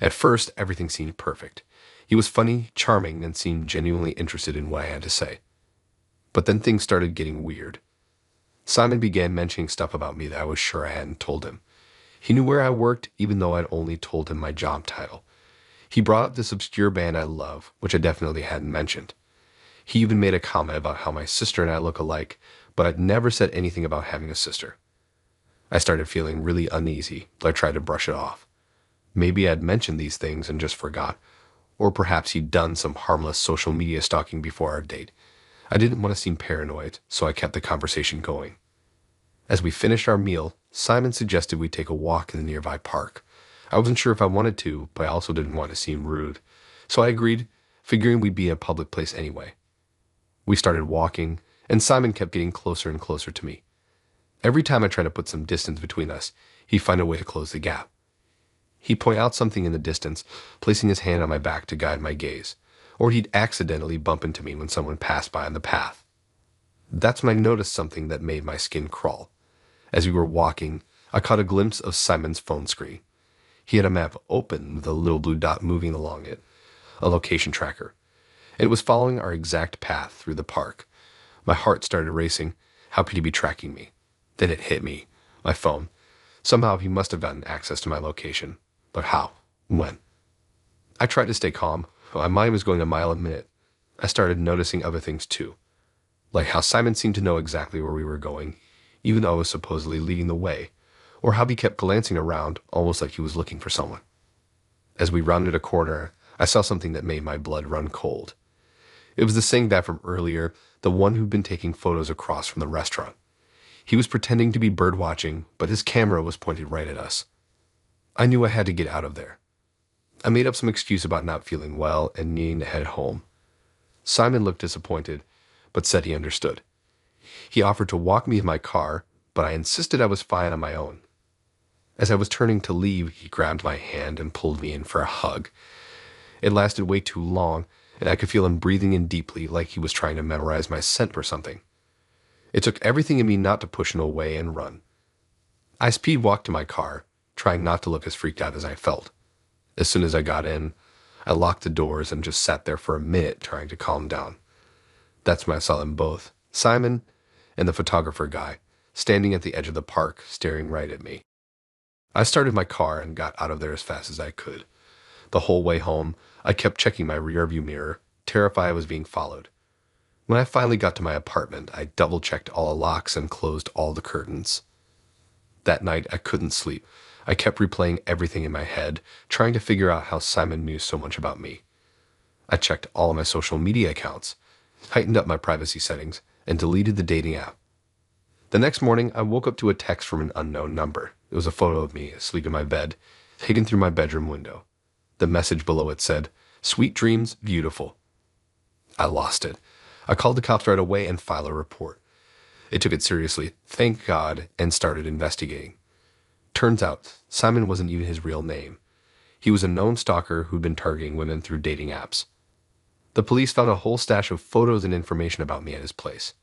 At first, everything seemed perfect. He was funny, charming, and seemed genuinely interested in what I had to say. But then things started getting weird. Simon began mentioning stuff about me that I was sure I hadn't told him. He knew where I worked, even though I'd only told him my job title. He brought up this obscure band I love, which I definitely hadn't mentioned. He even made a comment about how my sister and I look alike, but I'd never said anything about having a sister. I started feeling really uneasy, but I tried to brush it off. Maybe I'd mentioned these things and just forgot, or perhaps he'd done some harmless social media stalking before our date. I didn't want to seem paranoid, so I kept the conversation going. As we finished our meal, Simon suggested we take a walk in the nearby park. I wasn't sure if I wanted to, but I also didn't want to seem rude, so I agreed, figuring we'd be in a public place anyway. We started walking, and Simon kept getting closer and closer to me. Every time I tried to put some distance between us, he'd find a way to close the gap. He'd point out something in the distance, placing his hand on my back to guide my gaze, or he'd accidentally bump into me when someone passed by on the path. That's when I noticed something that made my skin crawl. As we were walking, I caught a glimpse of Simon's phone screen. He had a map open with a little blue dot moving along it, a location tracker. It was following our exact path through the park. My heart started racing. How could he be tracking me? Then it hit me. My phone. Somehow he must have gotten access to my location. But how? When? I tried to stay calm. My mind was going a mile a minute. I started noticing other things too. Like how Simon seemed to know exactly where we were going, even though I was supposedly leading the way. Or how he kept glancing around, almost like he was looking for someone. As we rounded a corner, I saw something that made my blood run cold. It was the same guy from earlier, the one who'd been taking photos across from the restaurant. He was pretending to be bird watching, but his camera was pointed right at us. I knew I had to get out of there. I made up some excuse about not feeling well and needing to head home. Simon looked disappointed, but said he understood. He offered to walk me in my car, but I insisted I was fine on my own. As I was turning to leave, he grabbed my hand and pulled me in for a hug. It lasted way too long, and I could feel him breathing in deeply like he was trying to memorize my scent or something. It took everything in me not to push him away and run. I speed walked to my car, trying not to look as freaked out as I felt. As soon as I got in, I locked the doors and just sat there for a minute trying to calm down. That's when I saw them both, Simon and the photographer guy, standing at the edge of the park, staring right at me. I started my car and got out of there as fast as I could. The whole way home, I kept checking my rearview mirror, terrified I was being followed. When I finally got to my apartment, I double-checked all the locks and closed all the curtains. That night, I couldn't sleep. I kept replaying everything in my head, trying to figure out how Simon knew so much about me. I checked all of my social media accounts, heightened up my privacy settings, and deleted the dating app. The next morning, I woke up to a text from an unknown number. It was a photo of me asleep in my bed, hidden through my bedroom window. The message below it said, "Sweet dreams, beautiful." I lost it. I called the cops right away and filed a report. They took it seriously, thank God, and started investigating. Turns out, Simon wasn't even his real name. He was a known stalker who'd been targeting women through dating apps. The police found a whole stash of photos and information about me at his place.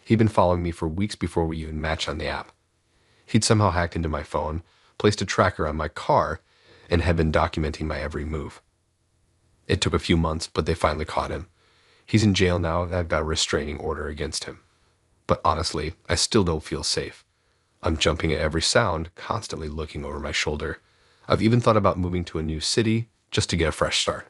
He'd been following me for weeks before we even matched on the app. He'd somehow hacked into my phone, placed a tracker on my car, and had been documenting my every move. It took a few months, but they finally caught him. He's in jail now, and I've got a restraining order against him. But honestly, I still don't feel safe. I'm jumping at every sound, constantly looking over my shoulder. I've even thought about moving to a new city just to get a fresh start.